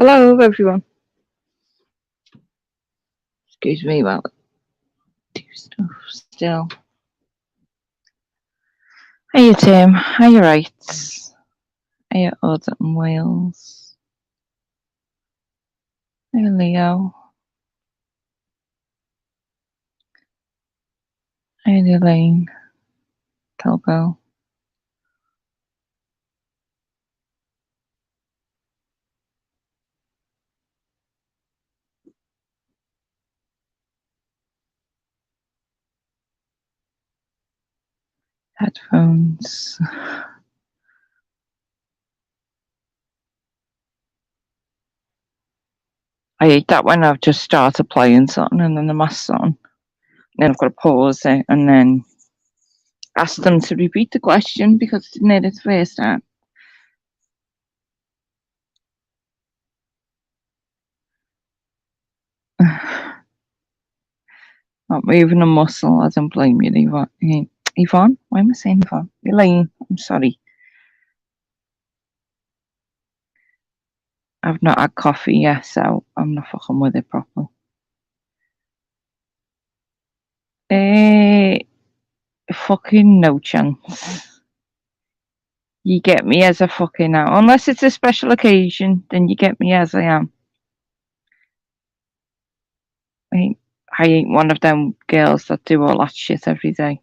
Hello, everyone. Excuse me while I do stuff still. Hiya, Tim. Hiya, Rights. Hiya, Audit and Wales. Hiya, Leo. Hiya, Elaine. Kelbell. Headphones. I hate that when I've just started playing something and then the mask's on. Then I've got to pause it and then ask them to repeat the question because I didn't hear it the first time. Not moving a muscle. I don't blame you, Yvonne. Yvonne? Why am I saying Yvonne? Elaine. I'm sorry. I've not had coffee yet, so I'm not fucking with it properly. Fucking no chance. You get me as a fucking now. Unless it's a special occasion, then you get me as I am. I ain't one of them girls that do all that shit every day.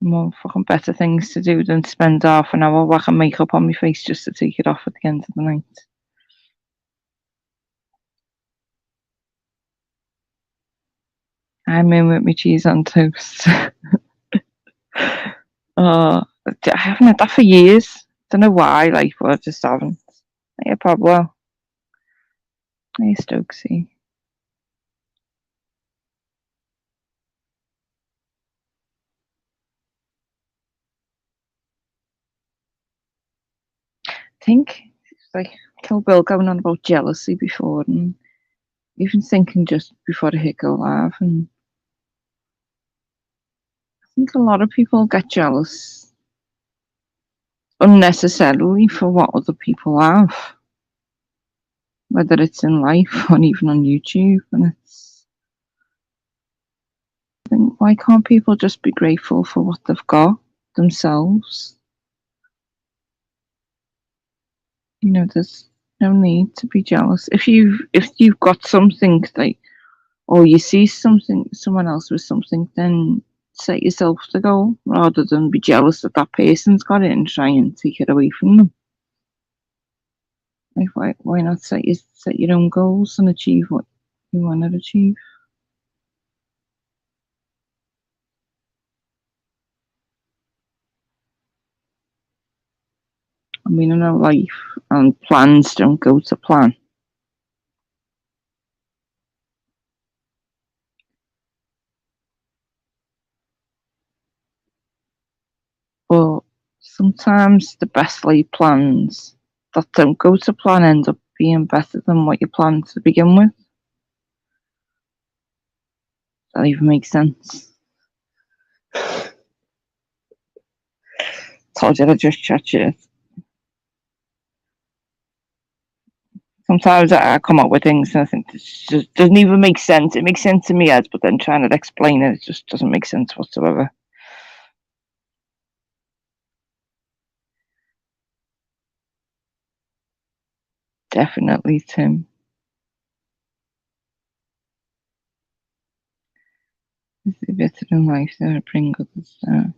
More fucking better things to do than spend half an hour whacking makeup on my face just to take it off at the end of the night. I'm in with my cheese on toast. I haven't had that for years. Don't know why, but I just haven't. Hey, Pablo. Hey, Stokesy. I think it's like Kill Bill going on about jealousy before, and even thinking just before I hit go live, and I think a lot of people get jealous unnecessarily for what other people have, whether it's in life or even on YouTube, and I think, why can't people just be grateful for what they've got themselves? You know, there's no need to be jealous. If you've got something like, or you see someone else with something, then set yourself the goal rather than be jealous that that person's got it and try and take it away from them. Like, why not set your own goals and achieve what you want to achieve? I mean, I know life and plans don't go to plan. But sometimes the best laid plans that don't go to plan end up being better than what you planned to begin with. That even makes sense. Told you I just chat shit. Sometimes I come up with things and I think this just doesn't even make sense. It makes sense in my head, but then trying to explain it just doesn't make sense whatsoever. Definitely, Tim. It's better in life than bring others down.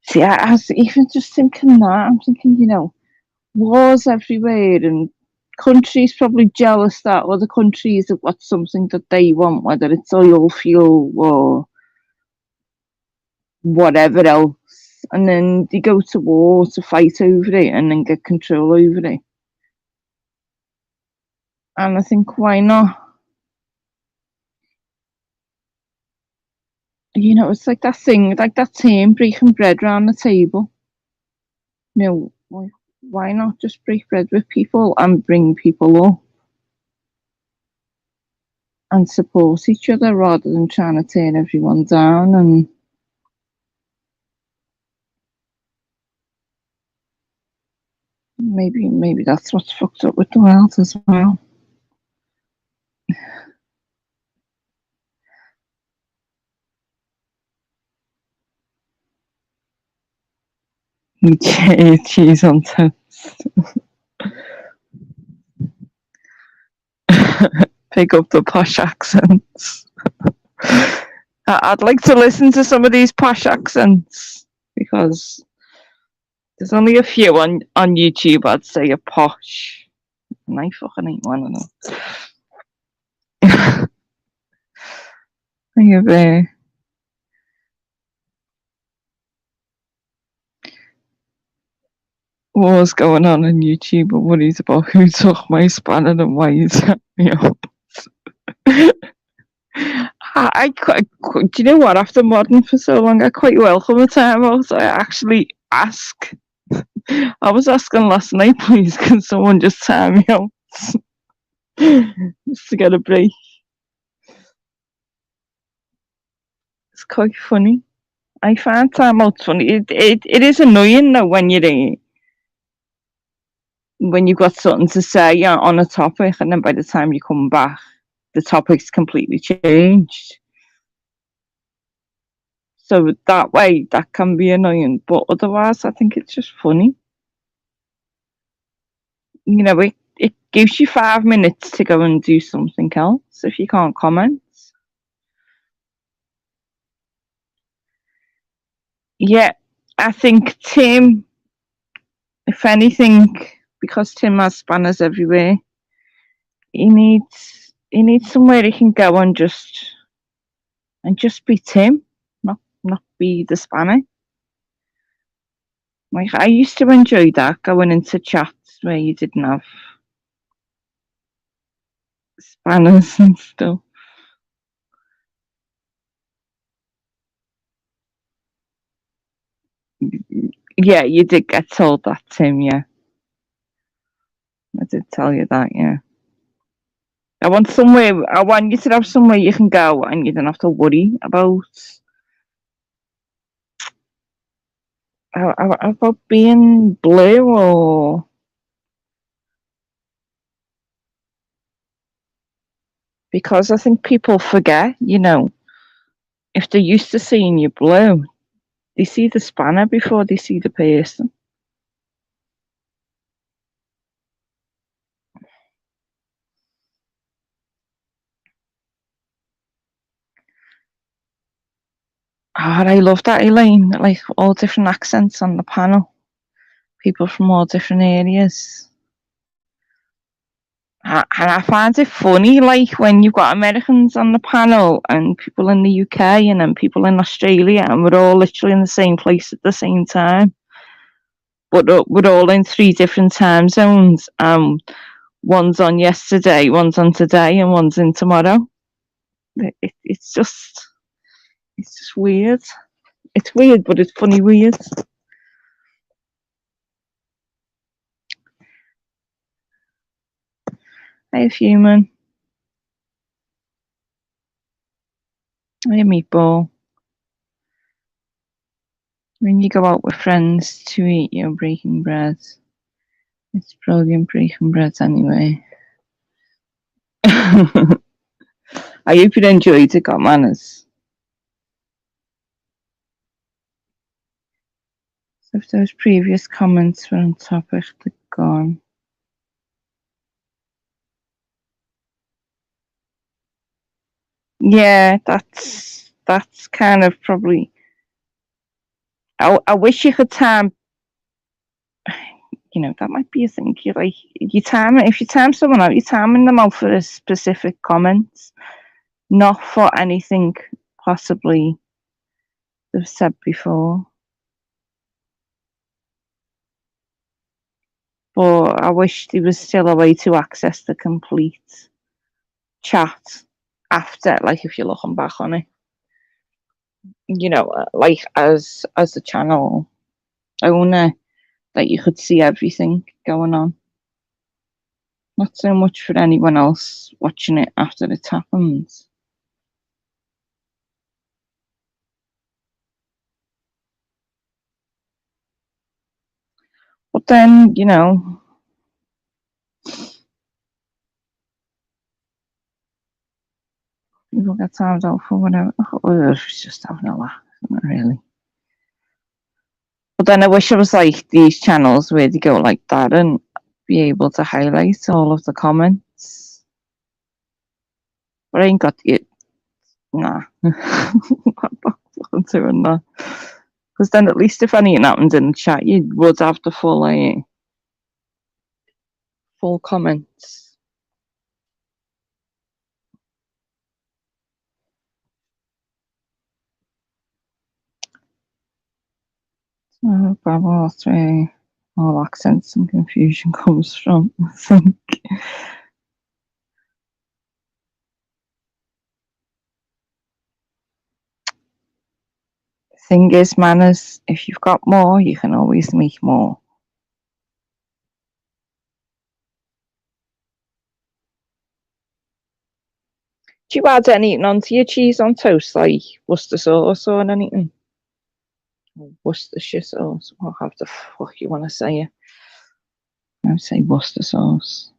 See, I was even just thinking that. I'm thinking, wars everywhere and countries probably jealous that other countries have got something that they want, whether it's oil, fuel, or whatever else. And then they go to war to fight over it and then get control over it. And I think, why not? It's like that thing, like that team breaking bread around the table. Why not just break bread with people and bring people up and support each other rather than trying to tear everyone down and maybe that's what's fucked up with the world as well. Cheese on toast. Pick up the posh accents. I'd like to listen to some of these posh accents because there's only a few on YouTube I'd say are posh. And I fucking ain't one of them. I have wars going on YouTube and worries about who took my spanner and why you set me up. Do you know what? After modding for so long, I quite welcome a timeout. I actually ask. I was asking last night, please, can someone just time me out? Just to get a break. It's quite funny. I find timeouts funny. It is annoying though when when you've got something to say on a topic, and then by the time you come back, the topic's completely changed. So that way, that can be annoying. But otherwise, I think it's just funny. You know, it gives you 5 minutes to go and do something else if you can't comment. Yeah, I think Tim, if anything, because Tim has spanners everywhere, he needs somewhere he can go and just be Tim, not be the spanner. Like I used to enjoy that, going into chats where you didn't have spanners and stuff. Yeah, you did get told that, Tim. Yeah, I did tell you that. Yeah, I want somewhere. I want you to have somewhere you can go and you don't have to worry about being blue or because I think people forget. You know, if they're used to seeing you blue, they see the spanner before they see the person. Oh, I love that, Elaine. Like all different accents on the panel, people from all different areas. And I find it funny, like when you've got Americans on the panel and people in the UK and then people in Australia, and we're all literally in the same place at the same time. But we're all in 3 different time zones. One's on yesterday, one's on today, and one's in tomorrow. It's just weird. It's weird, but it's funny weird. Hey, human. Hey, meatball. When you go out with friends to eat your breaking bread, it's brilliant breaking bread anyway. I hope you enjoyed it, got manners. So if those previous comments were on topic, they're gone. Yeah, that's kind of probably. I wish you could time. You know, that might be a thing. You like you time if you time someone out, you're timing them out for a specific comment, not for anything possibly they've said before. But I wish there was still a way to access the complete chat after, like if you're looking back on it. You know, like as the channel owner, that you could see everything going on. Not so much for anyone else watching it after it happens. But then, you know, get timed out for whatever. Oh, it's just having a laugh, isn't it, really? But then I wish it was like these channels where they go like that and be able to highlight all of the comments. But I ain't got it. Nah. I'm doing that. Because then at least if anything happened in the chat, you would have the full comments. So probably that's where all accents and confusion comes from, I think. Thing is, manners, if you've got more, you can always make more. Do you add anything onto your cheese on toast, like Worcester sauce or anything? Or Worcestershire sauce, or how the fuck you want to say it? I would say Worcester sauce.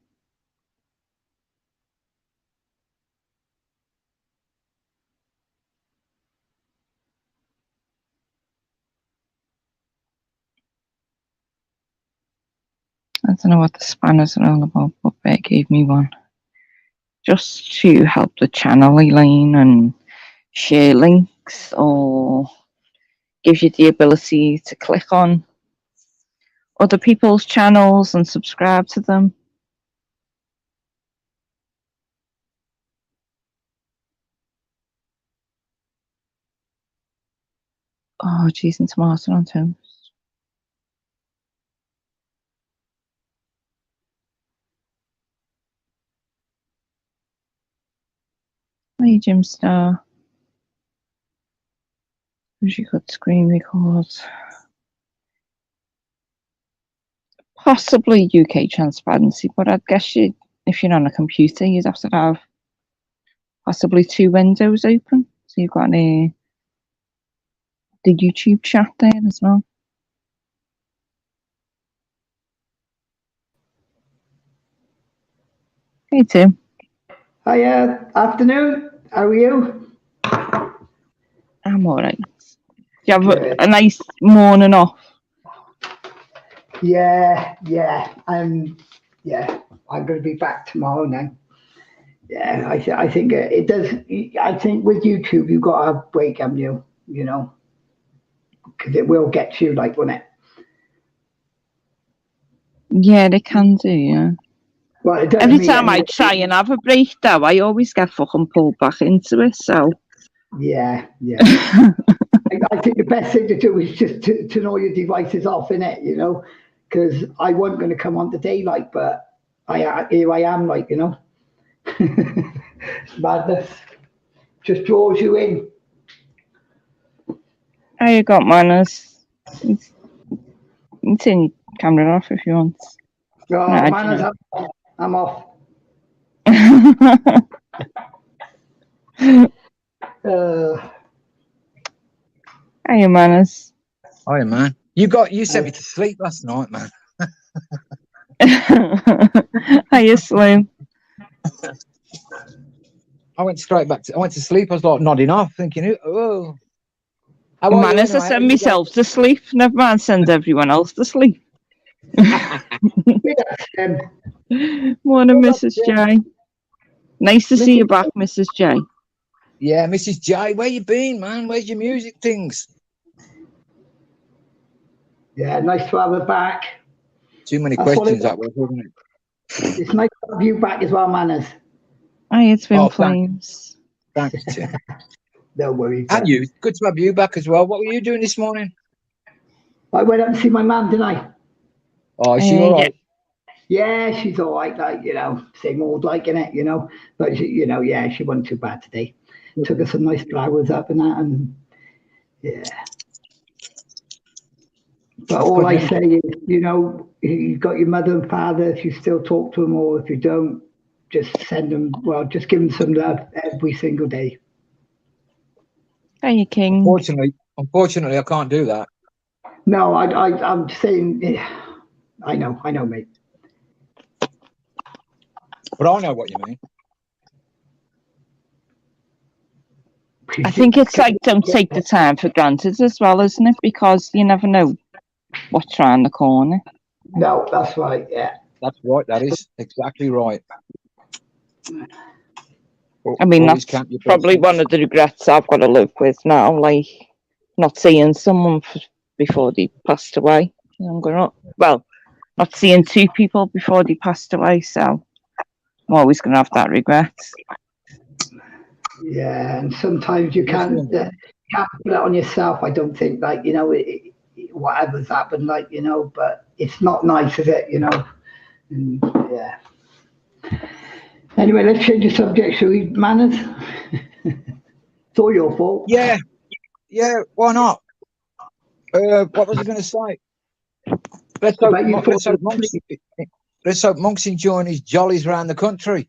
I don't know what the spanners are all about, but Bear gave me one. Just to help the channel, Elaine, and share links, or gives you the ability to click on other people's channels and subscribe to them. Oh, cheese and tomato on toast. Hey, Jim Star. Wish you could screen record. Possibly UK transparency, but I'd guess if you're on a computer, you'd have to have possibly 2 windows open. So you've got the YouTube chat there as well. Hey, Tim. Hiya, afternoon. How are you? I'm all right. You have a nice morning off. Yeah. I'm going to be back tomorrow now. Yeah, I think it does. I think with YouTube, you've got to have a break, haven't you? You know, because it will get you, like, won't it? Yeah, they can do, yeah. Well, it does Every me time I anyway. try and have a break, though, I always get fucking pulled back into it, so... Yeah. I think the best thing to do is just to turn all your devices off, innit, you know? Because I wasn't going to come on to daylight, but here I am, like, you know? It's madness. Just draws you in. How you got manners? You can turn your camera off if you want. Oh, Nah, manners, I'm off. Hey, manners. Hiya, man. You sent me to sleep last night, man. Hiya, Slim. I went to sleep. I was like nodding off, thinking, oh. How are you Manners, I anyway? send myself to sleep. Never mind, send everyone else to sleep. Morning, Mrs. J. Nice to see you back, Mrs. J. Yeah, Mrs. J, where you been, man? Where's your music things? Yeah, nice to have her back. Too many questions that was, wasn't it? It's nice to have you back as well, Manners. Hiya, Twin Flames. Thanks, Tim. No worries. And you, good to have you back as well. What were you doing this morning? I went up to see my mum, didn't I? Oh, is she all right? Yeah, she's all right, like, you know, same old, like, innit, you know. But, she wasn't too bad today. Took her some nice flowers up and that, and yeah. But all I say is, you know, you've got your mother and father, if you still talk to them, or if you don't, just send them, just give them some love every single day. Hiya, King. Unfortunately, I can't do that. No, I'm saying, I know, mate. But I know what you mean. I think it's like don't take the time for granted as well, isn't it? Because you never know what's around the corner. No, that's right. Yeah. That's right. That is exactly right. I mean, Always that's count your probably blessings. one of the regrets I've got to live with now, like not seeing someone before they passed away. Well, not seeing two people before they passed away, so I'm always going to have that regret. Yeah, and sometimes you can't put it on yourself. I don't think, like, you know, whatever's happened, like, you know, but it's not nice, is it? You know, and, yeah. Anyway, let's change the subject, shall we? Manners. It's all your fault. Yeah, why not? What was I going to say? Let's hope, About you let's hope Monk's enjoying his jollies around the country.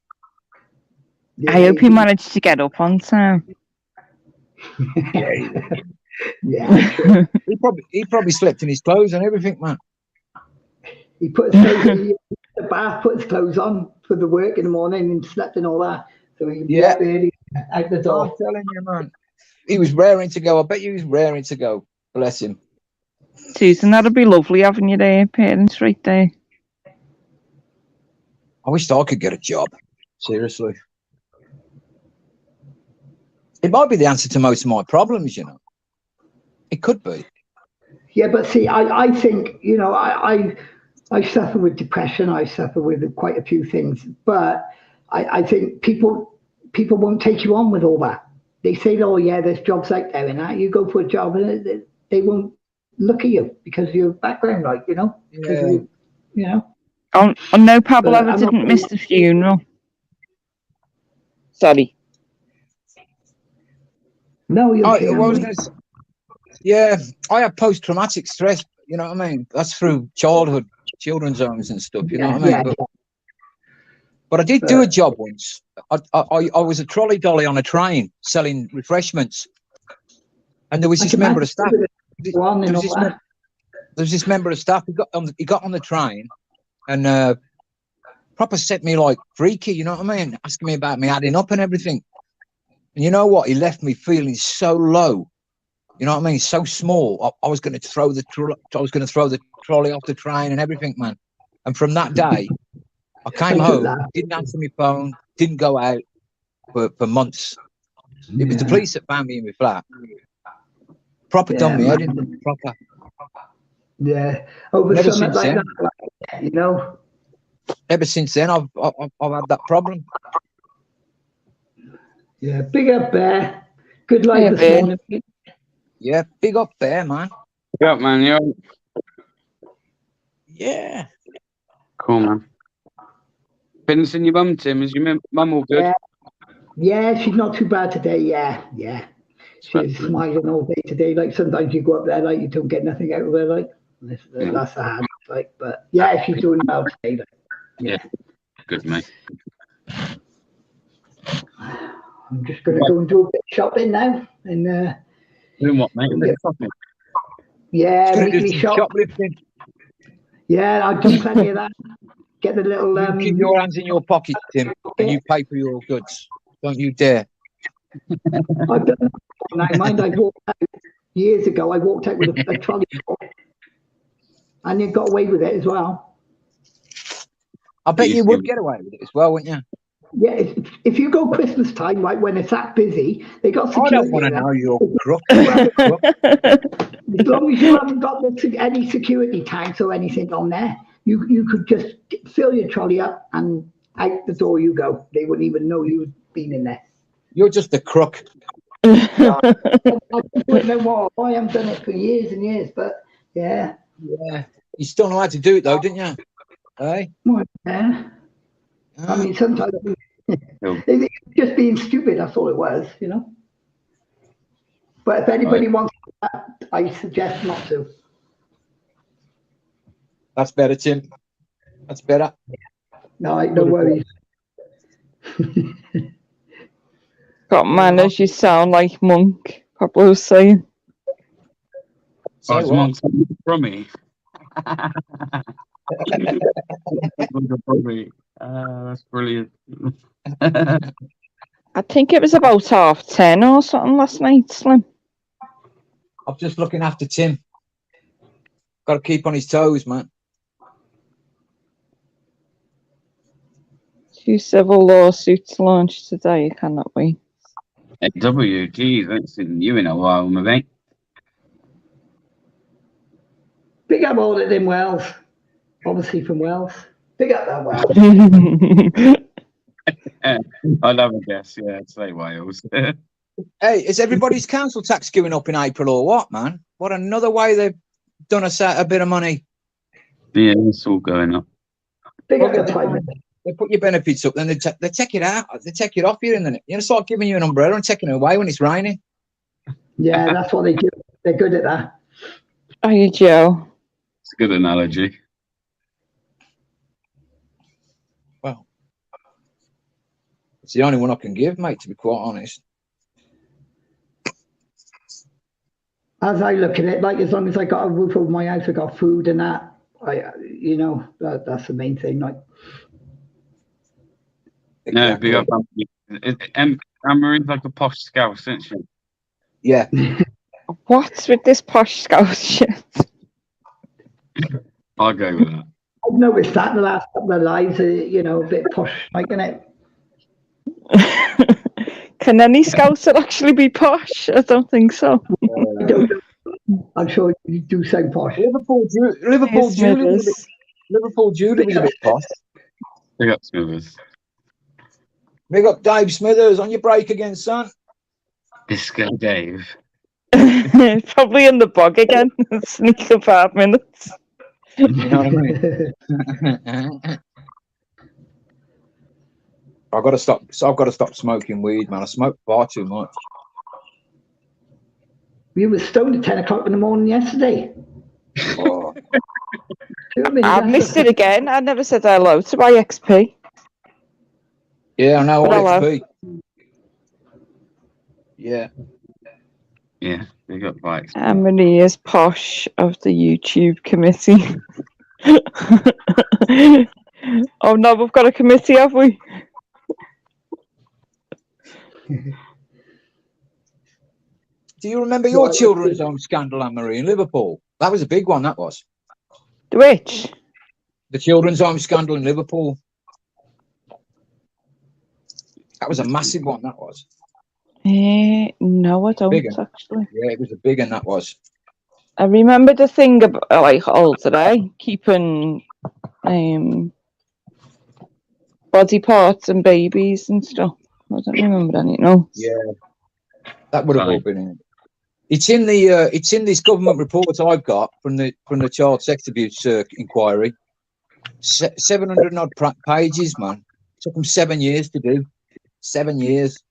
Yeah, I hope he managed to get up on time. Yeah, sure. He probably slept in his clothes and everything, man. He put his clothes in the bath, put his clothes on for the work in the morning and slept and all that. So he be up early out the I'm door. telling you, man. He was raring to go. I bet you he was raring to go. Bless him. Susan, that'd be lovely having you there, parents right there. I wish I could get a job. Seriously. It might be the answer to most of my problems, you know. It could be. Yeah, but see, I think, you know, I suffer with depression. I suffer with quite a few things, but I think people won't take you on with all that. They say, oh yeah, there's jobs out there, and that you go for a job, and they won't look at you because of your background, like, you know, Yeah. you know. Oh, no, Pablo ever didn't miss the funeral. Sorry. No, you're okay. Yeah, I have post-traumatic stress. You know what I mean? That's through childhood, children's homes and stuff. You know what I mean? But I did do a job once. I was a trolley dolly on a train selling refreshments, and there was this member of staff. There was this member of staff. He got on the train, and proper set me like freaky. You know what I mean? Asking me about me adding up and everything. And you know what? He left me feeling so low. You know what I mean? So small. I was going to throw the trolley off the train and everything, man. And from that day, I came home, didn't answer my phone, didn't go out for months. It was the police that found me in my flat. Proper done me head in, proper. Yeah, over Never something since like then. that, you know. Ever since then, I've had that problem. Yeah, big up, Bear. Good life this morning. Yeah, big up, Bear, man. Yeah, man. Yeah. Yeah. Cool, man. Been seeing your mum, Tim? Is your mum all good? Yeah, she's not too bad today. Yeah. She's smiling all day today. Like sometimes you go up there, like you don't get nothing out of her, like that's a hand, like. But yeah, she's doing well today. Like, yeah. Good, mate. I'm just gonna go and do a bit of shopping now, and doing what, mate? Yeah, weekly shoplifting. Yeah, I've done plenty of that. Get the little. You keep your hands in your pocket, Tim, and you pay for your goods. Don't you dare. I've done that. Now, mind, I walked out years ago. I walked out with a trolley, and you got away with it as well. I bet you would get away with it as well, wouldn't you? Yeah, if you go Christmas time, like when it's that busy, they got security. I don't want to know you're crook. As long as you haven't got any security tags or anything on there, you could just fill your trolley up and out the door you go. They wouldn't even know you'd been in there. You're just a crook. I wouldn't know what. I haven't done it for years and years, but yeah. Yeah. You still know how to do it though, didn't you? Hey? Well, yeah. I mean, sometimes it's just being stupid. That's all it was, you know. But if anybody wants that, I suggest not to. That's better, Tim. That's better. No worries. Got manners, you sound like Monk, Pablo was saying. It's Monk's from me. That's brilliant. I think it was about 10:30 or something last night, Slim. I'm just looking after Tim. Got to keep on his toes, man. 2 civil lawsuits launched today. I cannot wait. WG, I haven't seen you in a while, mate. Big up all of them Wells. Obviously from Wales. Big up that Wales. I'd have a guess, yeah, I'd say Wales. Hey, is everybody's council tax going up in April or what, man? What another way they've done us out a bit of money. Yeah, it's all going up. Big up the time. They put your benefits up, then they take it out. They take it off you, and then you start giving you an umbrella and taking it away when it's raining. Yeah, that's what they do. They're good at that. Are you, Joe? It's a good analogy. Well, it's the only one I can give, mate, to be quite honest. As I look at it, like as long as I got a roof over my house, I got food and that, that's the main thing. Like, No, big up. Anne-Marie's like a posh scouse, isn't she? Yeah. What's with this posh scout shit? I'll go with that. I've noticed that in the last couple of lives, a bit posh, like, innit? Can any scouser actually be posh? I don't think so. I don't know. I'm sure you do sound posh. Liverpool Julie was a bit posh. Big up Smithers. Big up Dave Smithers on your break again, son. Disco Dave. Probably in the bog again. Sneak for 5 minutes. You know what I mean? I've got to stop. So I've got to stop smoking weed, man. I smoke far too much. You were stoned at 10 o'clock in the morning yesterday. Oh. I've missed it again. I never said hello to my XP. Yeah, I know. But All XP. Yeah. Yeah, big up bikes. Marie is posh of the YouTube committee. Oh no, we've got a committee, have we? Do you remember your children's home scandal, Anne-Marie, in Liverpool? That was a big one, that was. Which? The children's home scandal in Liverpool. That was a massive one, that was. No, I don't actually. Yeah, it was a big one, that was. I remember the thing about like all today, keeping body parts and babies and stuff. I don't remember anything else. Yeah, that would have all been in it. It's in the it's in this government report I've got from the child sex abuse inquiry. 700 odd pages, man. It took them 7 years to do. 7 years,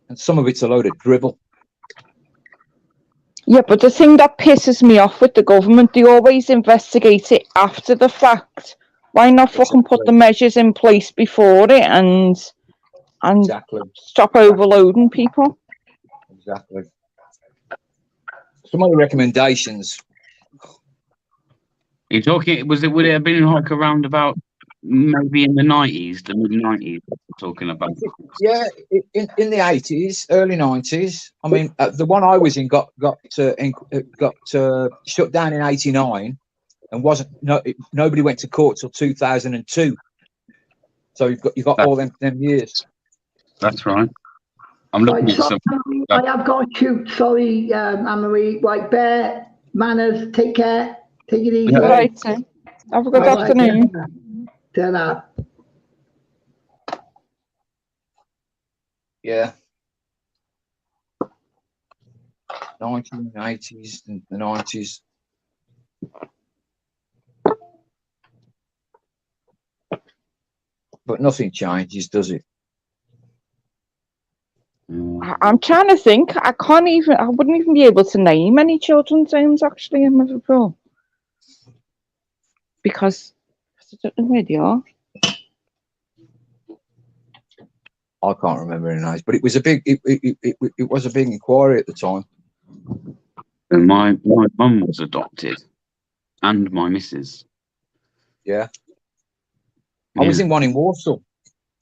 and some of it's a load of dribble. Yeah, but the thing that pisses me off with the government, they always investigate it after the fact. Why not fucking put the measures in place before it and stop overloading people? Exactly. Some of the recommendations. You're talking? Would it have been like around about maybe in the 90s, the mid-90s? Talking about. Yeah, in the 80s, early 90s. I mean, the one I was in got shut down in 89, and nobody went to court till 2002. So you've got all them years. That's right. I'm looking at something. I have got to shoot. Sorry, Anne-Marie. Right, bear manners. Take care. Take it easy. Yeah. Right. Have a good afternoon. Ta-ra. Yeah. 1980s and the 90s. But nothing changes, does it? I'm trying to think. I wouldn't even be able to name any children's homes actually in Liverpool. Because I don't know where they are. I can't remember any names, but it was a big it was a big inquiry at the time. And my mum was adopted, and my missus. Yeah. I was in one in Warsaw.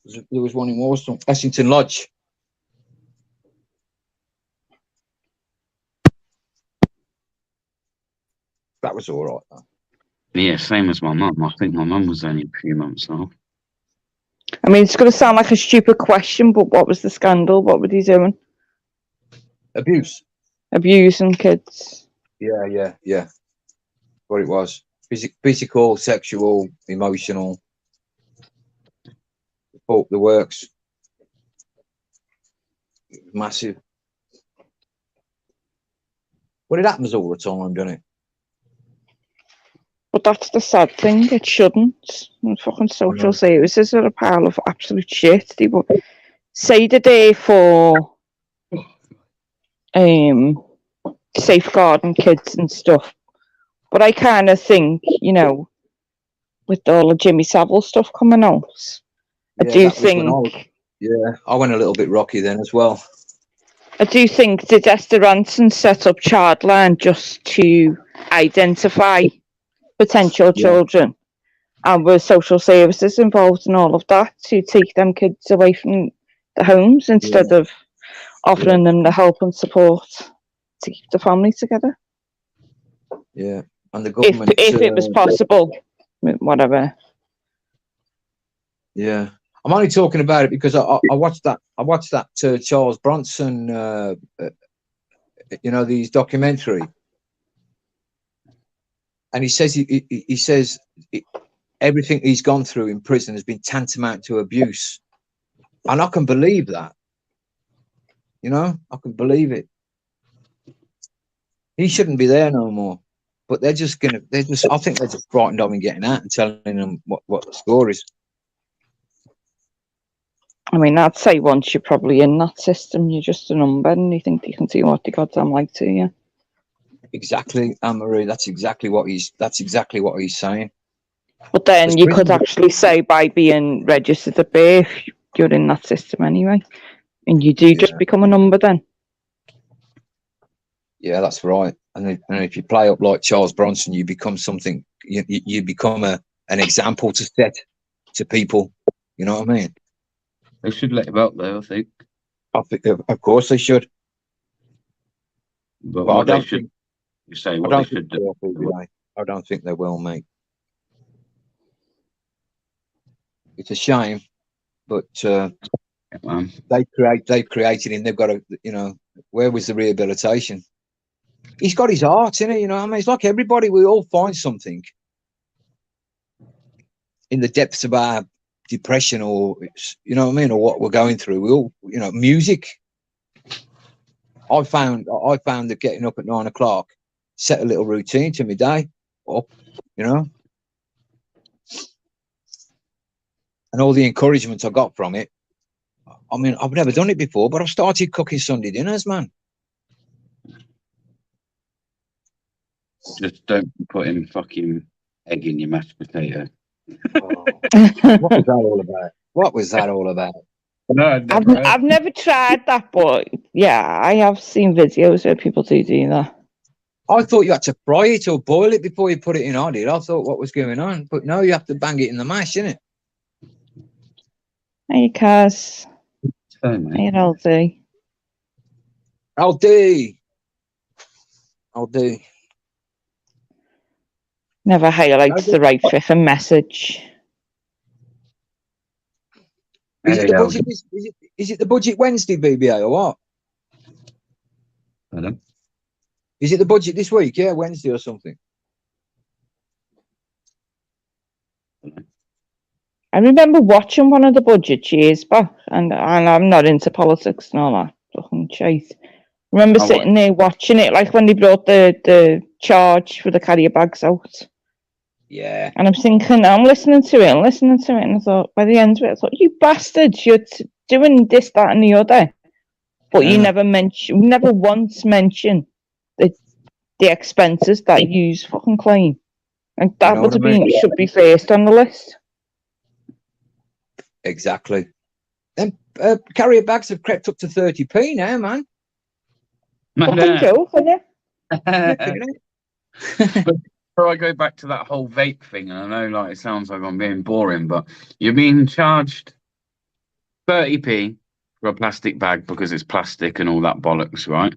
There was one in Warstone, Essington Lodge. That was all right, though. Yeah, same as my mum. I think my mum was only a few months old. I mean, it's going to sound like a stupid question, but what was the scandal? What were they doing? Abuse. Abusing kids. Yeah. What it was. Physical, sexual, emotional. The works. It was massive. But it happens all the time, doesn't it? But that's the sad thing. It shouldn't. And fucking social services are a pile of absolute shit. They will say they're there for safeguarding kids and stuff. But I kind of think, you know, with all the Jimmy Savile stuff coming out, I do think. I went a little bit rocky then as well. I do think that Esther Ranson set up Childline just to identify potential children, and were social services involved in all of that to take them kids away from the homes instead of offering them the help and support to keep the family together. Yeah, and the government, if it was possible, whatever. Yeah, I'm only talking about it because I watched that. I watched that Charles Bronson, these documentary, and he says he says everything he's gone through in prison has been tantamount to abuse, and I can believe that. I can believe it. He shouldn't be there no more, but I think they're just frightened of him getting out and telling them what the score is. I mean, I'd say once you're probably in that system, you're just a number, and you think you can do what the goddamn like to you. Exactly, Anne-Marie. That's exactly what he's saying. But then you could actually say by being registered at birth, you're in that system anyway, and you do just become a number then. Yeah, that's right. And if you play up like Charles Bronson, you become something. You become an example to set to people. You know what I mean? They should let him out though, I think. Of course they should. But what they should say, what they should do. I don't think they will, mate. It's a shame, but they created him. They've got to, where was the rehabilitation? He's got his heart in it, I mean, it's like everybody. We all find something in the depths of our depression, or or what we're going through. We all, music. I found that getting up at 9 o'clock set a little routine to my day up, and all the encouragement I got from it. I mean, I've never done it before, but I've started cooking Sunday dinners, man. Just don't put in fucking egg in your mashed potato. What was that all about? No, I've never tried that, but yeah, I have seen videos where people do that. I thought you had to fry it or boil it before you put it in. I thought what was going on, but no, you have to bang it in the mash, innit? Hey, Kaz. Hey, LD. Never highlights the right flipping message. Is it the budget Wednesday, BBA, or what? Pardon? Is it the budget this week? Yeah, Wednesday or something. I remember watching one of the budgets years back, and I'm not into politics and all that fucking shit. I remember sitting there watching it, like when they brought the charge for the carrier bags out. Yeah. And I'm thinking, I'm listening to it, and I thought, by the end of it, I thought, you bastards, you're doing this, that, and the other. But you never once mention the expenses that you fucking claim. And that should be first on the list. Exactly. Then carrier bags have crept up to 30p now, man. Fucking joke, isn't it? Before I go back to that whole vape thing, and I know it sounds like I'm being boring, but you're being charged 30p for a plastic bag because it's plastic and all that bollocks, right?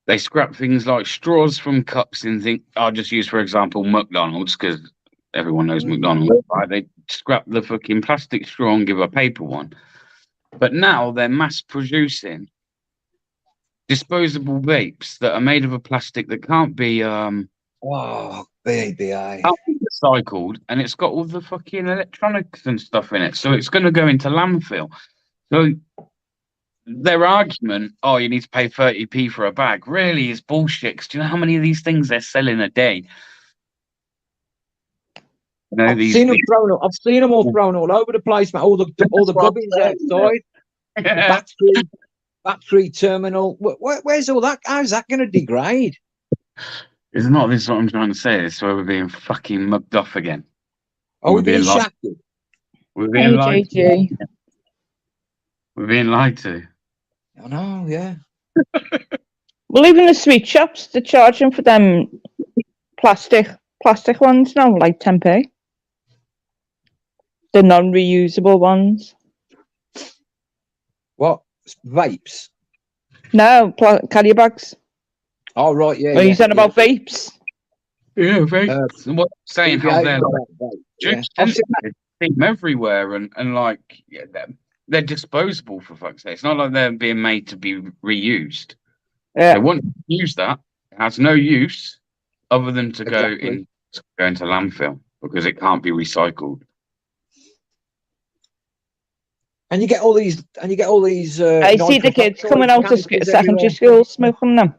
They scrap things like straws from cups and things. I'll just use, for example, McDonald's because everyone knows McDonald's, right? They scrap the fucking plastic straw and give a paper one. But now they're mass producing disposable vapes that are made of a plastic that can't be Oh, BBA. recycled, and it's got all the fucking electronics and stuff in it, so it's going to go into landfill. So their argument, oh, you need to pay 30p for a bag, really is bullshit. 'Cause do you know how many of these things they're selling a day? You know, I've seen them thrown up. I've seen them all thrown all over the place, man. All the gubbins outside. The battery terminal. Where's all that? How's that going to degrade? It's not this what I'm trying to say. It's where we're being fucking mugged off again. Oh, we're being shafted. We're being lied to. AJG. We're being lied to. I know, yeah. Well, even the sweet shops, they're charging for them plastic ones now, like 10p. The non-reusable ones. What? Vapes? No, carrier bags. Oh, right, yeah. Are you saying about vapes? Yeah, vapes. What I'm saying, how they're yeah. them everywhere and like they're disposable, for fuck's sake. It's not like they're being made to be reused. Yeah. They want to use that. It has no use other than to go into landfill because it can't be recycled. And you get all these. I see the kids coming out of secondary school smoking them.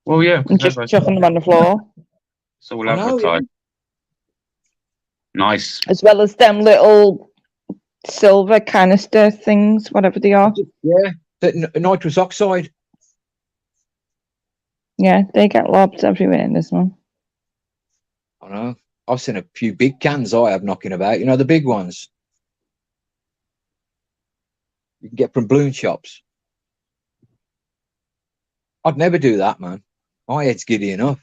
Well, yeah, and just chucking them on the floor. It's all advertised. Nice. As well as them little silver canister things, whatever they are. Yeah, the nitrous oxide. Yeah, they get lobbed everywhere in this one. I know. I've seen a few big cans I have knocking about. You know, the big ones. You can get from balloon shops. I'd never do that, man. My head's giddy enough.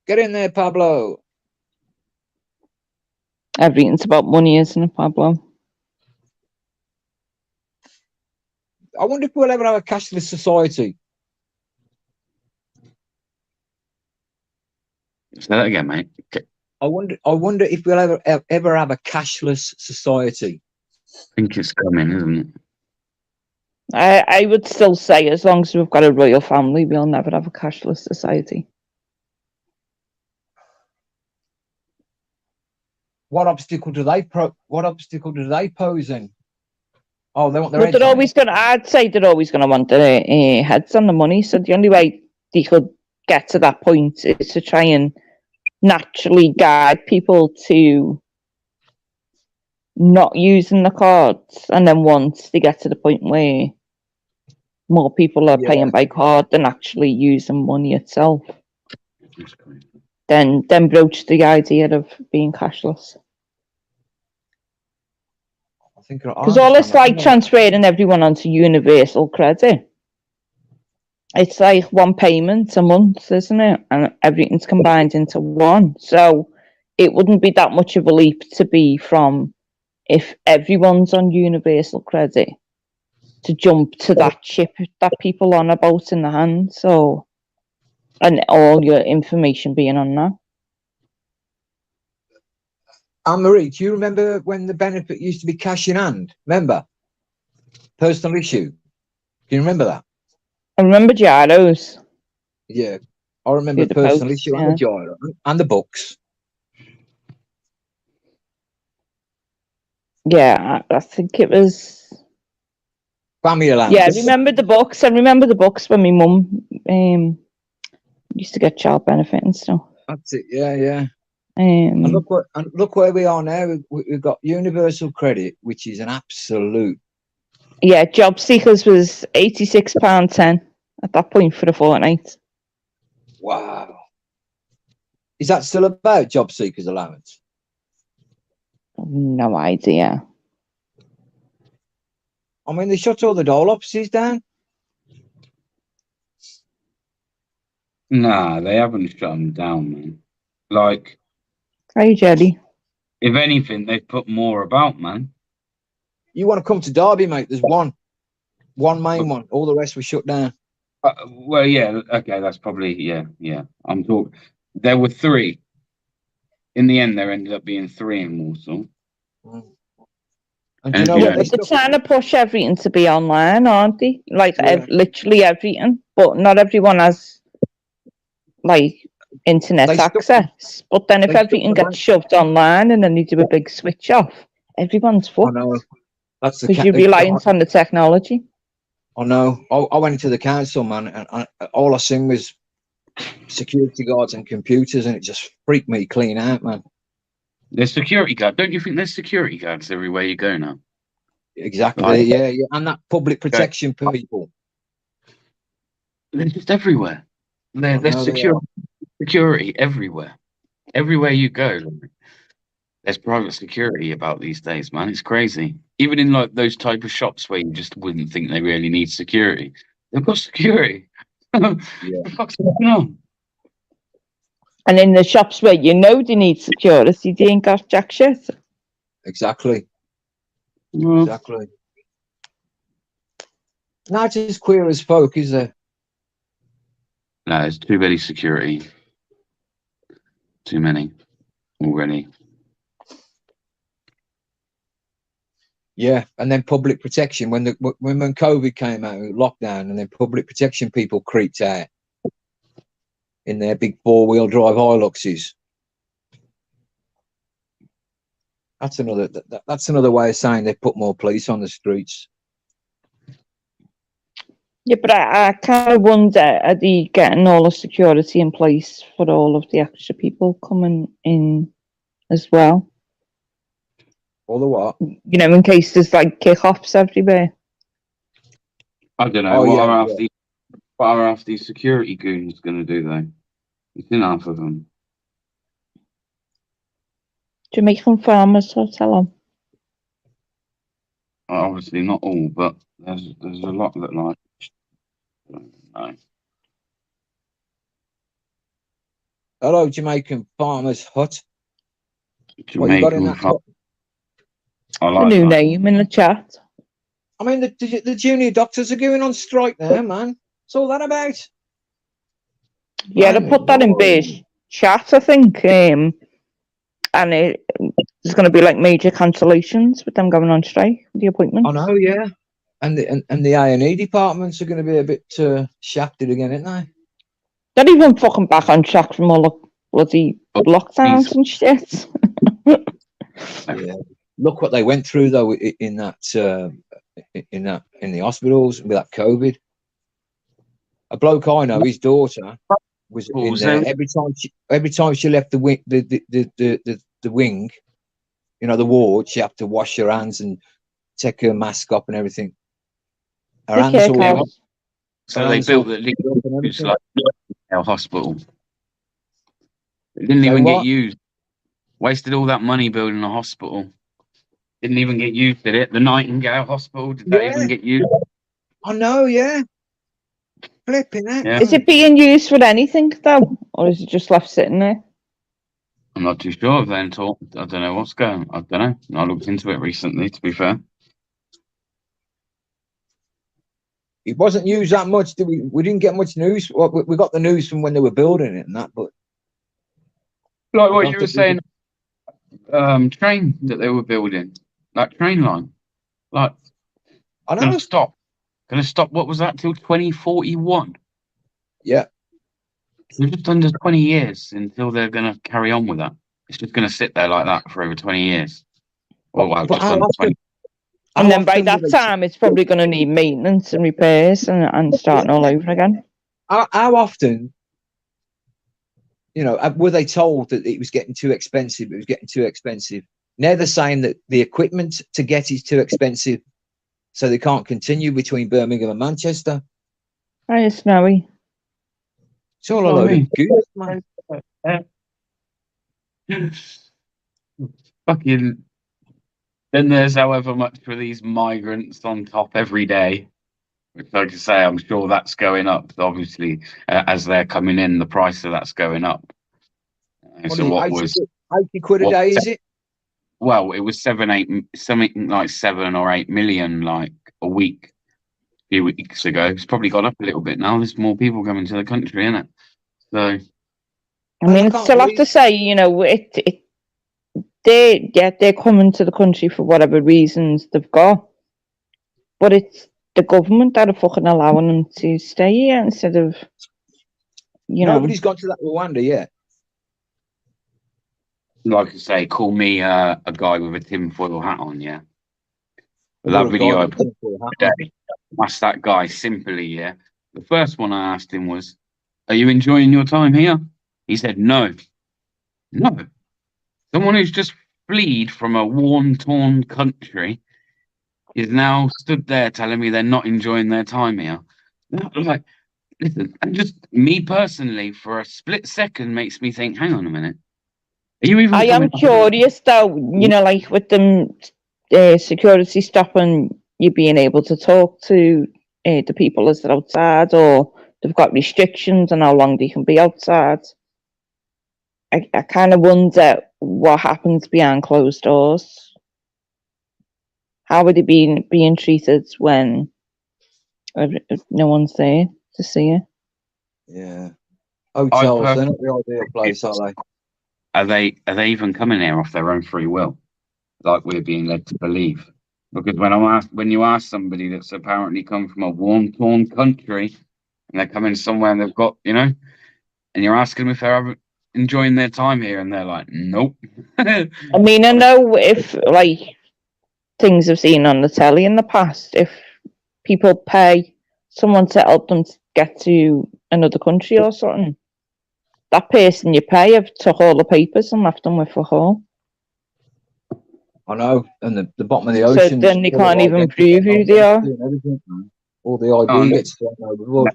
Get in there, Pablo. Everything's about money, isn't it, Pablo? I wonder if we'll ever have a cashless society. Say that again, mate. Okay. I wonder if we'll ever have a cashless society. I think it's coming, isn't it? I would still say, as long as we've got a royal family, we'll never have a cashless society. What obstacle do they pose in? Oh, they want their But heads they're always going to. I'd say they're always going to want their heads on the money. So the only way they could get to that point is to try and naturally guide people to not using the cards, and then once they get to the point where more people are paying by card than actually using money itself, then broach the idea of being cashless. Because all it's like transferring everyone onto universal credit. It's like one payment a month, isn't it? And everything's combined into one. So it wouldn't be that much of a leap to be from, if everyone's on universal credit, to jump to that chip that people on about in the hand. So, and all your information being on that. Anne-Marie, do you remember when the benefit used to be cash in hand? Remember? Personal issue. Do you remember that? I remember gyros. Yeah. I remember personal issue and the gyro and the books. Yeah, I think it was Family allowance. Yeah, I remember the books. I remember the books when my mum used to get child benefit and stuff. That's it. Yeah. And look where we are now. We've got universal credit, which is an absolute. Yeah, job seekers was £86.10 at that point for a fortnight. Wow. Is that still about job seekers allowance? No idea. I mean, they shut all the dole offices down. Nah, they haven't shut them down, man. Like, Hey, Jelly. If anything, they've put more about, man. You want to come to Derby, mate? There's one main one. All the rest were shut down. Well, yeah, okay, that's probably yeah. I'm talking. There were 3. In the end, there ended up being 3 in Warsaw. And do you know Yeah. what? They're trying to push everything to be online, aren't they? Like literally everything, but not everyone has like internet access. But then if everything gets shoved online and then you do a big switch off, everyone's fucked. I know. That's because you're reliant on the technology. I know. I went into the council, man, and all I seen was security guards and computers, and it just freaked me clean out, man. There's security guard. Don't you think there's security guards everywhere you go now? Exactly. Yeah. And that public protection people. They're just everywhere. There's security everywhere. Everywhere you go, there's private security about these days, man. It's crazy. Even in like those type of shops where you just wouldn't think they really need security, they've got security. What the fuck's going on? And in the shops where you know they need security, they ain't got jack shit. Exactly. Well, Exactly. Not just queer as folk, is there? No, there's too many security. Too many already. Yeah, and then public protection when COVID came out, lockdown, and then public protection people creeped out in their big 4-wheel drive Hiluxes. That's another way of saying they put more police on the streets. Yeah, but I kind of wonder, are they getting all the security in place for all of the extra people coming in as well? All the what? You know, in case there's like kick-offs everywhere. I don't know. What are half these security goons going to do, though? It's enough of them. Jamaican farmers, I'll tell them. Obviously not all, but there's a lot that like. No. Hello, Jamaican Farmers Hut. Jamaican what you got in that hut? I like the new that. name in the chat. I mean, the junior doctors are going on strike now, man. What's all that about? Yeah, they put that in base chat, I think. And there's going to be like major cancellations with them going on strike, the appointments. I know, yeah. And the A&E departments are going to be a bit shafted again, aren't they? They're even fucking back on track from all the bloody lockdowns and shit. Yeah. Look what they went through though in the hospitals with that COVID. A bloke I know, his daughter was in there every time she left the wing, the wing, you know, the ward, she had to wash her hands and take her mask off and everything. Her hands all. So they built the like our hospital. It didn't even get used. Wasted all that money building a hospital. Didn't even get used, did it? The Nightingale Hospital, did that even get used? I know, yeah. Flipping it. Yeah. Is it being used for anything though, or is it just left sitting there? I'm not too sure of then talk. I don't know what's going. I don't know. I looked into it recently, to be fair. It wasn't used that much. We didn't get much news. Well, we got the news from when they were building it and that, but like what you were saying, train that they were building, that train line, like I know. Gonna stop. What was that till 2041? Yeah, so just under 20 years until they're gonna carry on with that. It's just gonna sit there like that for over 20 years. Well, just under 20. And then by that time, it's probably going to need maintenance and repairs and starting all over again. How often, you know, were they told that it was getting too expensive? It was getting too expensive. Now they're saying that the equipment to get is too expensive, so they can't continue between Birmingham and Manchester. Oh, it's snowy. It's all a load of goose, man. Fucking. Then there's however much for these migrants on top every day, which, like I say, I'm sure that's going up. Obviously, as they're coming in, the price of that's going up. So what was 80 quid a day? Is it? well, it was something like 7 or 8 million like a week, a few weeks ago. It's probably gone up a little bit now. There's more people coming to the country, isn't it? So I mean, it's still have to say, they're coming to the country for whatever reasons they've got, but it's the government that are fucking allowing them to stay here instead of, Nobody's got to that Rwanda yet. like I say, call me a guy with a tinfoil hat on, yeah. But Or that a video guy I with a put tinfoil hat on. today, asked that guy simply, yeah. The first one I asked him was, "Are you enjoying your time here?" He said, "No." No. Someone who's just fled from a war-torn country is now stood there telling me they're not enjoying their time here. Like, listen, and just me personally, for a split second, makes me think, hang on a minute. Are you even I am curious though, like with them security stopping you being able to talk to the people as they're outside, or they've got restrictions on how long they can be outside. I kind of wonder what happens behind closed doors. How are they being treated when no one's there to see it? Yeah. Hotels, they're not the ideal place, are they? Are they even coming here off their own free will, like we're being led to believe? Because when you ask somebody that's apparently come from a war-torn country and they're coming somewhere and they've got, and you're asking them if they're enjoying their time here, and they're like, nope. I mean, I know if like things I've seen on the telly in the past, if people pay someone to help them to get to another country or something, that person you pay have took all the papers and left them with a hole. I know, and the bottom of the So ocean. then they can't even prove who they are. All the ID gets thrown overboard.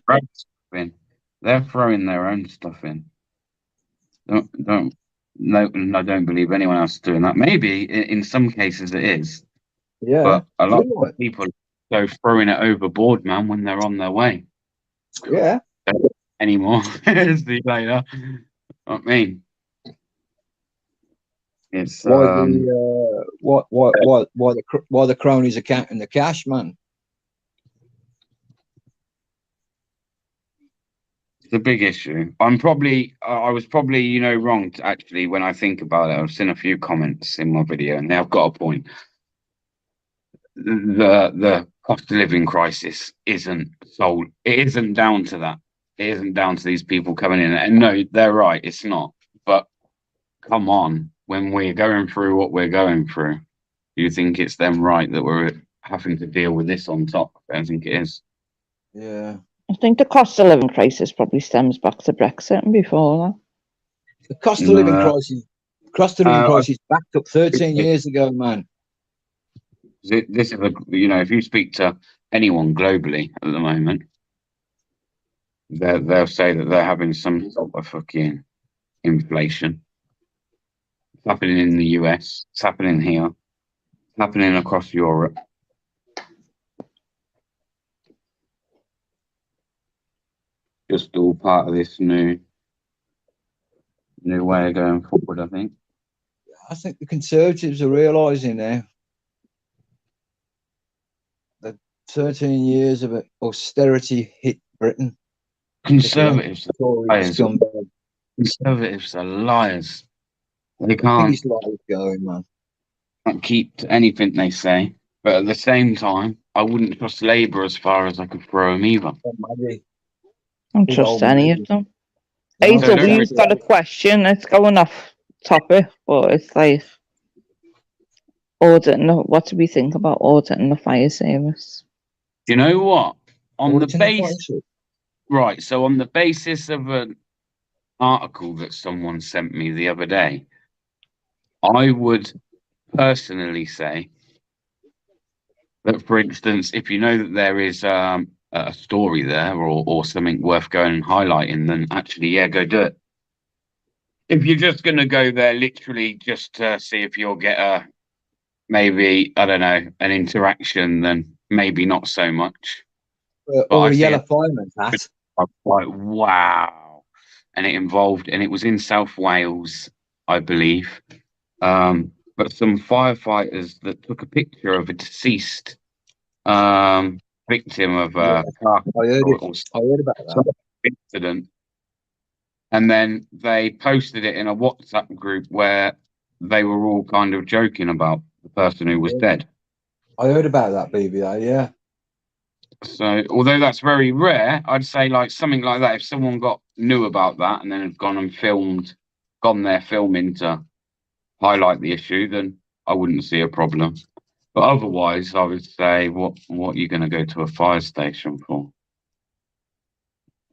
They're throwing their own stuff in. No, I don't believe anyone else is doing that. Maybe in some cases it is. Yeah. But a lot of people go throwing it overboard, man, when they're on their way. Yeah. Anymore. See you later. I mean, it's why the cronies are counting the cash, man. It's a big issue. I was probably wrong actually when I think about it. I've seen a few comments in my video and they've got a point. The cost of living crisis isn't solved. It isn't down to that. It isn't down to these people coming in. And no, they're right. It's not. But come on, when we're going through what we're going through, do you think it's them right that we're having to deal with this on top? I don't think it is. Yeah. I think the cost of living crisis probably stems back to Brexit and before that. The cost of living crisis backed up 13 years ago, man. This is if you speak to anyone globally at the moment, they'll say that they're having some sort of fucking inflation. It's happening in the US. It's happening here. It's happening across Europe. Just all part of this new way of going forward, I think. I think the Conservatives are realising now that 13 years of austerity hit Britain. Conservatives are liars. They can't going, man. Can't keep to anything they say, but at the same time, I wouldn't trust Labour as far as I could throw them either. I don't trust any of them. Hazel, we've got a question. It's going off topic, but it's like what do we think about auditing the fire service? You know what? On the basis of an article that someone sent me the other day, I would personally say that, for instance, if you know that there is a story there or something worth going and highlighting, then actually, yeah, go do it. If you're just going to go there literally just to see if you'll get maybe, I don't know, an interaction, then maybe not so much. Or a yellow fireman's hat. I was like, wow. And it was in South Wales, I believe. But but some firefighters that took a picture of a deceased victim of a car I heard about that incident, and then they posted it in a WhatsApp group where they were all kind of joking about the person who was dead. I heard about that, BBA. Yeah. So, although that's very rare, I'd say like something like that. If someone knew about that and then had gone and gone there filming to highlight the issue, then I wouldn't see a problem. But otherwise, I would say, what are you going to go to a fire station for?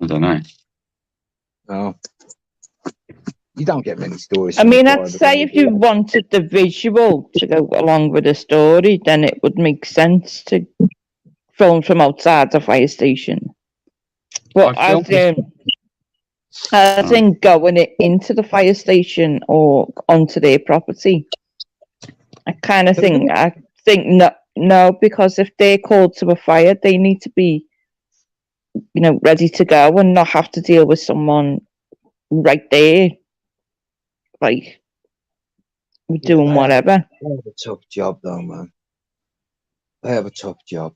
I don't know. No. You don't get many stories. I mean, I'd say if you wanted the visual to go along with the story, then it would make sense to film from outside the fire station. But I think going into the fire station or onto their property, I think no, because if they're called to a fire, they need to be, ready to go and not have to deal with someone right there, like doing whatever. They have a tough job, though, man. They have a tough job.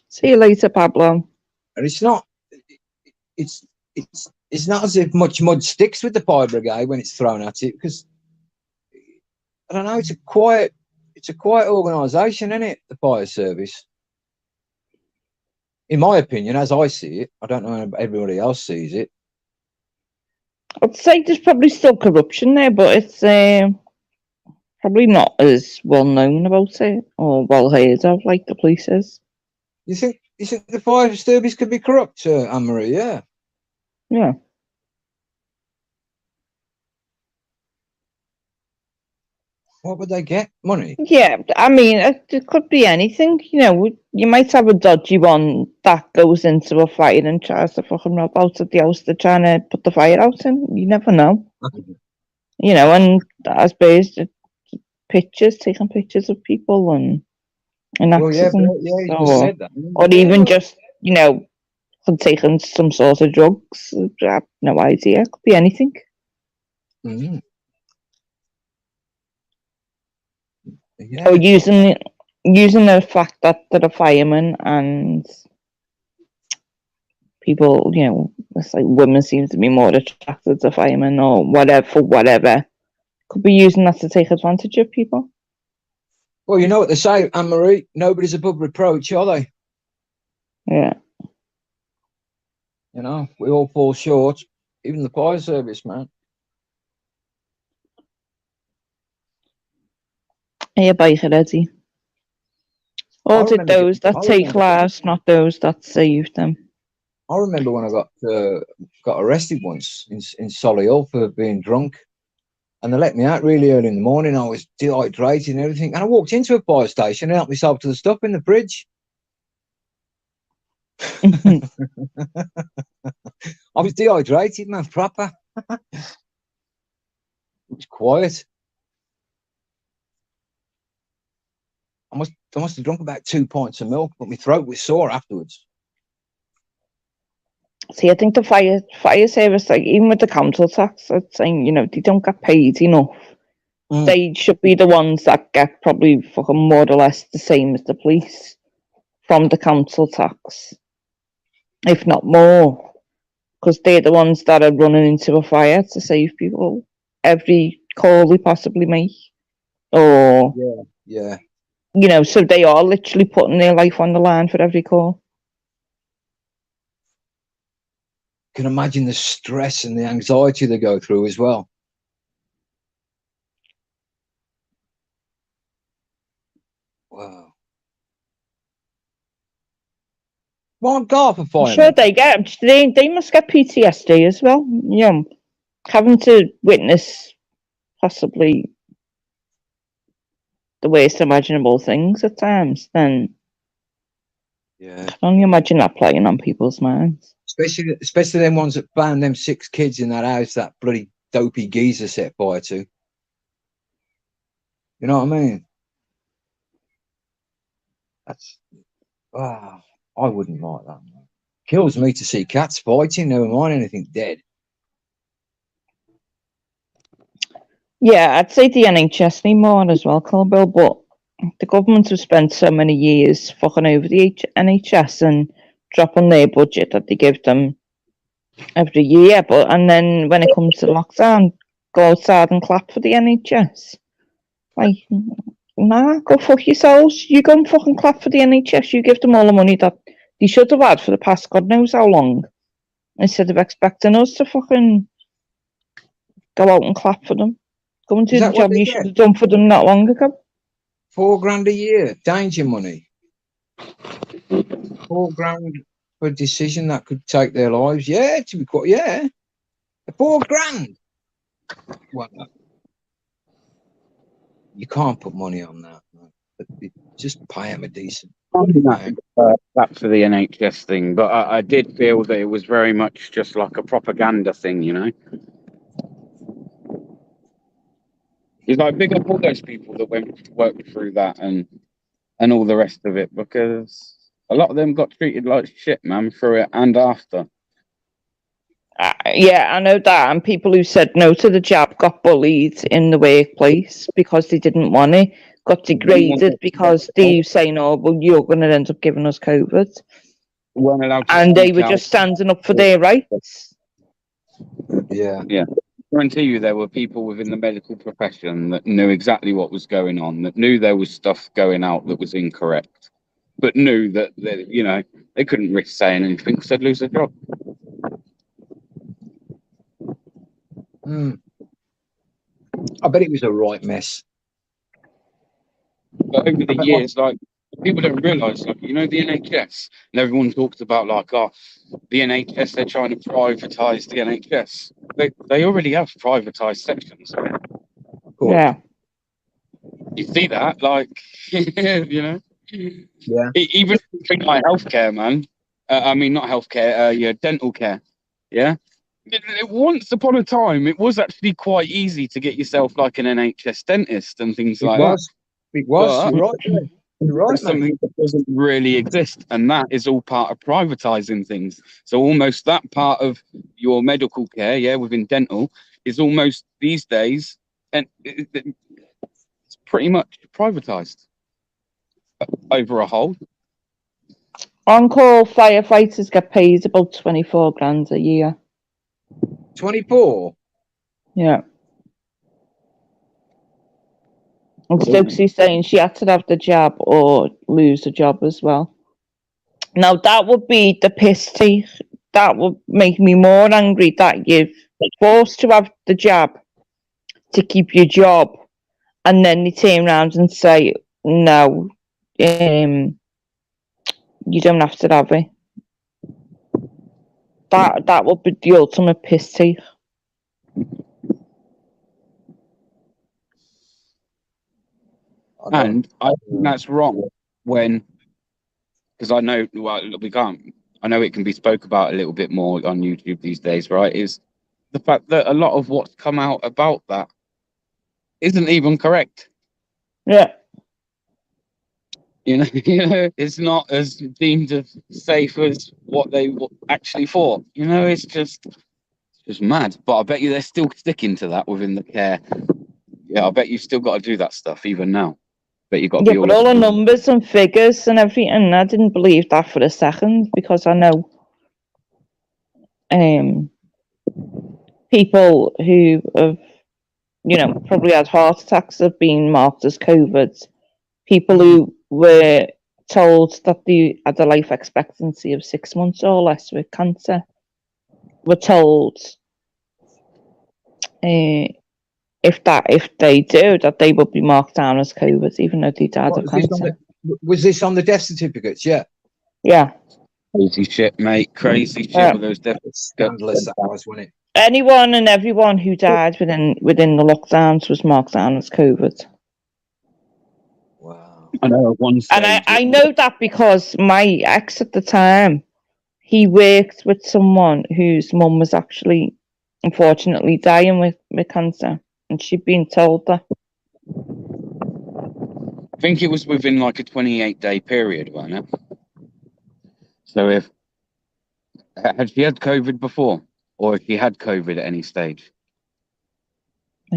See you later, Pablo. And it's not as if much mud sticks with the fire brigade when it's thrown at it, because I don't know, it's a quiet organisation, isn't it, the fire service? In my opinion, as I see it, I don't know how everybody else sees it. I'd say there's probably still corruption there, but it's probably not as well known about it or well heard of like the police is. You think the fire service could be corrupt, Anne-Marie? Yeah. Yeah. What would they get? Money? Yeah, I mean, it could be anything. You might have a dodgy one that goes into a fire and tries to fucking rob out of the house they're trying to put the fire out in. You never know. And I suppose taking pictures of people and accidents. You just said that. Or even just, taking some sort of drugs. I have no idea. It could be anything. Mm-hmm. Yeah. Or using the fact that they're a fireman and people, it's like women seem to be more attracted to firemen or whatever. Could be using that to take advantage of people. Well, you know what they say, Anne-Marie, nobody's above reproach, are they? Yeah. We all fall short, even the fire service, man. Yeah, bike ready. Or did those that take lives, not those that save them? I remember when I got arrested once in Solihull for being drunk, and they let me out really early in the morning. I was dehydrated and everything, and I walked into a fire station and helped myself to the stuff in the fridge. I was dehydrated, man, proper. It was quiet. I must have drunk about 2 pints of milk, but my throat was sore afterwards. See, I think the fire service, like even with the council tax, it's saying, they don't get paid enough. They should be the ones that get probably fucking more or less the same as the police from the council tax, if not more, because they're the ones that are running into a fire to save people every call they possibly make. Or yeah. So they are literally putting their life on the line for every call. Can imagine the stress and the anxiety they go through as well. Wow. Well, God, for fire. I'm sure they must get PTSD as well. Having to witness possibly the worst imaginable things at times, then I can only imagine that playing on people's minds. Especially them ones that found them 6 kids in that house that bloody dopey geezer set fire to. You know what I mean? That's I wouldn't like that, man. Kills me to see cats fighting, never mind anything dead. Yeah, I'd say the NHS need more as well, Colbill, but the government have spent so many years fucking over the NHS and dropping their budget that they give them every year. And then when it comes to lockdown, go outside and clap for the NHS. Like, nah, go fuck yourselves. You go and fucking clap for the NHS. You give them all the money that they should have had for the past God knows how long, instead of expecting us to fucking go out and clap for them. Go and do Is the that what job they you get? should have done for them not long ago. $4,000 a year, danger money. $4,000 for a decision that could take their lives. Yeah, to be quite, yeah. $4,000. Well, you can't put money on that. No. But just pay them a decent. That's for the NHS thing, but I did feel that it was very much just like a propaganda thing, you know. It's like big up all those people that worked through that and all the rest of it, because a lot of them got treated like shit, man, through it and after. Yeah, I know that. And people who said no to the jab got bullied in the workplace because they didn't want it, got degraded because they saying, "Oh, well, you're going to end up giving us COVID," Weren't allowed to and they speak were out. just standing up for their rights. Yeah. I guarantee you there were people within the medical profession that knew exactly what was going on, that knew there was stuff going out that was incorrect, but knew that they couldn't risk saying anything because they'd lose their job. I bet it was a right mess. But over the years, like, people don't realise, like, the NHS, and everyone talks about, like, the NHS, they're trying to privatise the NHS. They already have privatised sections. Yeah. You see that, like, Yeah. Even things like healthcare, man. I mean, not healthcare, dental care. Yeah. Once upon a time, it was actually quite easy to get yourself like an NHS dentist and things like that. It was. But You're right. You're right, something mate. that doesn't really exist, and that is all part of privatizing things. So almost that part of your medical care, within dental, is almost these days, and it's pretty much privatized over a whole. On-call firefighters get paid about $24,000 a year. 24. Yeah. And Stokes's saying she had to have the jab or lose the job as well. Now that would be the piss take. That would make me more angry that you're forced to have the jab to keep your job, and then they turn around and say, no, you don't have to have it. That would be the ultimate piss take. And I think that's wrong because I know, well, we can't, I know it can be spoke about a little bit more on YouTube these days, right? Is the fact that a lot of what's come out about that isn't even correct. Yeah. It's not as deemed as safe as what they actually thought. It's just mad. But I bet you they're still sticking to that within the care. Yeah, I bet you've still got to do that stuff even now. But you've got to be but all the numbers and figures and everything, I didn't believe that for a second, because I know people who have, probably had heart attacks have been marked as COVID. People who were told that they had a life expectancy of 6 months or less with cancer were told if they do, that they would be marked down as COVID, even though they died of cancer. Was this on the death certificates? Yeah. Yeah. Crazy shit, mate. Crazy shit with those death scandalous, that was, wasn't it? Anyone and everyone who died within the lockdowns was marked down as COVID. Wow. I know at one stage. And I know that because my ex at the time, he worked with someone whose mum was actually, unfortunately, dying with cancer, and she'd been told that. I think it was within like a 28-day period, wasn't it? So had she had COVID before, or if she had COVID at any stage? I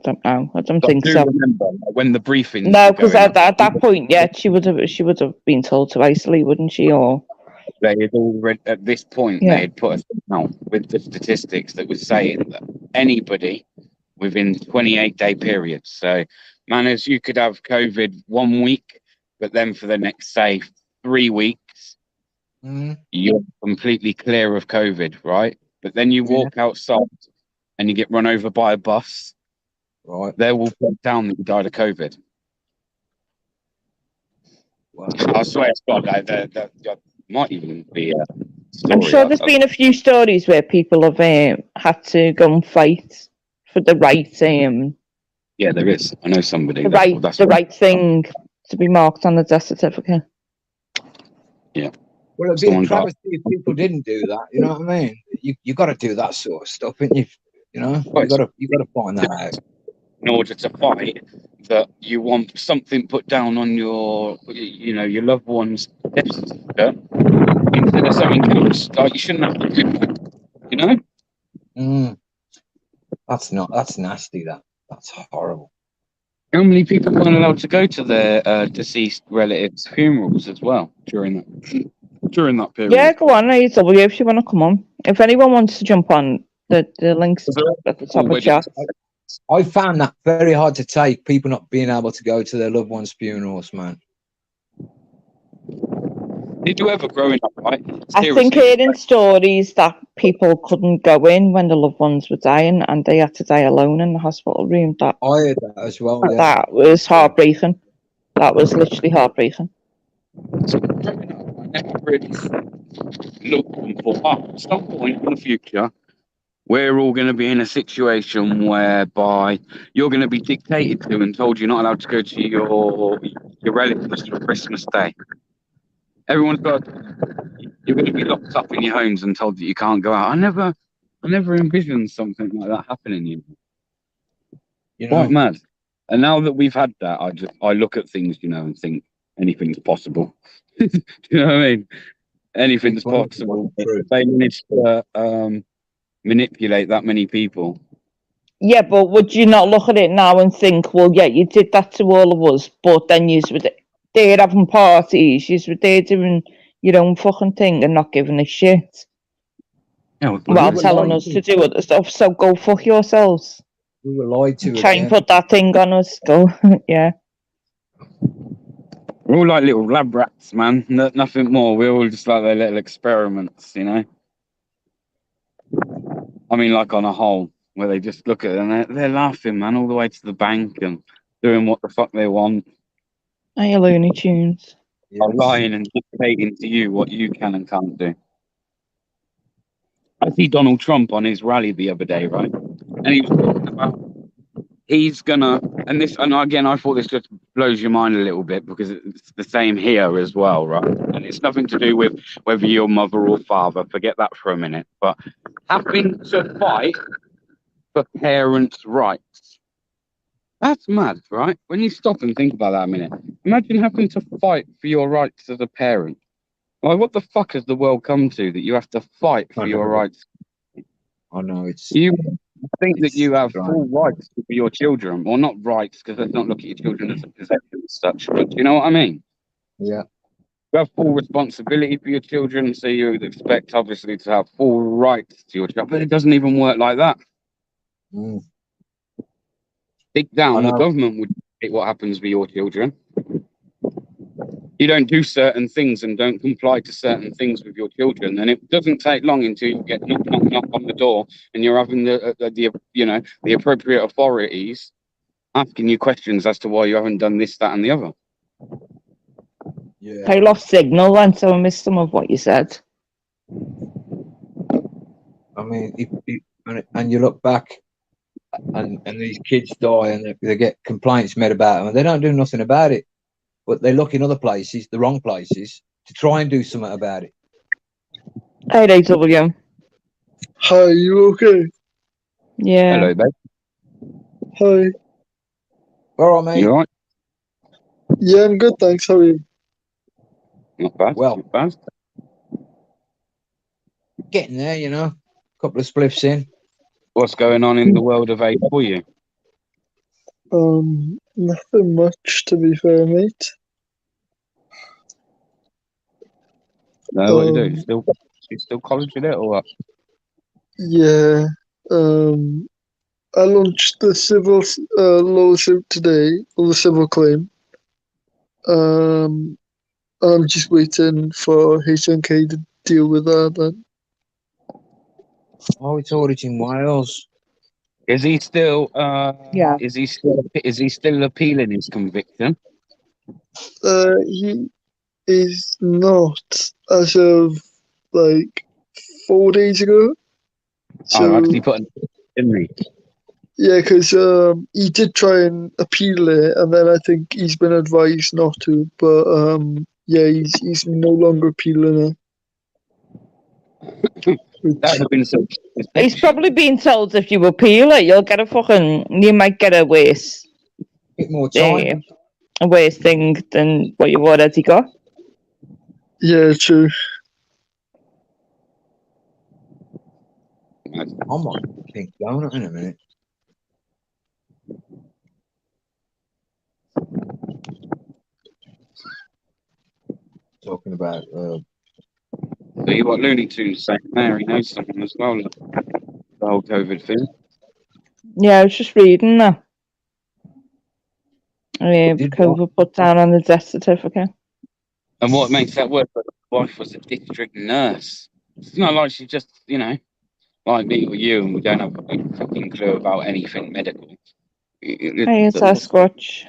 don't know. I don't I think do so. remember when the briefings No, were because going at that point, yeah, she would have been told to isolate, wouldn't she? Or they had already, at this point, yeah, they had put us out with the statistics that was saying that anybody within 28-day periods. So, manners, you could have COVID 1 week, but then for the next, say, 3 weeks, you're completely clear of COVID, right? But then you walk outside and you get run over by a bus, Right. they will put down that you died of COVID. Wow. I swear to God, that might even be a story. I'm sure there's been a few stories where people have had to go and fight for the right, yeah, there is. I know somebody. the right thing to be marked on the death certificate. Yeah. Well, it'd be a travesty if people didn't do that. You know what I mean? You got to do that sort of stuff, ain't you? You know, you got to find that out. In order to fight that you want something put down on your, your loved one's death certificate instead of something else. Like, you shouldn't have to do that, you know? That's nasty. That's horrible. How many people weren't allowed to go to their deceased relatives' funerals as well during that period? Yeah, go on, AW, if you want to come on. If anyone wants to jump on, the link's at the top of chat. I found that very hard to take, people not being able to go to their loved ones' funerals, man. Did you ever growing up, right? I think hearing stories that people couldn't go in when the loved ones were dying and they had to die alone in the hospital room, I heard that as well, yeah. That was heartbreaking. That was literally heartbreaking. I never really looked and thought, at some point in the future, we're all going to be in a situation whereby you're going to be dictated to and told you're not allowed to go to your relatives for Christmas Day. You're going to be locked up in your homes and told that you can't go out. I never envisioned something like that happening. You know? Quite mad. And now that we've had that, I look at things, and think anything's possible. Do you know what I mean? Anything's possible. If they manage to manipulate that many people. Yeah, but would you not look at it now and think, well, yeah, you did that to all of us, but then you were there having parties, you were there doing your own fucking thing and not giving a shit. Yeah, while telling us to do other stuff, so go fuck yourselves. We were lied to. Try and put that thing on us, go, yeah. We're all like little lab rats, man. Nothing more. We're all just like their little experiments, I mean, like on a whole, where they just look at it and they're laughing, man, all the way to the bank and doing what the fuck they want. Are you Looney Tunes? Yes. Lying and dictating to you what you can and can't do. I see Donald Trump on his rally the other day, right? And he was talking about he's gonna, and again, I thought this just blows your mind a little bit because it's the same here as well, right? And it's nothing to do with whether you're mother or father, forget that for a minute, but having to fight for parents' rights. That's mad, right? When you stop and think about that a minute, imagine having to fight for your rights as a parent. Like, what the fuck has the world come to that you have to fight for your rights? I know you think that you have full rights for your children, or not rights, because let's not look at your children as a possession as such, but do you know what I mean? Yeah. You have full responsibility for your children, so you would expect, obviously, to have full rights to your child, but it doesn't even work like that. Deep down, the government would dictate what happens with your children. You don't do certain things and don't comply to certain things with your children, and it doesn't take long until you get knock on the door and you're having the appropriate authorities asking you questions as to why you haven't done this, that, and the other. Yeah. I lost signal and so I missed some of what you said. I mean, and you look back and these kids die and they get complaints made about them and they don't do nothing about it. But they look in other places, the wrong places, to try and do something about it. Hey, AW. Hi, you okay? Yeah. Hello, babe. Hi. All right, mate. You all right? Yeah, I'm good, thanks. How are you? Not bad. Well, not bad. Getting there, a couple of spliffs in. What's going on in the world of aid for you? Nothing much to be fair, mate. No, what you do? You still colleging it or what? Yeah. I launched the civil lawsuit today, or the civil claim. I'm just waiting for HNK to deal with that then. Oh, it's Origin Wales. Is he still? Yeah. Is he still appealing his conviction? He is not as of like 4 days ago. So Actually put an didn't he? yeah, because he did try and appeal it, and then I think he's been advised not to. But yeah, he's no longer appealing it. That would have been some. He's probably been told if you appeal it, you might get a worse Bit more time. thing than what you've already got. Yeah, true. I might think donut in a minute. Talking about So you got Looney Tunes saying there, he knows someone as well. The whole COVID thing. Yeah, I was just reading that. COVID put down on the death certificate. And what makes that worse? That the wife was a district nurse. It's not like she just, like me or you, and we don't have a fucking clue about anything medical. Hey, it's Sasquatch.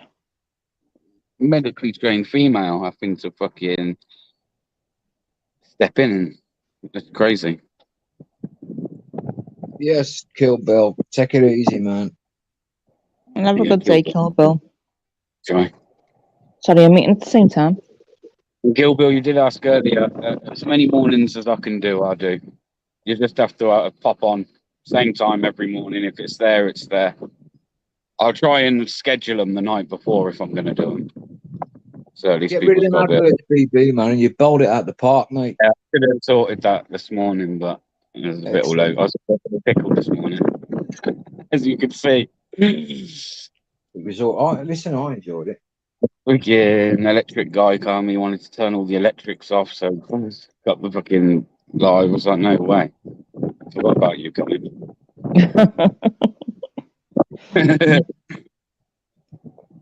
Medically trained female having to fucking step in. It's crazy. yes, Kill Bill. Take it easy, man. Have a Yeah, good day, Kill Bill. Sorry. Sorry, I'm meeting at the same time. Gil Bill, you did ask earlier, as many mornings as I can do, I do. You just have to pop on same time every morning. If it's there, it's there. I'll try and schedule them the night before if I'm going to do them. So at least Get rid of people's them got a bit. adverts, BB, man, and you bowled it out the park, mate. Yeah, I could have sorted that this morning, but it was a bit all over. I was a bit pickled this morning, as you could see. It was all right. Listen, I enjoyed it. An electric guy came. He wanted to turn all the electrics off, so got the fucking live. I was like, no way. I forgot about you coming.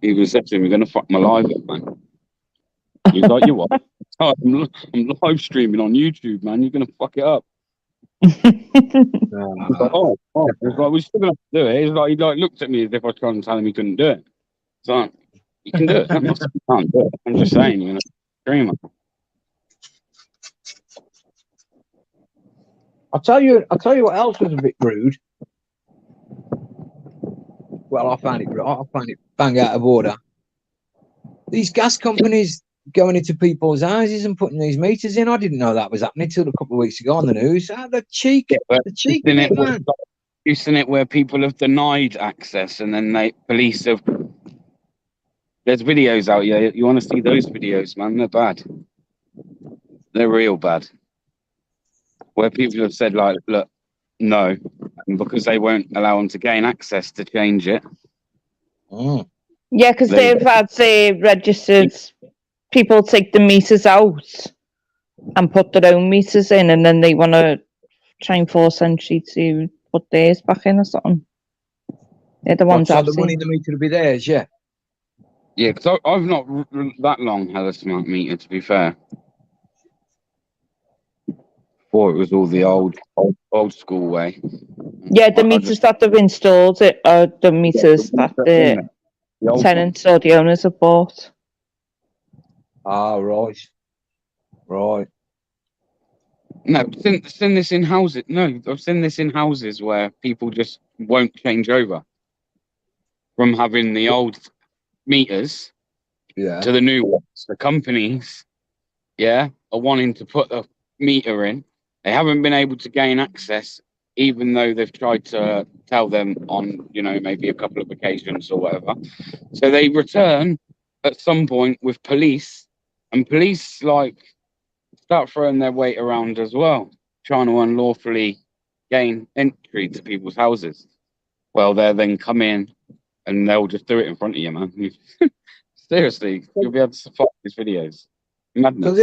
He was saying, "We're gonna fuck my live up, man." He's like, "You what? I'm live streaming on YouTube, man. You're gonna fuck it up." I was like, oh. He's like, we're still gonna have to do it. He's like, he looked at me as if I was trying to tell him he couldn't do it. It's like, you can do it. I'm not saying you can't do it. I'm just saying you're gonna stream it. I'll tell you what else was a bit rude. Well, I found it bang out of order. These gas companies going into people's houses and putting these meters in. I didn't know that was happening until a couple of weeks ago on the news. The cheek of it, man. You've seen it where people have denied access and then police have. There's videos out here. You want to see those videos, man? They're bad. They're real bad. Where people have said, like, look, no, and because they won't allow them to gain access to change it. Yeah, because they've had, say, registered people take the meters out and put their own meters in, and then they want to try and force entry to put theirs back in or something. They're the ones I've the seen. money in the meter to be theirs, yeah. Yeah, because I've not that long had a smart meter, to be fair. Before it was all the old school way. Yeah, the meters that they've installed are the meters that the tenants or the owners have bought. Ah, right. Right. No, I've seen this in houses. No, I've seen this in houses where people just won't change over from having the old meters to the new ones. The companies, are wanting to put a meter in. They haven't been able to gain access, even though they've tried to tell them on, maybe a couple of occasions or whatever. So they return at some point with police, and police start throwing their weight around as well, trying to unlawfully gain entry to people's houses. Well, they'll then come in and they'll just do it in front of you, man. Seriously, you'll be able to find these videos. Madness.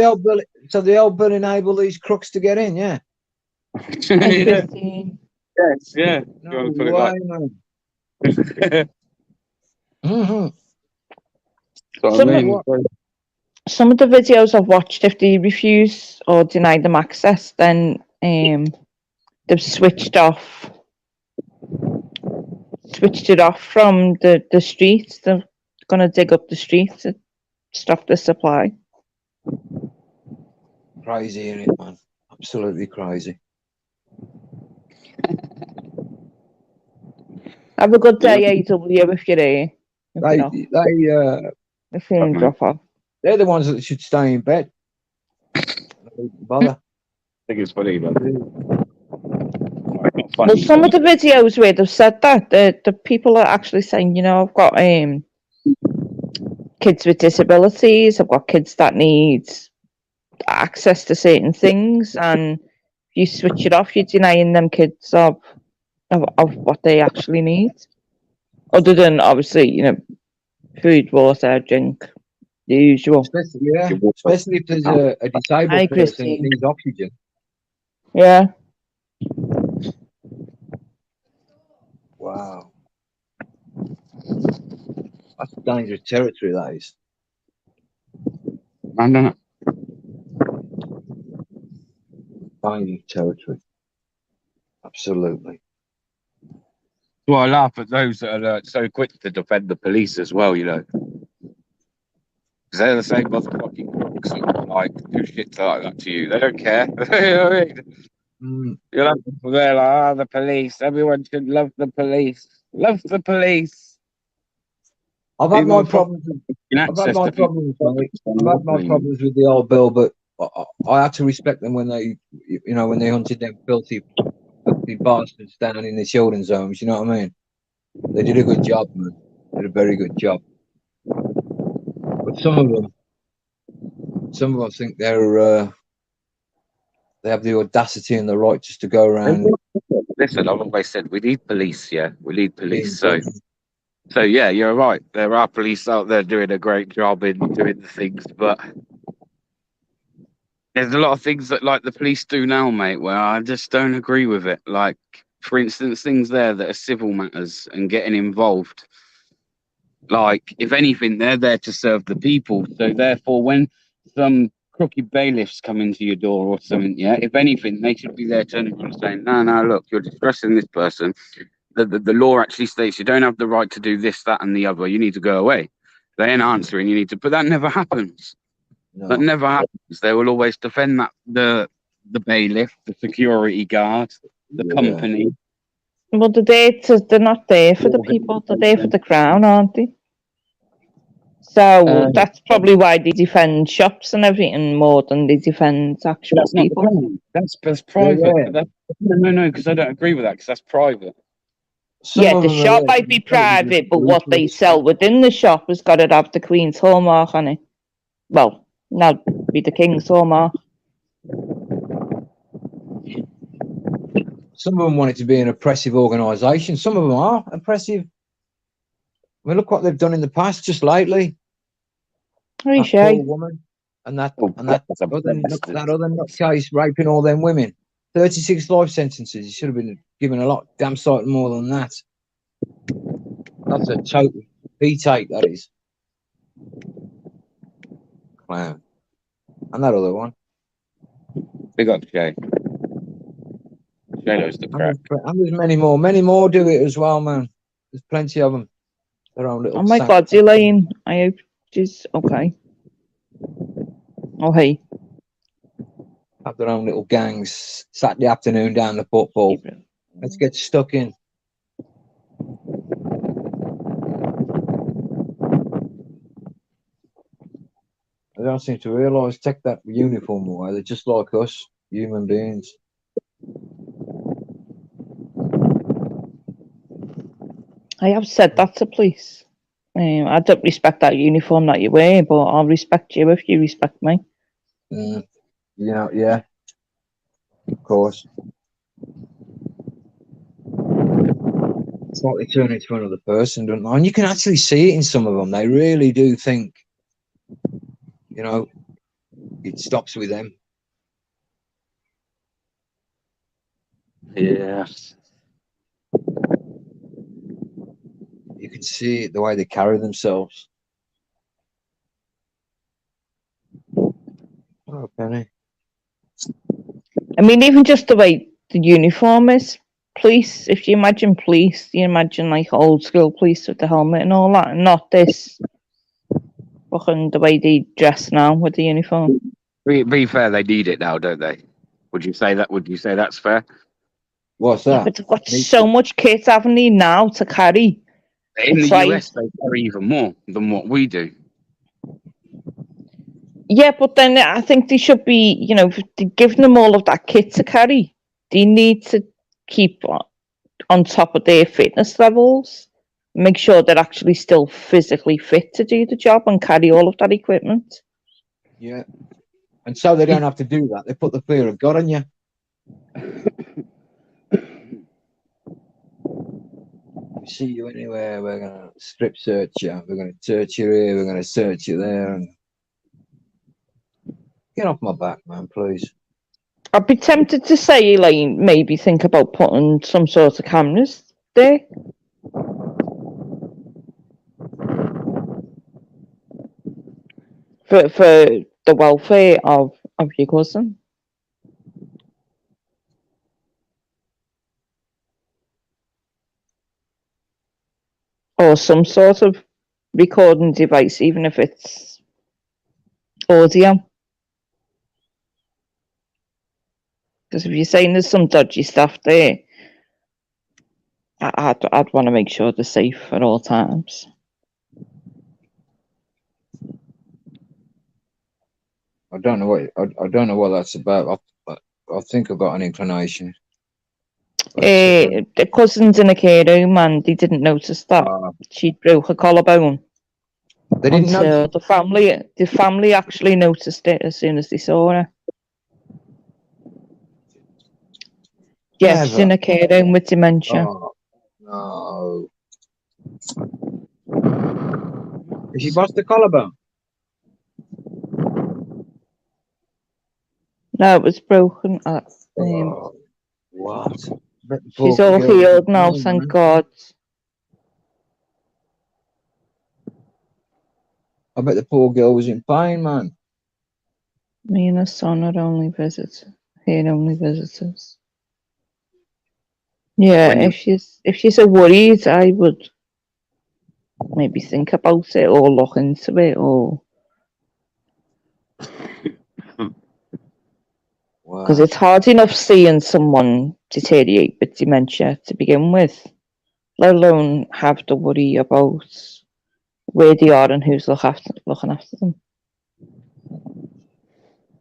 So the old bill enable these crooks to get in, yeah. Yeah. Yes, yeah. No You want to put it way, like man. Mm-hmm. what I mean? Some of the videos I've watched, if they refuse or deny them access, then they've switched it off from the streets. They're going to dig up the streets to stop the supply. Crazy, isn't it, man? Absolutely crazy. Have a good day, AW, if you're here. If you drop off. They're the ones that should stay in bed. Don't bother. I think it's funny, but Well, some of the videos where they've said that, the people are actually saying, you know, I've got kids with disabilities, I've got kids that need access to certain things, and if you switch it off, you're denying them kids of what they actually need. Other than, obviously, you know, food, water, drink, the usual. Especially if there's a disabled person that needs oxygen. Yeah. Wow. That's dangerous territory, that is. I don't know. Dangerous territory. Absolutely. Well, I laugh at those that are so quick to defend the police as well, you know. Because they're the same motherfucking crooks that like do shit like that to you. They don't care. You know what I mean? You'll have people there like, the police. Everyone should love the police. Love the police. I've had my problems with the old bill, but I had to respect them when they hunted them filthy bastards down in the children's homes. You know what I mean? They did a good job, man. Did a very good job. But some of them think they have the audacity and the right just to go around. Listen, I've always said we need police. Yeah, we need police. So yeah, you're right. There are police out there doing a great job in doing the things, but there's a lot of things that like the police do now, mate, where I just don't agree with it. Like, for instance, things there that are civil matters and getting involved. Like, if anything, they're there to serve the people. So therefore, when some crooked bailiffs come into your door or something, yeah, if anything, they should be there turning around and saying, no, look, you're distressing this person. The law actually states you don't have the right to do this, that, and the other. You need to go away. They ain't answering. You need to, but that never happens. No. That never happens. They will always defend that the bailiff, the security guard, the company. Well, they're not there for the people. They're there for the crown, aren't they? So that's probably why they defend shops and everything more than they defend actual people. That's private. Yeah. No, because I don't agree with that, because that's private. The shop might be private, but what they sell within the shop has got to have the Queen's hallmark on it. Well, now be the King's hallmark. Some of them want it to be an oppressive organisation. Some of them are oppressive. I mean, look what they've done in the past, just lately. That poor woman and that other nutcase raping all them women. 36 life sentences. He should have been given a lot, damn sight more than that. That's a total B-take, that is. Clown. And that other one. Big up, Jay. Jay knows the crack. And there's many more do it as well, man. There's plenty of them. Their own little. Oh my God, Elaine. I hope she's okay. Oh, hey. Have their own little gangs Saturday afternoon down the football. Let's get stuck in. They don't seem to realise, take that uniform away. They're just like us, human beings. I have said that to police. I don't respect that uniform that you wear, but I'll respect you if you respect me. Yeah, of course. It's like they turn into another person, don't they? And you can actually see it in some of them. They really do think, you know, it stops with them. Yeah. You can see it, the way they carry themselves. Oh, Penny. I mean, even just the way the uniform is. Police, if you imagine police, you imagine like old school police with the helmet and all that, and not this fucking the way they dress now with the uniform. Be fair, they need it now, don't they? Would you say that? Would you say that's fair? What's Yeah, that? but they've got so much kit, haven't they, now to carry? In It's the like- US, they carry even more than what we do. Yeah, but then I think they should be, you know, if they're giving them all of that kit to carry, they need to keep on top of their fitness levels, make sure they're actually still physically fit to do the job and carry all of that equipment. Yeah. And so they don't have to do that. They put the fear of God on you. We see you anywhere, we're going to strip search you. We're going to search you here. We're going to search you there. And get off my back, man, please. I'd be tempted to say, like, maybe think about putting some sort of cameras there. For the welfare of your cousin. Or some sort of recording device, even if it's audio. Because if you're saying there's some dodgy stuff there, I'd want to make sure they're safe at all times. I don't know what that's about. I think I've got an inclination. The cousin's in a care home and they didn't notice that she broke her collarbone. They didn't know. The family actually noticed it as soon as they saw her. Yeah, she's in a care home with dementia. Oh, no. Has she bust the collarbone? No, it was broken. What? She's all healed now, thank God. I bet the poor girl was in pain, man. Me and her son are only visitors. Yeah, if she's so worried, I would maybe think about it or look into it or because it's hard enough seeing someone deteriorate with dementia to begin with, let alone have to worry about where they are and who's looking after them.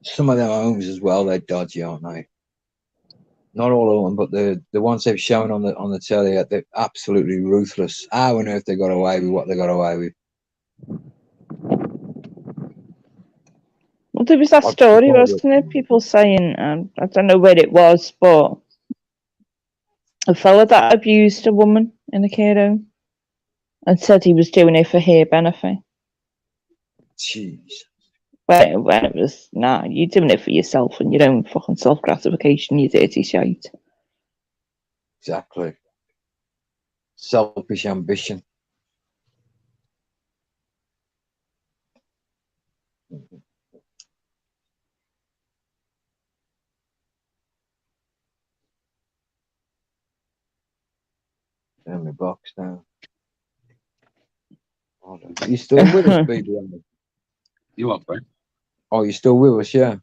Some of them homes as well, they're dodgy, aren't they? Not all of them, but the ones they've shown on the telly, they're absolutely ruthless. How on earth they got away with what they got away with? Well, there was that story, wasn't it? People saying, I don't know where it was, but a fella that abused a woman in a care home and said he was doing it for her benefit. Jeez. When it was, nah, you're doing it for yourself and your own fucking self-gratification, you dirty shite. Exactly. Selfish ambition. Turn my box down. You still with us, BB? You up, bro? Oh, you still with us, yeah?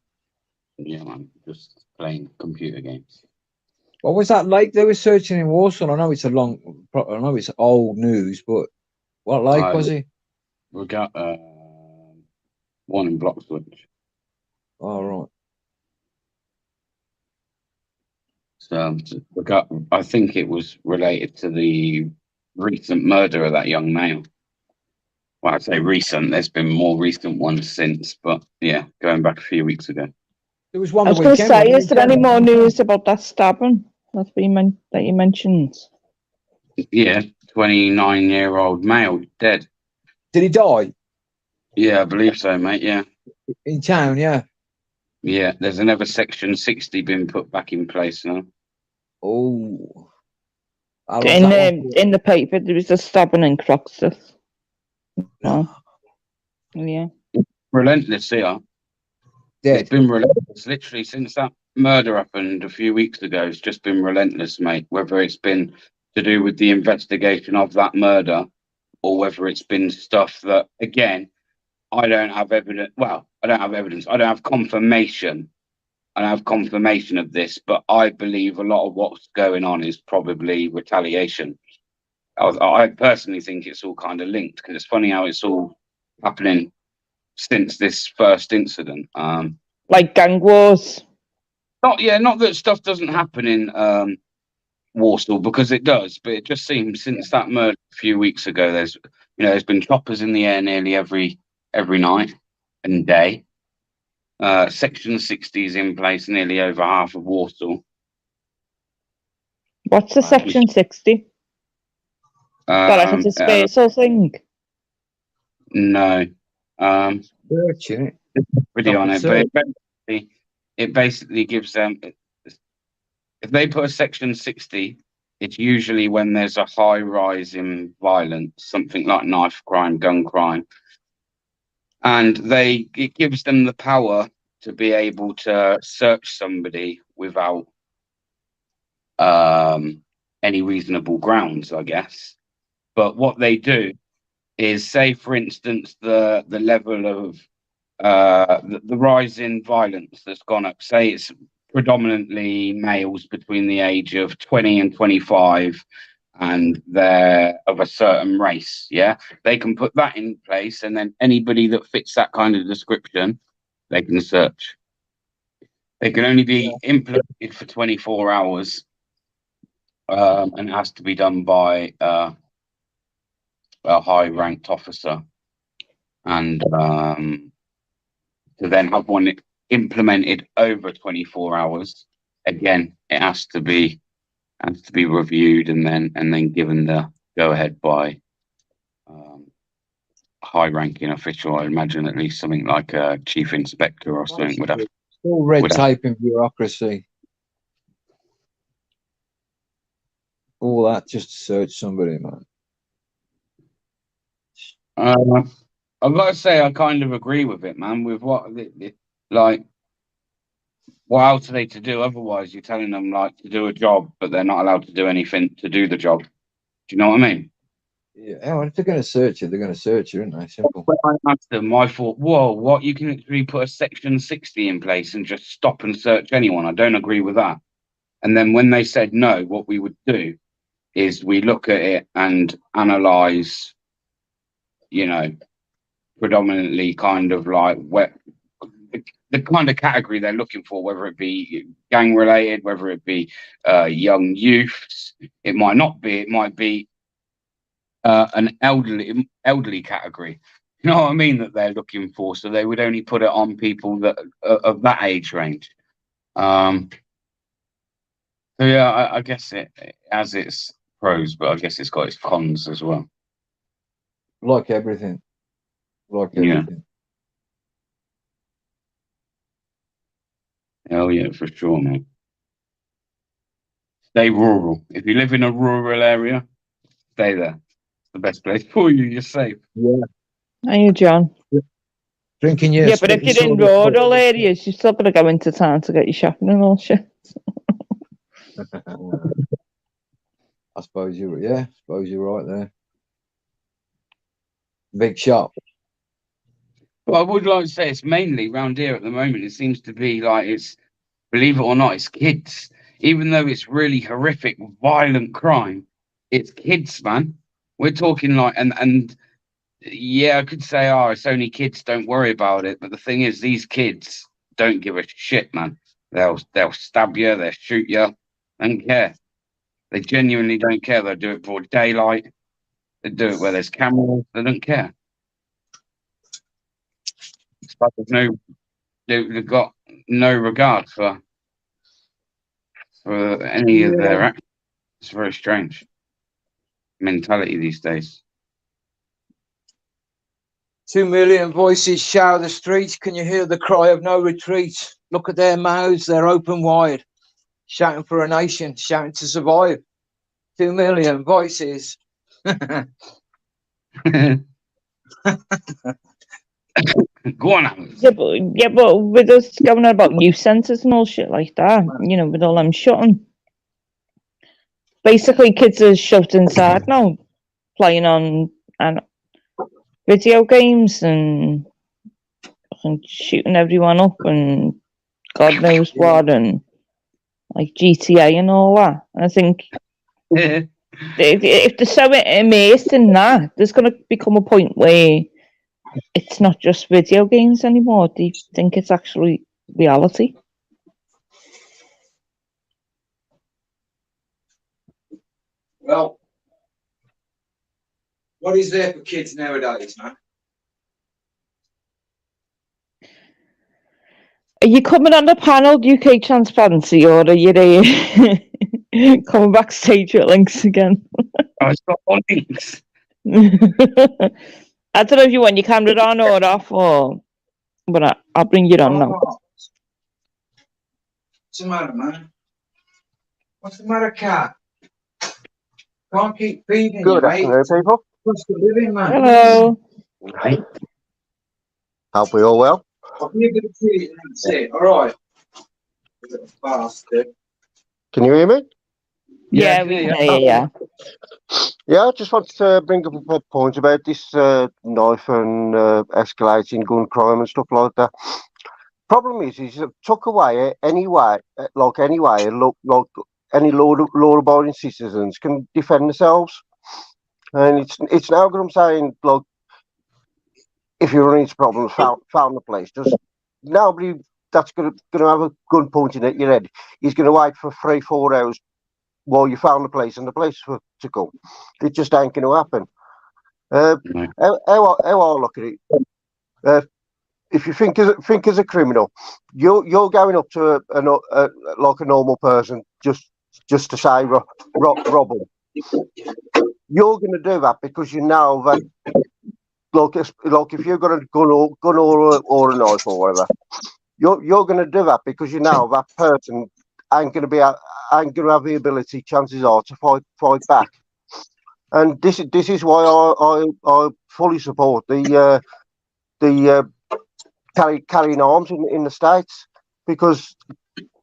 Yeah, man. Just playing computer games. What was that lake they were searching in Warsaw? I know it's it's old news, but what lake was it? We got one in Bloxwich. Oh, right. So we got. I think it was related to the recent murder of that young male. Well, I'd say recent. There's been more recent ones since, but yeah, going back a few weeks ago. There was one. I was going to say, is there any more news about that stabbing that you mentioned? Yeah, 29-year-old male dead. Did he die Yeah, I believe so, mate. Yeah. in town? Yeah. Yeah, there's another Section 60 been put back in place now. Oh. How long's that one for? In the paper, there was a stabbing in Croxteth. Oh, yeah. Relentless here. Dead. It's been relentless. Literally, since that murder happened a few weeks ago, it's just been relentless, mate. Whether it's been to do with the investigation of that murder or whether it's been stuff that, again, I don't have evidence. Well, I don't have evidence. I don't have confirmation. I don't have confirmation of this, but I believe a lot of what's going on is probably retaliation. I personally think it's all kind of linked because it's funny how it's all happening since this first incident. Like gang wars. Not that stuff doesn't happen in Warsaw, because it does, but it just seems since that murder a few weeks ago, there's been choppers in the air nearly every night and day. Section 60 is in place nearly over half of Warsaw. What's the Section 60? Got like a dispersal thing? No. Searching it. Pretty on it, but it basically gives them. If they put a Section 60, it's usually when there's a high rise in violence, something like knife crime, gun crime, and it gives them the power to be able to search somebody without any reasonable grounds, I guess. But what they do is, say, for instance, the level of the rise in violence that's gone up. Say it's predominantly males between the age of 20 and 25, and they're of a certain race. Yeah, they can put that in place, and then anybody that fits that kind of description, they can search. They can only be implemented for 24 hours, and it has to be done by a high-ranked officer, and to then have one implemented over 24 hours, again, it has to be reviewed and then given the go ahead by high ranking official. I imagine at least something like a chief inspector or something would have. It's all red tape and bureaucracy. All that just to search somebody, man. I've got to say, I kind of agree with it, man. With like, what else are they to do? Otherwise, you're telling them like to do a job, but they're not allowed to do anything to do the job. Do you know what I mean? Yeah, if they're going to search it, they're going to search it, aren't they? Simple. When I asked them, I thought, whoa, what? You can literally put a Section 60 in place and just stop and search anyone. I don't agree with that. And then when they said no, what we would do is we look at it and analyze, predominantly kind of like the kind of category they're looking for, whether it be gang related, whether it be young youths. It might not be. It might be an elderly category. You know what I mean? That they're looking for. So they would only put it on people that of that age range. So yeah, I guess it has its pros, but I guess it's got its cons as well. Like everything. Yeah. Hell yeah, for sure, mate. Stay rural. If you live in a rural area, stay there. It's the best place for you. You're safe. Yeah. Are you, John? Drinking, yeah. But if you're in rural areas, you're still going to go into town to get your shopping and all shit. I suppose you're right there. Big shop. Well, I would like to say it's mainly around here at the moment. It seems to be like believe it or not, it's kids. Even though it's really horrific, violent crime, it's kids, man. We're talking like, and yeah, I could say, oh, it's only kids, don't worry about it. But the thing is, these kids don't give a shit, man. They'll stab you, they'll shoot you, don't care. They genuinely don't care. They'll do it broad daylight. They do it where there's cameras. They don't care. It's like they've got no regard for any of their actions. It's very strange. mentality these days. 2 million voices shout the streets. Can you hear the cry of no retreat? Look at their mouths, they're open wide, shouting for a nation, shouting to survive. 2 million voices. Go on, Alan. Yeah, but with us going on about youth centres and all shit like that, with all them shutting. Basically, kids are shoved inside now, playing on video games and shooting everyone up and God knows what, and like GTA and all that. And I think if they're so immersed in that, there's going to become a point where it's not just video games anymore. They think it's actually reality. Well, what is there for kids nowadays, man? Are you coming on the panel, UK Transparency, or are you coming backstage with links again? It's got all links. I don't know if you want your camera on or off, but I'll bring you on now. What's the matter, man? What's the matter, cat? Can't keep feeding Good you, afternoon, mate. people. What's the living, man? Hello. Right. Hope we all well. I'll be a bit of feeding and that's it. All right. Little bastard. Can you hear me? Yeah, we can hear you. Yeah. Yeah, I just wanted to bring up a point about this knife and escalating gun crime and stuff like that. Problem is it took away anyway, like any law-abiding citizens can defend themselves, and it's now what I'm saying. Like, if you run into problems, found the police. There's nobody that's gonna have a gun pointing at your head. He's gonna wait for 3-4 hours while you found the police and the police to come. It just ain't gonna happen. How I look at it. If you think as a criminal, you're going up to like a normal person just to say rob them. You're going to do that because you know that, like if you've got a gun or a knife or whatever, you're going to do that because you know that person ain't going to have the ability, chances are, to fight back. And this is why I fully support the carrying arms in the States, because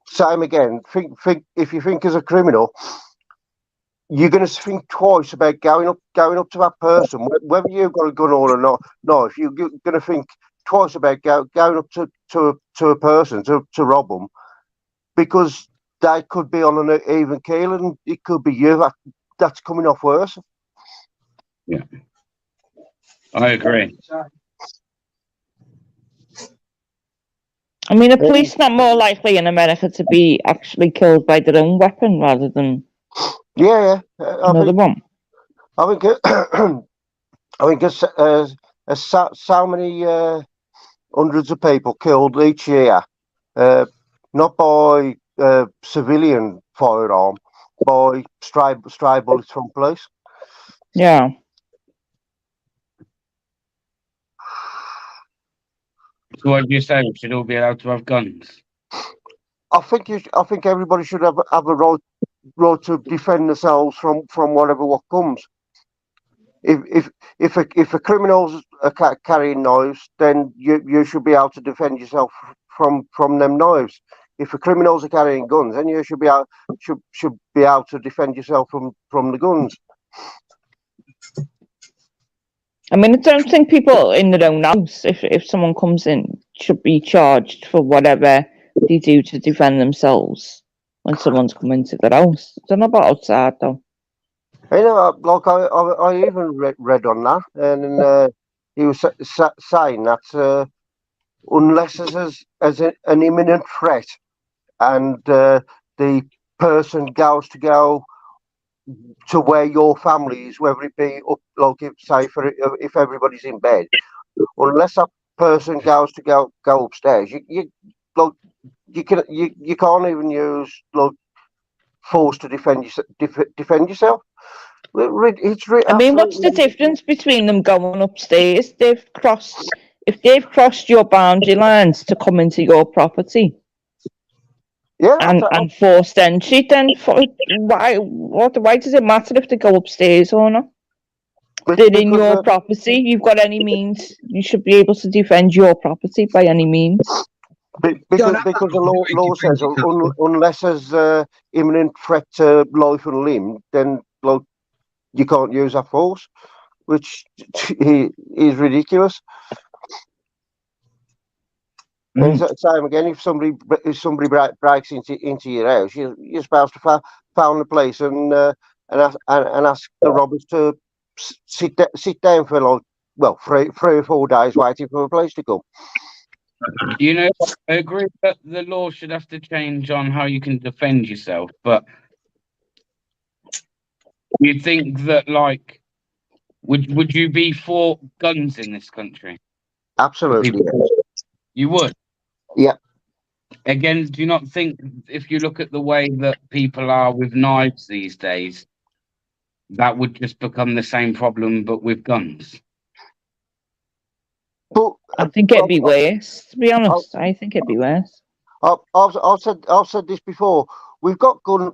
same again, think if you think as a criminal, you're going to think twice about going up to that person, whether you've got a gun or not. No, if you're going to think twice about going up to a person to rob them, because they could be on an even keel and it could be you that's coming off worse. Yeah, I agree. I mean, are police not more likely in America to be actually killed by their own weapon rather than another one? I think there's so many hundreds of people killed each year, not by civilian firearm, by stray bullets from police. Yeah. So what do you say? We should all be allowed to have guns? I think everybody should have a right to defend themselves from what comes. If a criminals are carrying knives, then you should be able to defend yourself from them knives. If the criminals are carrying guns, then you should be able to defend yourself from the guns. I mean, I don't think people in their own house, if someone comes in, should be charged for whatever they do to defend themselves when someone's come into their house. I don't know about outside, though. You know, like I even read on that, and he was saying that unless there's an imminent threat and the person goes to go to where your family is, whether it be up, like say if everybody's in bed, unless that person goes to go upstairs, you can't even use like force to defend yourself. I mean, what's the difference between them going upstairs? If they've crossed your boundary lines to come into your property, and forced entry, then why does it matter if they go upstairs or not? They're in your property. You've got any means. You should be able to defend your property by any means. Because the law says unless there's imminent threat to life and limb, then you can't use that force, which is ridiculous. And same again, if somebody breaks into your house, you're supposed to phone the police and ask the robbers to sit down for 3 or 4 days waiting for the police to come. You know, I agree that the law should have to change on how you can defend yourself, but you think that, would you be for guns in this country? Absolutely. You would? Yeah. Again, do you not think, if you look at the way that people are with knives these days, that would just become the same problem, but with guns? But I think it'd be worse, to be honest. I think it'd be worse. I've said this before. We've got gun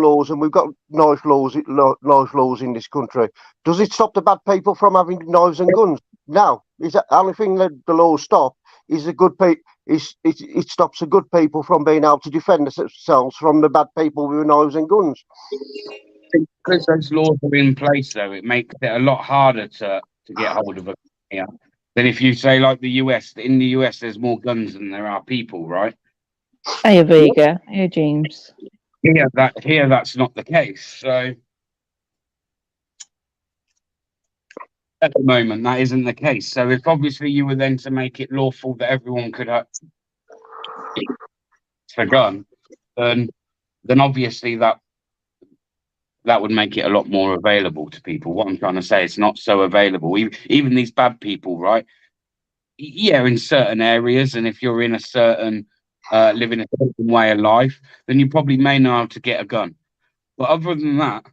laws and we've got knife laws in this country. Does it stop the bad people from having knives and guns? No. Is the only thing that the laws stop is the good people. It stops the good people from being able to defend themselves from the bad people with knives and guns. Because those laws are in place, though, it makes it a lot harder to get hold of a gun here than if you say, like the US. In the US, there's more guns than there are people, right? Hey, Vega. Hey, James. Here, that's not the case. So at the moment, that isn't the case. So if obviously you were then to make it lawful that everyone could have a gun, then obviously that would make it a lot more available to people. What I'm trying to say, it's not so available. Even these bad people, right? Yeah, in certain areas, and if you're in a certain living a certain way of life, then you probably may know how to get a gun. But other than that,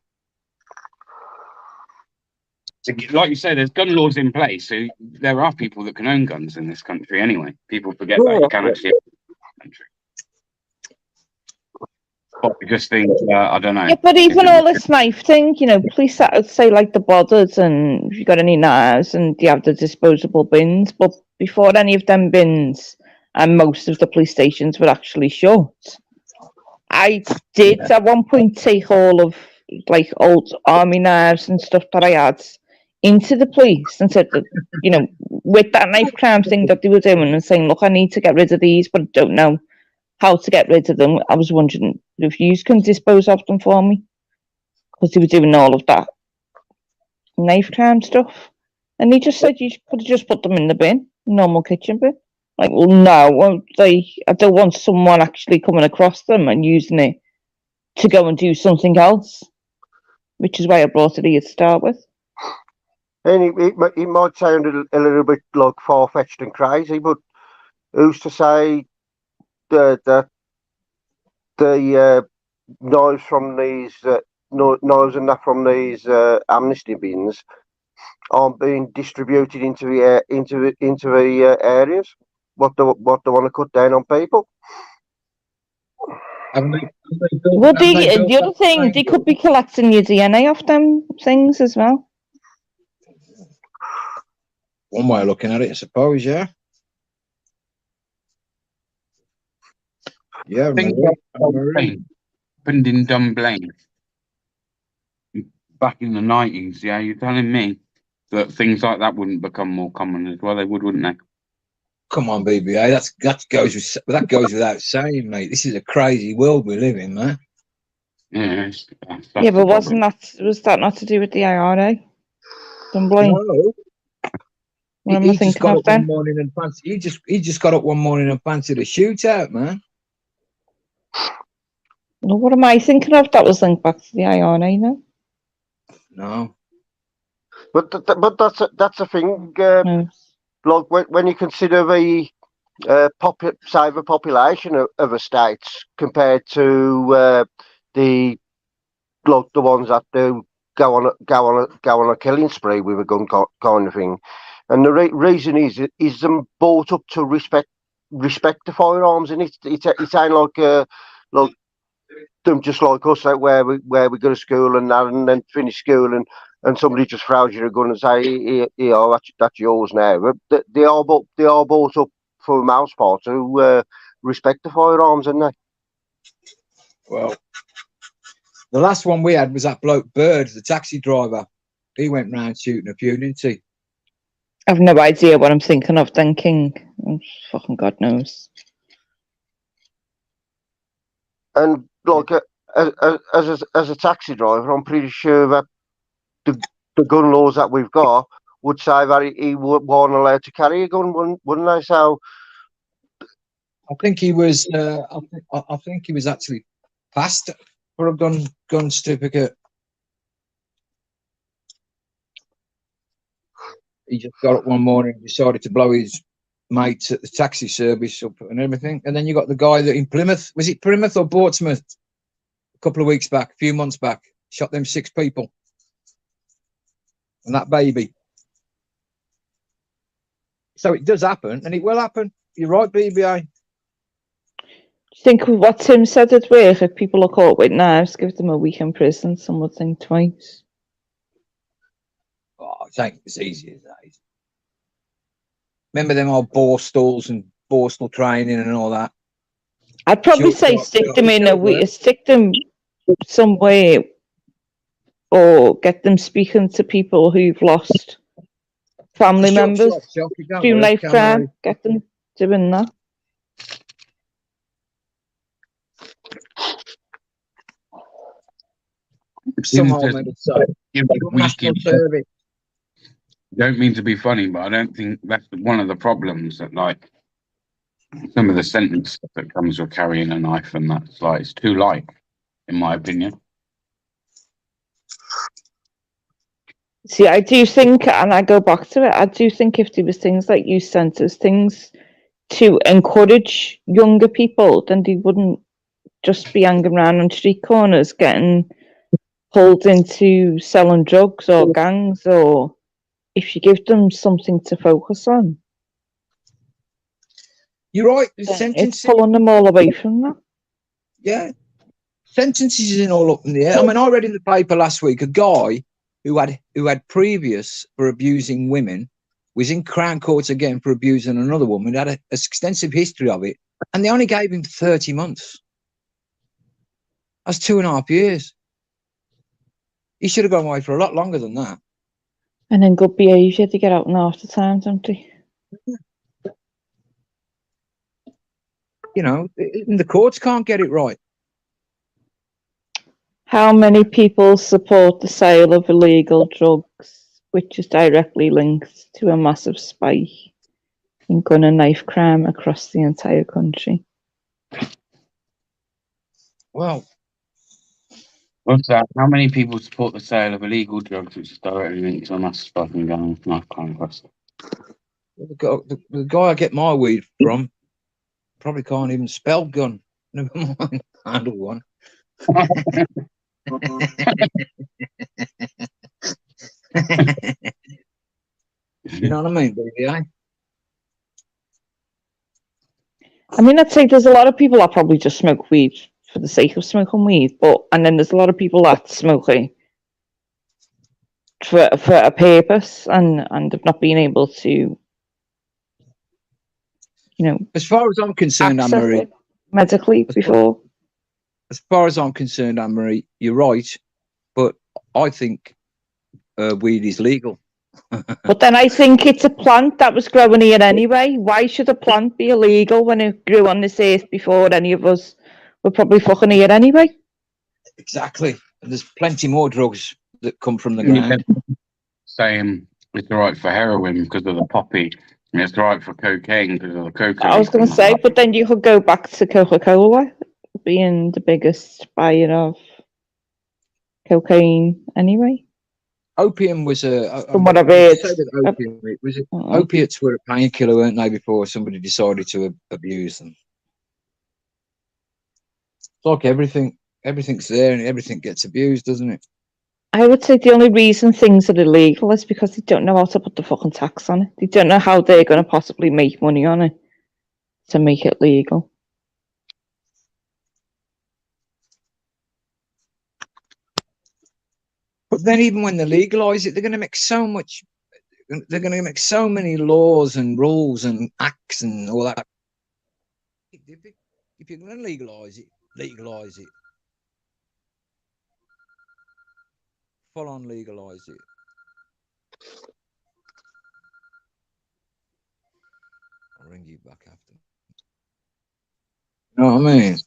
like you say, there's gun laws in place, so there are people that can own guns in this country anyway. People forget that you can actually own a country. But I just think, I don't know. Yeah, but even all this knife thing, police say like the bothered, and if you got any knives, and you have the disposable bins. But before any of them bins, and most of the police stations were actually shut, I did at one point take all of old army knives and stuff that I had into the police and said that, with that knife crime thing that they were doing, and saying, look, I need to get rid of these, but I don't know how to get rid of them. I was wondering if you can dispose of them for me, because they were doing all of that knife crime stuff. And he just said you could have just put them in the bin, normal kitchen bin. Well, no, I don't want someone actually coming across them and using it to go and do something else, which is why I brought it here to start with. And it might sound a little bit like far-fetched and crazy, but who's to say that the knives from these knives and that from these amnesty bins aren't being distributed into the areas? What they want to cut down on people. Well, the other thing, they could be collecting your DNA off them things as well. One way of looking at it, I suppose, yeah. Yeah, happened in Dunblane back in the 90s. Yeah, you're telling me that things like that wouldn't become more common as well? They would, wouldn't they? Come on, BBA. That goes without saying, mate. This is a crazy world we live in, man. Yeah, but was that not to do with the IRA? Dunblane. No. What am I thinking of then? He just got up one morning and fancied a shootout, man. Well, what am I thinking of? That was linked back to the IRA, no? No. But that's a thing. Like when you consider the population of a state compared to the ones that do go on a killing spree with a gun kind of thing. And the reason is them brought up to respect the firearms, and it ain't like them just like us, like where we go to school and that, and then finish school and somebody just throws you a gun and say, that's yours now. But they are brought up for the most part to respect the firearms, aren't they? Well, the last one we had was that bloke Bird, the taxi driver. He went round shooting a few, didn't he? I've no idea what I'm thinking of. Thinking, fucking God knows. And like as a taxi driver, I'm pretty sure that the gun laws that we've got would say that he wasn't allowed to carry a gun, wouldn't they? So I think he was. I think he was actually passed for a gun certificate. He just got up one morning and decided to blow his mates at the taxi service up and everything. And then you got the guy that in Plymouth, was it Plymouth or Portsmouth? A couple of weeks back, a few months back, shot them 6 people. And that baby. So it does happen, and it will happen. You're right, BBA. Do you think what Tim said at work, if people are caught with knives, give them a week in prison? Some would think twice. Oh, it ain't as easy as that. Remember them old Borstalls and Borstal training and all that? I'd probably say stick them in a week, stick them somewhere, or get them speaking to people who've lost family members through knife crime. Get them doing that. Don't mean to be funny, but I don't think that's one of the problems, that like some of the sentence that comes with carrying a knife, and that's like it's too light, in my opinion. See, I do think, and I go back to it, I do think if there was things like youth centres, things to encourage younger people, then they wouldn't just be hanging around on street corners getting pulled into selling drugs or gangs, or if you give them something to focus on. You're right. It's pulling them all away from that. Yeah. Sentences isn't all up in the air. I mean, I read in the paper last week a guy who had previous for abusing women was in Crown Court again for abusing another woman. He had an extensive history of it, and they only gave him 30 months. That's 2.5 years. He should have gone away for a lot longer than that. And then good behaviour to get out in half the time, don't they? You know, the courts can't get it right. How many people support the sale of illegal drugs, which is directly linked to a massive spike in gun and knife crime across the entire country? Well, what's that? How many people support the sale of illegal drugs, which is directly linked to a massive spike in gun and knife crime across? The guy I get my weed from probably can't even spell gun. Never mind handle one. You know what I mean, baby? I mean, I'd say there's a lot of people that probably just smoke weed for the sake of smoking weed, and then there's a lot of people that smoke it for a purpose, and have not been able to, you know. As far as I'm concerned, Anne-Marie, medically before. As far as I'm concerned, Anne-Marie, you're right, but I think weed is legal. But then I think it's a plant that was growing here anyway. Why should a plant be illegal when it grew on this earth before any of us were probably fucking here anyway? Exactly. And there's plenty more drugs that come from the ground. Saying it's all right for heroin because of the poppy, and it's all right for cocaine because of the cocaine. I was going to say, but then you could go back to Coca-Cola being the biggest buyer of cocaine anyway. Opium was from what I've heard. Opiates were a painkiller, weren't they, before somebody decided to abuse them? It's like everything's there and everything gets abused, doesn't it? I would say the only reason things are illegal is because they don't know how to put the fucking tax on it. They don't know how they're going to possibly make money on it to make it legal. But then even when they legalise it, they're going to make so much. They're going to make so many laws and rules and acts and all that. If you're going to legalise it, legalise it. Full on legalise it. I'll ring you back after. You know what I mean?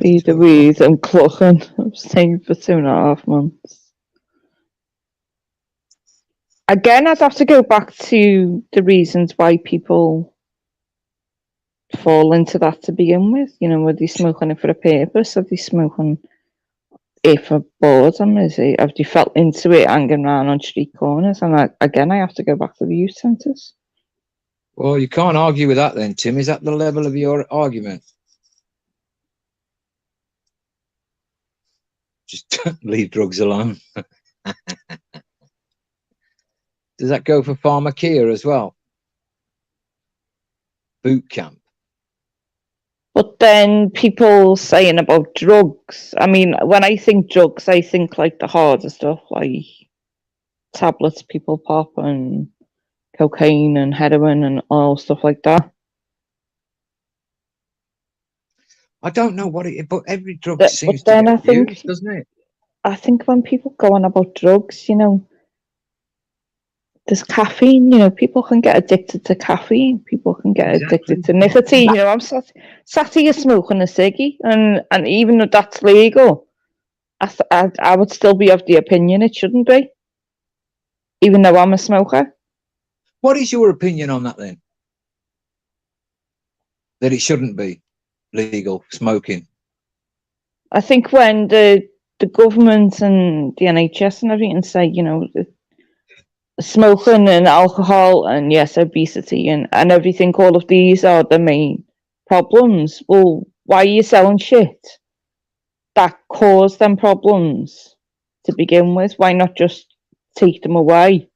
Feed the weed and clucking. I'm staying for 2.5 months. Again, I'd have to go back to the reasons why people fall into that to begin with. You know, were they smoking it for a purpose? Are they smoking it for boredom? Have they felt into it hanging around on street corners? And I have to go back to the youth centres. Well, you can't argue with that then, Tim. Is that the level of your argument? Just leave drugs alone. Does that go for pharmacia as well? Boot camp. But then people saying about drugs. I mean, when I think drugs, I think like the harder stuff, like tablets people pop and cocaine and heroin and all stuff like that. I don't know what it is, but every drug seems but then to I get think, used, doesn't it? I think when people go on about drugs, you know, there's caffeine, you know, people can get addicted to caffeine. People can get addicted to nicotine. You know, I'm sat here smoking a ciggy, and even though that's legal, I would still be of the opinion it shouldn't be, even though I'm a smoker. What is your opinion on that then? That it shouldn't be legal smoking? I think when the government and the NHS and everything say, you know, smoking and alcohol and yes, obesity and everything, all of these are the main problems. Well, why are you selling shit that caused them problems to begin with? Why not just take them away?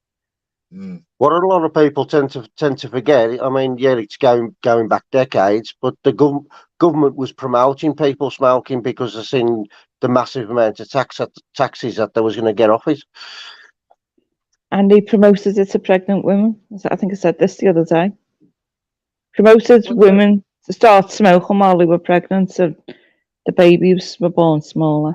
What a lot of people tend to forget. I mean, yeah, it's going back decades, but the government was promoting people smoking because they've seen the massive amount of taxes that they was going to get off it. And they promoted it to pregnant women. I think I said this the other day. Promoted women to start smoking while they were pregnant, so the babies were born smaller.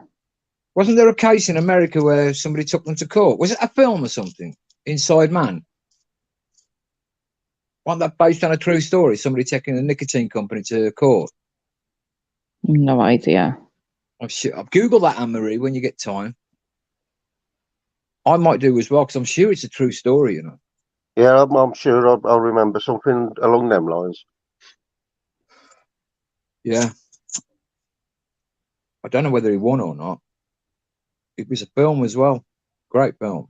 Wasn't there a case in America where somebody took them to court? Was it a film or something? Inside Man? Wasn't that based on a true story? Somebody taking a nicotine company to court? No idea. I'll Google that, Anne-Marie, when you get time. I might do as well, because I'm sure it's a true story, you know. Yeah, I'm sure I'll remember something along them lines. Yeah. I don't know whether he won or not. It was a film as well. Great film.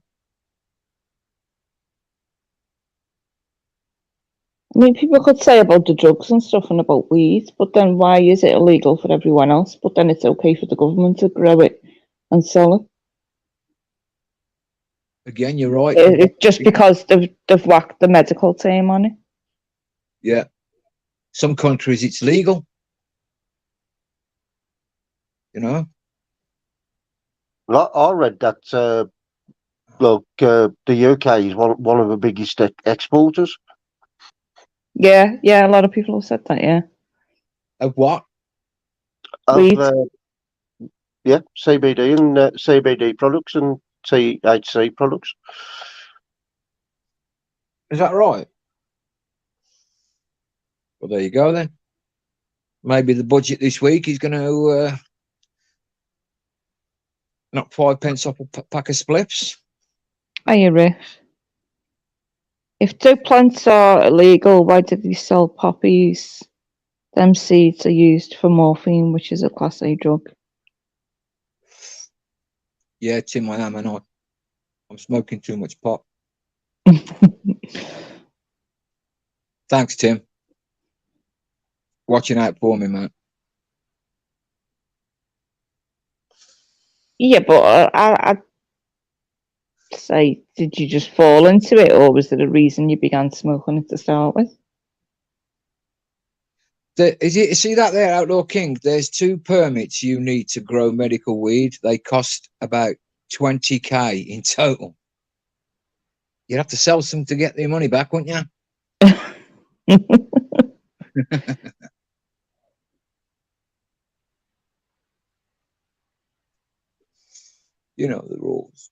I mean, people could say about the drugs and stuff and about weed, but then why is it illegal for everyone else? But then it's okay for the government to grow it and sell it. Again, you're right. It's just because they've whacked the medical term on it. Yeah. Some countries it's legal. You know? I read that look, the UK is one of the biggest exporters. Yeah, a lot of people have said that, yeah. Of what? Weed. Yeah, CBD and CBD products and THC products. Is that right? Well, there you go then. Maybe the budget this week is going to knock 5 pence off a pack of spliffs. Are you rich? If dope plants are illegal, why did they sell poppies? Them seeds are used for morphine, which is a class A drug. Yeah, Tim, I am, and I'm smoking too much pot. Thanks, Tim. watching out for me, man. Yeah, but I'd say, did you just fall into it, or was there a reason you began smoking it to start with? See that there, Outlaw King? There's 2 permits you need to grow medical weed. They cost about 20k in total. You'd have to sell some to get your money back, wouldn't you? You know the rules.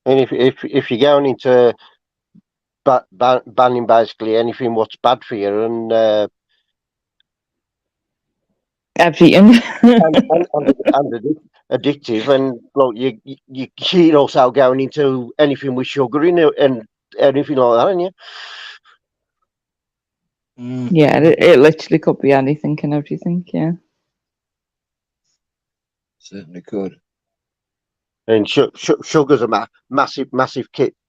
And if you're going into banning basically anything what's bad for you and Everything. and addictive, and like you're also going into anything with sugar in it and anything like that, aren't you? Yeah, it literally could be anything and everything. Yeah, Certainly could. And sugar's a massive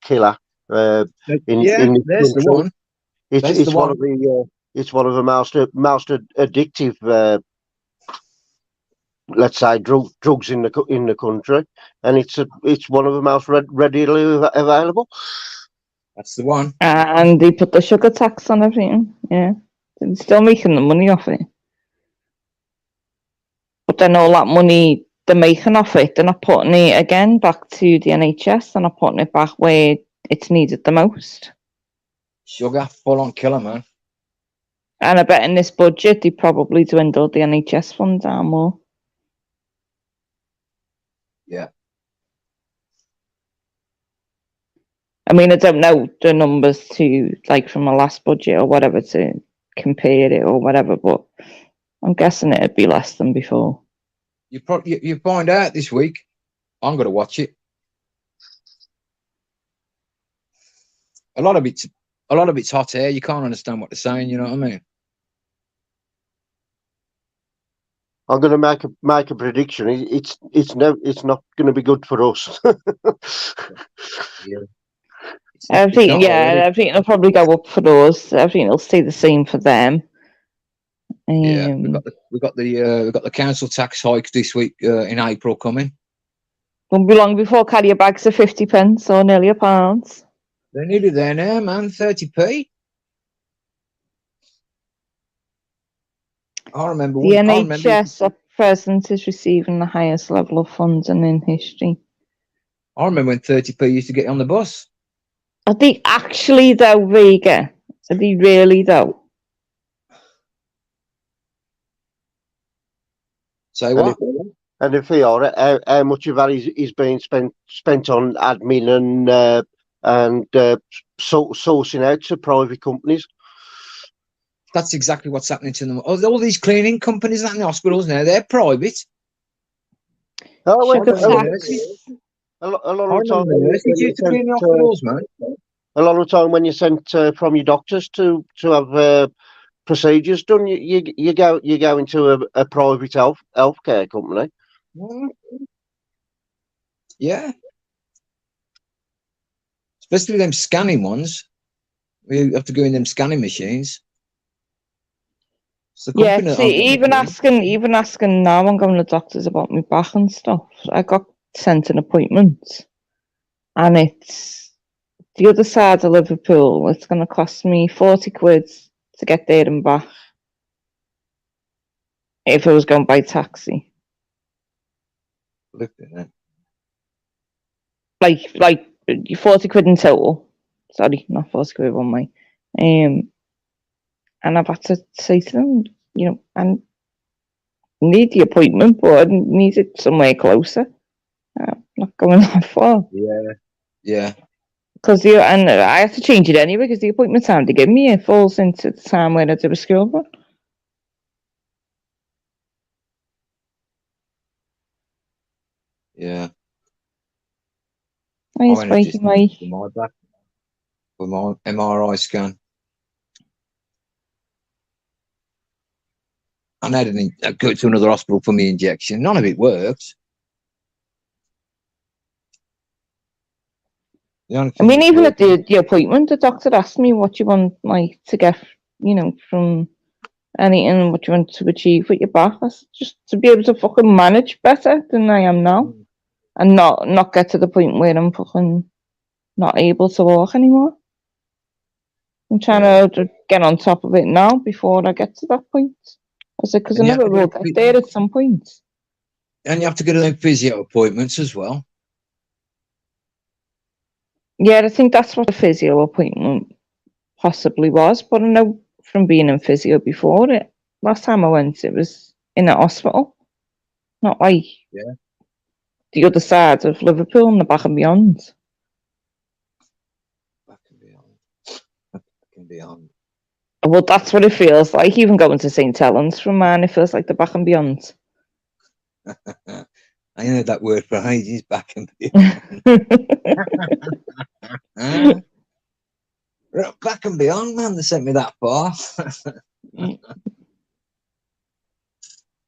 killer. Yeah, there's the one. It's one of the it's one of the most addictive let's say drugs in the country, and it's one of the most readily available. That's the one. and they put the sugar tax on everything. Yeah, they're still making the money off it, but then all that money they're making off it, they're not putting it again back to the NHS. They're not putting it back where it's needed the most. Sugar, full on killer, man. And I bet in this budget they probably dwindled the NHS fund down more. Yeah. I mean, I don't know the numbers to like from the last budget or whatever to compare it or whatever, but I'm guessing it'd be less than before. You find out this week. I'm going to watch it. A lot of it's hot air. You can't understand what they're saying. You know what I mean? I'm going to make a prediction. It's not going to be good for us. Yeah. Everything will probably go up for us. Everything will stay the same for them. Yeah, we got the council tax hike this week in April coming. Won't be long before carrier bags are 50p or nearly £1. They're nearly there now, man. 30p. I remember the NHS at present is receiving the highest level of funding in history. I remember when 30p used to get on the bus. Are they actually though, Vega? Are they really though? Say what? And if they are, how much of that is being spent on admin and sourcing out to private companies? That's exactly what's happening to them. All these cleaning companies in the hospitals now, they're private. Oh, Sugar tax. A lot of the time, nurses used to clean the hospitals, man. A lot of the time when you're sent from your doctors to have procedures done, you go into a private healthcare company. Yeah, especially them scanning ones. We have to go in them scanning machines. Yeah, see, even asking now, I'm going to the doctors about my back and stuff. I got sent an appointment, and it's the other side of Liverpool. It's going to cost me 40 quid to get there and back if I was going by taxi. Look at that. Like 40 quid in total. Sorry, not 40 quid one way. And I've had to say to them, you know, I need the appointment, but I need it somewhere closer. I'm not going that far. Yeah. Because and I have to change it anyway because the appointment time they give me it falls into the time when I do a school run. Yeah. I was breaking my back with my MRI scan. I had to go to another hospital for my injection. None of it worked. The only I thing mean, that's even at working. the appointment, the doctor asked me what you want, like, to get, from anything, what you want to achieve with your back. That's just to be able to fucking manage better than I am now, and not get to the point where I'm fucking not able to walk anymore. I'm trying to get on top of it now before I get to that point. I said, because I And you have never to will get get there at some point. And you have to go to them physio appointments as well. Yeah, I think that's what the physio appointment possibly was. But I know from being in physio before, last time I went, it was in a hospital, not like the other side of Liverpool in the back and beyond. Back and beyond. Back and beyond. Well, that's what it feels like. Even going to St. Helens from mine, it feels like the back and beyond. I heard that word for ages, back and beyond. Back and beyond, man. They sent me that far.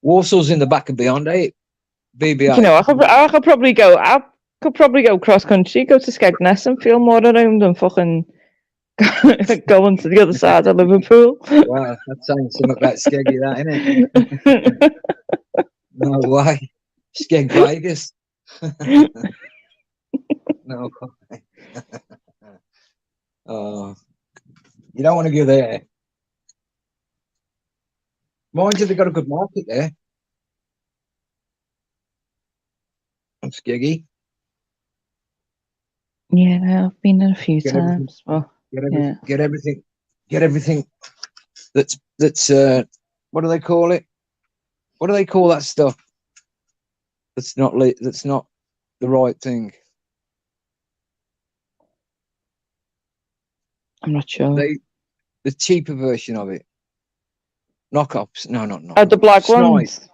Warsaw's in the back and beyond, eh? BBI. I could probably go. I could probably go cross country, go to Skegness, and feel more at home than fucking going to the other side of Liverpool. Wow, that's saying something about Skeggy, that, isn't it? No way. Skeg Vegas. No way. Oh, you don't want to go there. Mind you, they've got a good market there. I'm Skeggy. Yeah, I've been there a few times. Well, Get everything that's what do they call it? What do they call that stuff? That's not the right thing. I'm not sure. The cheaper version of it. Knockoffs. No, not knockoffs. Oh, the black ones.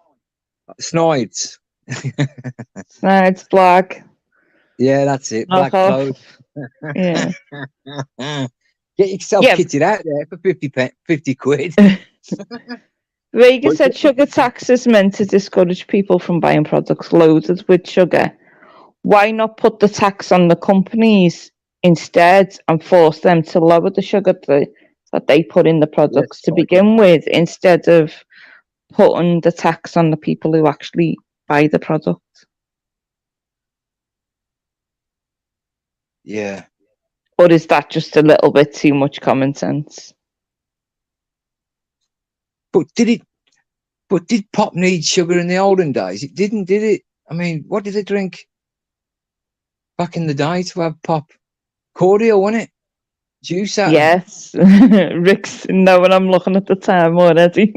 Snides. No, it's black. Yeah, that's it. Black clothes. Yeah. Get yourself kitted out there for 50 quid. Vegas said sugar tax is meant to discourage people from buying products loaded with sugar. Why not put the tax on the companies instead and force them to lower the sugar that they put in the products to begin with, instead of putting the tax on the people who actually buy the product? Yeah. Or is that just a little bit too much common sense? But did pop need sugar in the olden days? It didn't, did it? I mean, what did they drink back in the day to have pop? Cordial, wasn't it? Juice out. Yes. Rick's knowing I'm looking at the time already.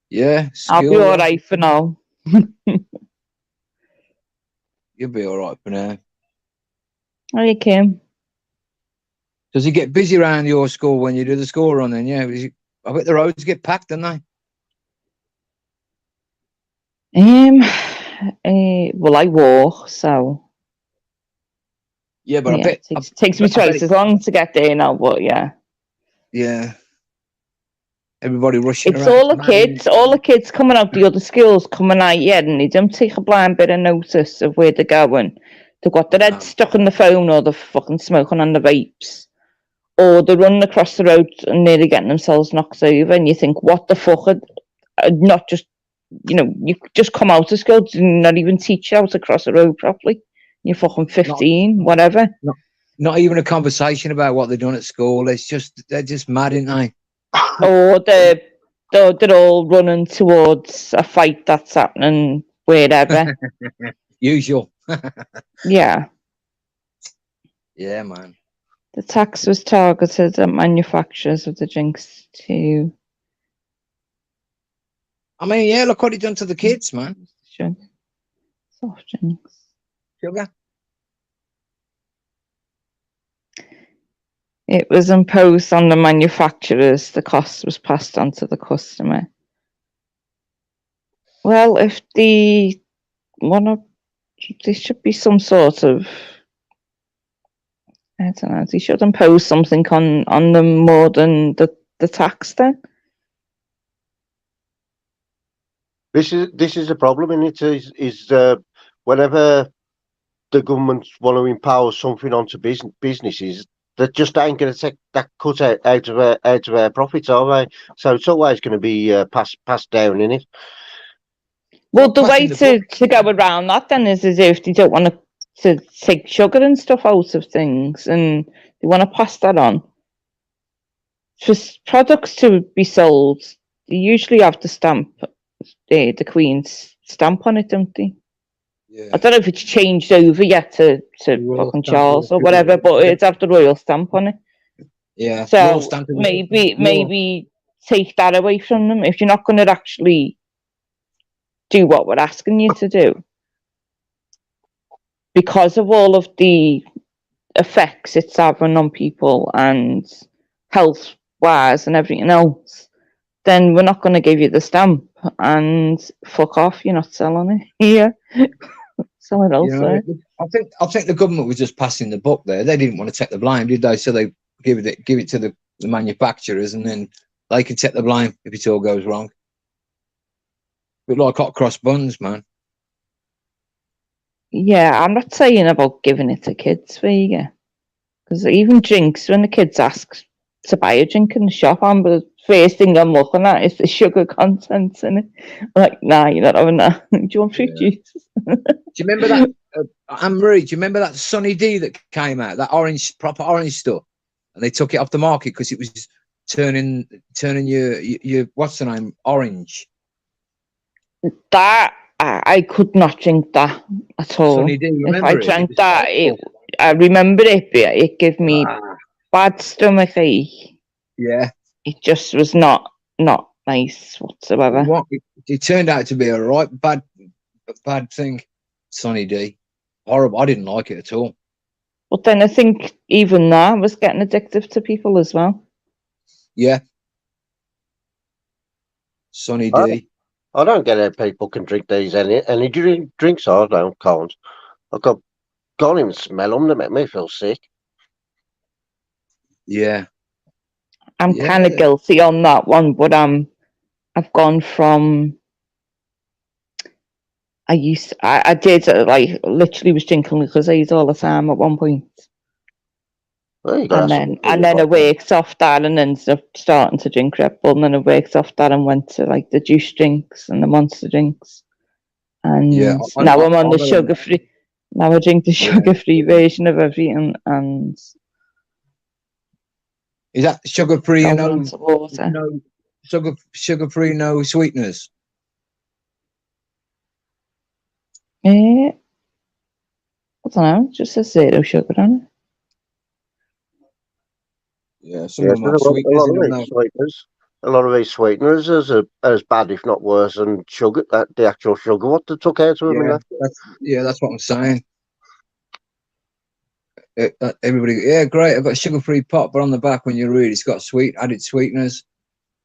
Yeah. I'll be all right for now. You'll be all right for now. Oh, you can. Does it get busy around your school when you do the school run then? Yeah. I bet the roads get packed, don't they? Well, I walk, so. Yeah, but I bet it takes me twice as long to get there now, but yeah. Yeah. Everybody rushing it's around. All the kids coming out the other schools coming out, and they don't take a blind bit of notice of where they're going. They've got their head stuck in the phone, or they're fucking smoking on the vapes, or they're running across the road and nearly getting themselves knocked over, and you think, what the fuck? Not just, you just come out of school, not even teach you how to cross the road properly. You're fucking 15, whatever. Not even a conversation about what they're doing at school. They're just mad, aren't they? Or they're all running towards a fight that's happening wherever. Usual. Yeah. Yeah, man. The tax was targeted at manufacturers of the drinks too. I mean, yeah, look what he done to the kids, man. Sugar. Soft drinks. Sugar. It was imposed on the manufacturers. The cost was passed on to the customer. Well, if there should be some sort of, I don't know, they should impose something on them more than the tax then. This is the problem, and it is whenever the government want to impose something onto businesses that just ain't going to take that cut out of our profits, are they? So it's always going to be passed down in it. Well, the way Passing to go around that then is as if they don't want to take sugar and stuff out of things, and they want to pass that on. For products to be sold, they usually have the stamp, the Queen's stamp on it, don't they? Yeah. I don't know if it's changed over yet to fucking Charles or whatever, but it's have the royal stamp on it. Yeah. So maybe take that away from them if you're not going to actually do what we're asking you to do, because of all of the effects it's having on people and health wise and everything else. Then we're not going to give you the stamp and fuck off. You're not selling it here. Sell it elsewhere. I think the government was just passing the buck there. They didn't want to take the blame, did they? So they give it to the manufacturers, and then they can take the blame if it all goes wrong. But like hot cross buns, man. Yeah, I'm not saying about giving it to kids, Vega, because even drinks, when the kids ask to buy a drink in the shop, the first thing I'm looking at is the sugar content in it. I'm like, nah, you're not having that. Do you want fruit juice? Do you remember that, Anne-Marie? Do you remember that Sunny D that came out, that proper orange stuff, and they took it off the market because it was turning your what's the name, orange? That I could not drink that at all. Sunny D, if I drank that, I remember it, but it gave me bad stomach ache. Yeah, it just was not nice whatsoever. It turned out to be a right bad thing. Sunny D, horrible. I didn't like it at all. But then I think even that was getting addictive to people as well. Yeah, Sunny D. I don't get how people can drink these any drinks. I can't. Can't even smell them. They make me feel sick. Yeah, I'm kind of guilty on that one, but I've gone from. I did like literally was drinking Lucozade all the time at one point. And then I worked off that and ended up starting to drink Red Bull, and then I worked off that and went to like the juice drinks and the monster drinks. And now I'm on the sugar free. Now I drink the sugar free version of everything, and is that sugar free and no sugar free, no sweeteners? I don't know, it just says 0 sugar on it. Yeah, some of them have sweeteners. A lot of these sweeteners are as bad, if not worse, than sugar. The actual sugar what they took out of them. That's what I'm saying. Everybody, great. I've got a sugar-free pot, but on the back, when you read, it's got added sweeteners.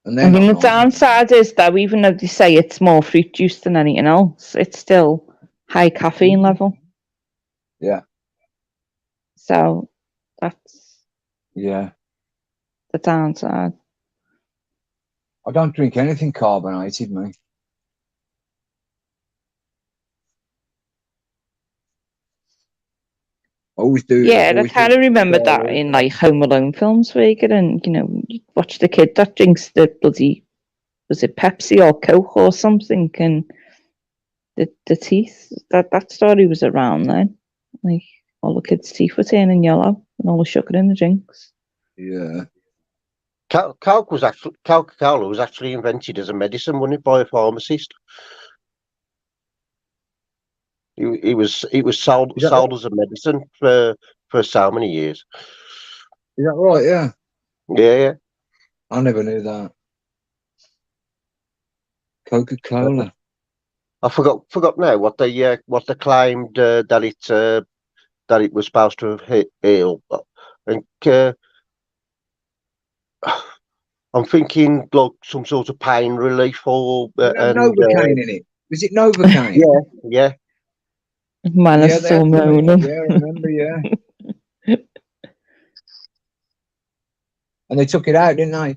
And then the downside is that even though they say it's more fruit juice than anything else, it's still high caffeine level. Yeah. So that's the downside. I don't drink anything carbonated, mate. Always do. Yeah, I kind of remember that in like Home Alone films where you you watch the kid that drinks the bloody, was it Pepsi or Coke or something, and the teeth, that story was around then. Like all the kids' teeth were turning yellow and all the sugar in the drinks. Yeah. Coca-Cola was actually invented as a medicine, wasn't it, by a pharmacist? It was sold as a medicine for so many years. Is that right? Yeah. Yeah. I never knew that. Coca-Cola. I forgot now what they claimed that it was supposed to have healed. And I'm thinking like some sort of pain relief or Novocaine in it. Was it Novocaine? Yeah. Man, yeah, so moaning. Yeah, I remember. Yeah. And they took it out, didn't they?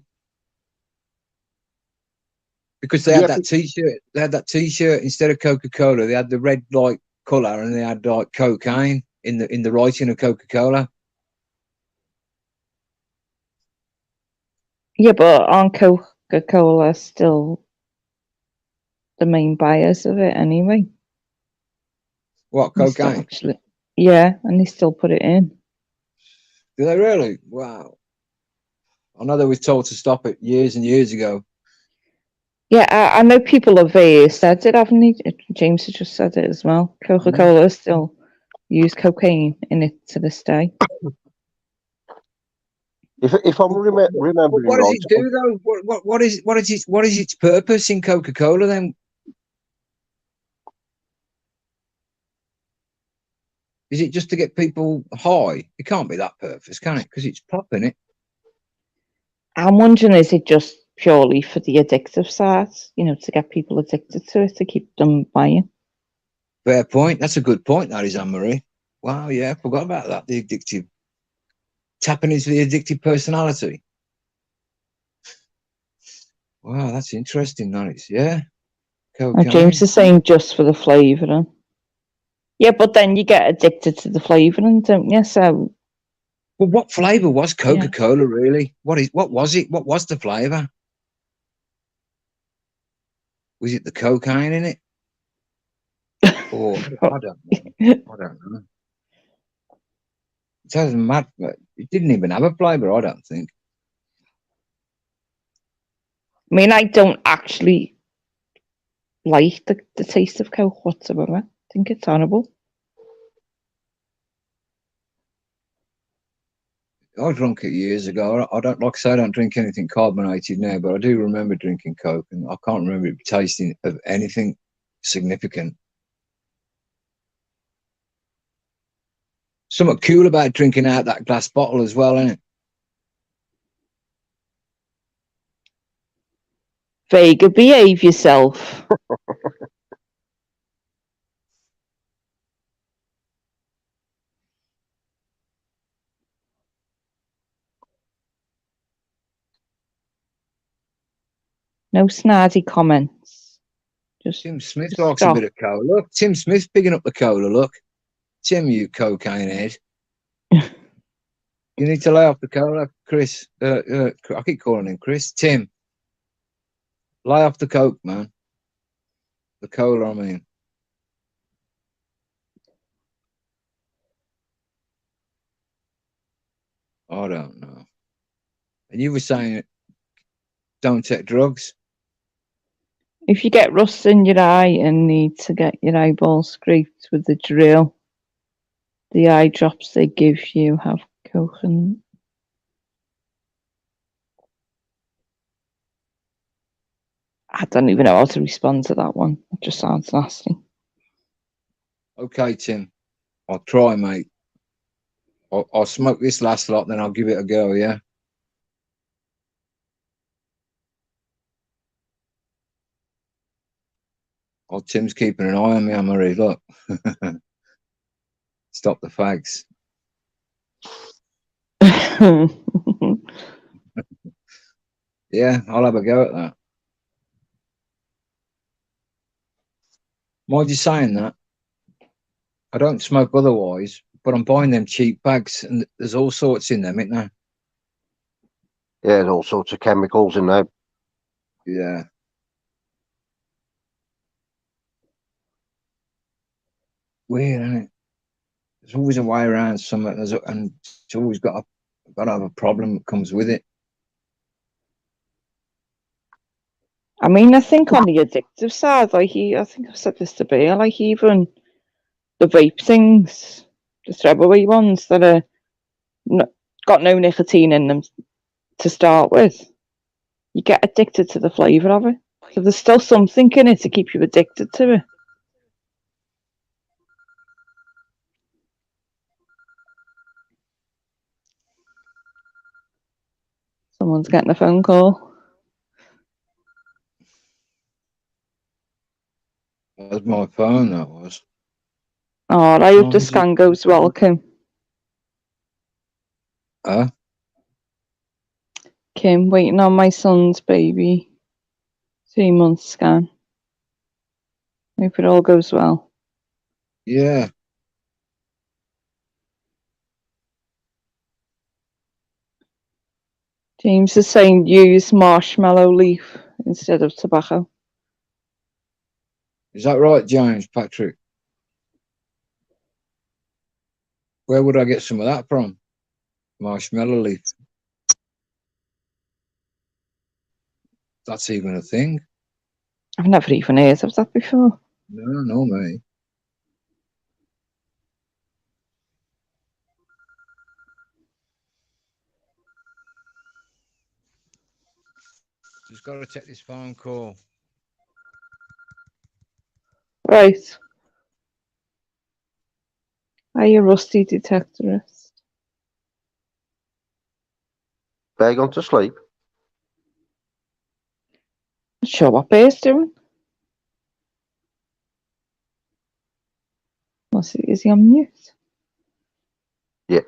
Because they had that T-shirt. They had that T-shirt instead of Coca-Cola. They had the red like colour, and they had like cocaine in the writing of Coca-Cola. Yeah, but aren't Coca-Cola still the main buyers of it anyway? What, They still cocaine? actually, yeah, and they still put it in. Do they really? Wow. I know they were told to stop it years and years ago. Yeah, I know people have said it, haven't they? James has just said it as well. Coca-Cola still use cocaine in it to this day. If I'm remembering What does right, it do though? What is its purpose in Coca-Cola then? Is it just to get people high? It can't be that purpose, can it? Because it's popping it. I'm wondering, is it just purely for the addictive side? You know, to get people addicted to it, to keep them buying. Fair point. That's a good point, that is, Anne-Marie. Wow, yeah, I forgot about that. The addictive. Tapping into the addictive personality. Wow, that's interesting, that is. Yeah. Cocaine. James is saying just for the flavouring. Yeah, but then you get addicted to the flavouring, don't you? So. Well, what flavour was Coca-Cola really? What was it? What was the flavour? Was it the cocaine in it? Or I don't know. It doesn't matter. It didn't even have a flavour, I don't think. I mean, I don't actually like the taste of Coke whatsoever. I think it's horrible. I drank it years ago. I don't, like I say, I don't drink anything carbonated now, but I do remember drinking Coke, and I can't remember it tasting of anything significant. Something cool about drinking out that glass bottle as well, isn't it? Vega, behave yourself. No snarty comments. Just Tim Smith just likes stop. a bit of cola. Look, Tim Smith's picking up the cola. Look, Tim, you cocaine head. You need to lay off the cola, Chris. I keep calling him Chris. Tim, lay off the coke, man. The cola, I mean. I don't know. And you were saying, don't take drugs. If you get rust in your eye and need to get your eyeball scraped with the drill, the eye drops they give you have Coke and. I don't even know how to respond to that one. It just sounds nasty. Okay, Tim. I'll try, mate. I'll smoke this last lot, then I'll give it a go, yeah? Oh, Tim's keeping an eye on me, Anne-Marie. Look. Stop the fags. Yeah, I'll have a go at that. Mind you saying that? I don't smoke otherwise, but I'm buying them cheap bags, and there's all sorts in them, isn't there? yeah, there's all sorts of chemicals in there. Yeah. Weird, isn't it? There's always a way around something, and it's always got to have a problem that comes with it. I mean, I think on the addictive side, I think I've said this to Bear, like even the vape things, the throwaway ones that are got no nicotine in them to start with, you get addicted to the flavour of it. So there's still something in it to keep you addicted to it. Someone's getting a phone call. That was my phone, that was. Oh, I hope the scan goes well, Kim. Kim, waiting on my son's baby. 3 month scan. Hope it all goes well. Yeah. James is saying use marshmallow leaf instead of tobacco. Is that right, James, Patrick? Where would I get some of that from? Marshmallow leaf. That's even a thing. I've never even heard of that before. No, mate. Just got to take this phone call. Right. Are you rusty detectorist? They gone to sleep. Not sure what Bear's doing. Is he on mute? Yeah.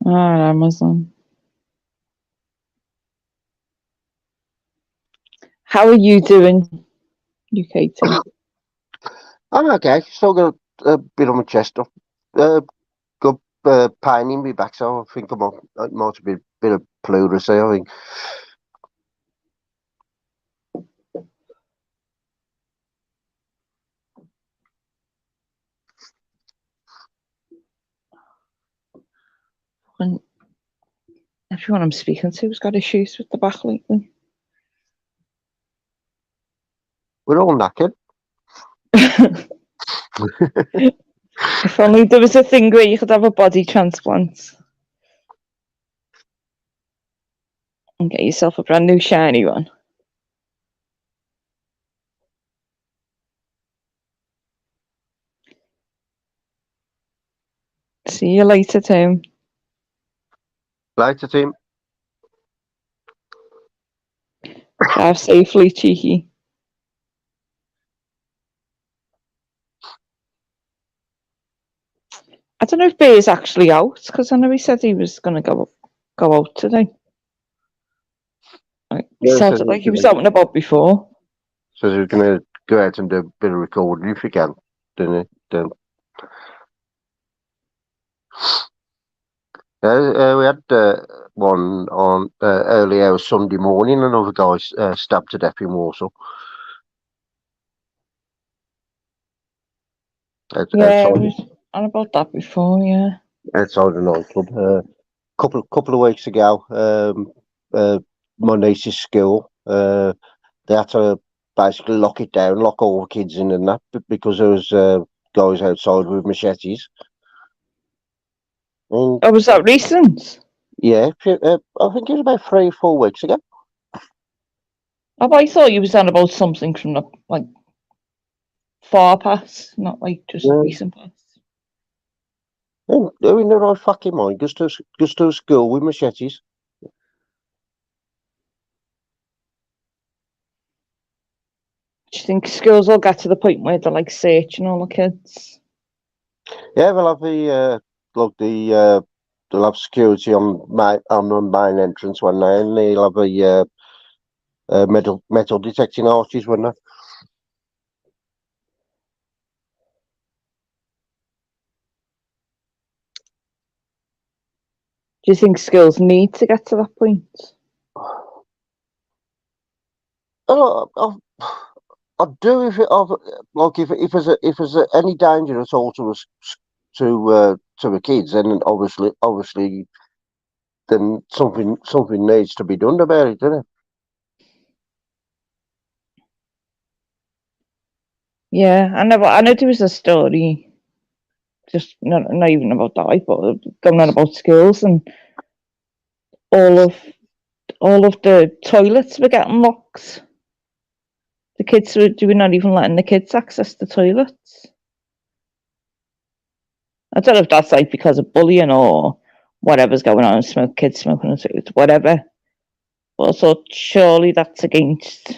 Amazon. How are you doing, UKT? I'm okay. Still got a bit on my chest. Got pain in my back, so I think it might be a bit of pleurisy, I think. And everyone I'm speaking to has got issues with the back lately. We're all knackered. If only there was a thing where you could have a body transplant and get yourself a brand new shiny one. See you later, Tim. Later, team. Drive safely, cheeky. I don't know if Bear's actually out, because I know he said he was going to go out today. He sounded like he was out and about before. So we're going to go out and do a bit of recording if you can. Then we had one on early hours Sunday morning. Another guy stabbed to death in Warsaw. Yeah, I was on about that before. Yeah, outside the nightclub. Couple of weeks ago, my niece's school, they had to basically lock it down, lock all the kids in and that, because there was guys outside with machetes. And, was that recent? yeah, I think it was about 3 or 4 weeks ago. Oh, I thought you was on about something from the far past, not just recent past. And they're in the right fucking mind, just to school with machetes. Do you think schools will get to the point where they're searching all the kids? Yeah, we'll have they'll have security on the main entrance one day, and they'll have metal detecting arches, wouldn't they? Do you think schools need to get to that point? I do if there's any danger at all to us to the kids, then obviously then something needs to be done about it, doesn't it? Yeah, I know there was a story, just not even about that, but going on about schools, and all of the toilets were getting locked. The kids were not even letting the kids access the toilets. I don't know if that's because of bullying or whatever's going on, kids smoking and whatever. But I thought surely that's against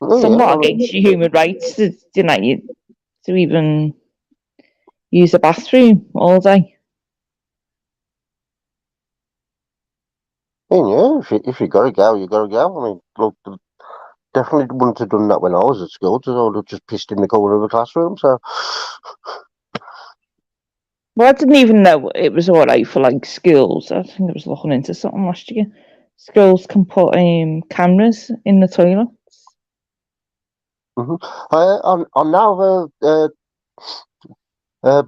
somewhat against your human rights to even use a bathroom all day. Yeah, if you gotta go, you gotta go. I mean, look, definitely wouldn't have done that when I was at school. I would have just pissed in the corner of the classroom. So, Well, I didn't even know it was all right for like schools. I think I was looking into something last year. Schools can put cameras in the toilets. I now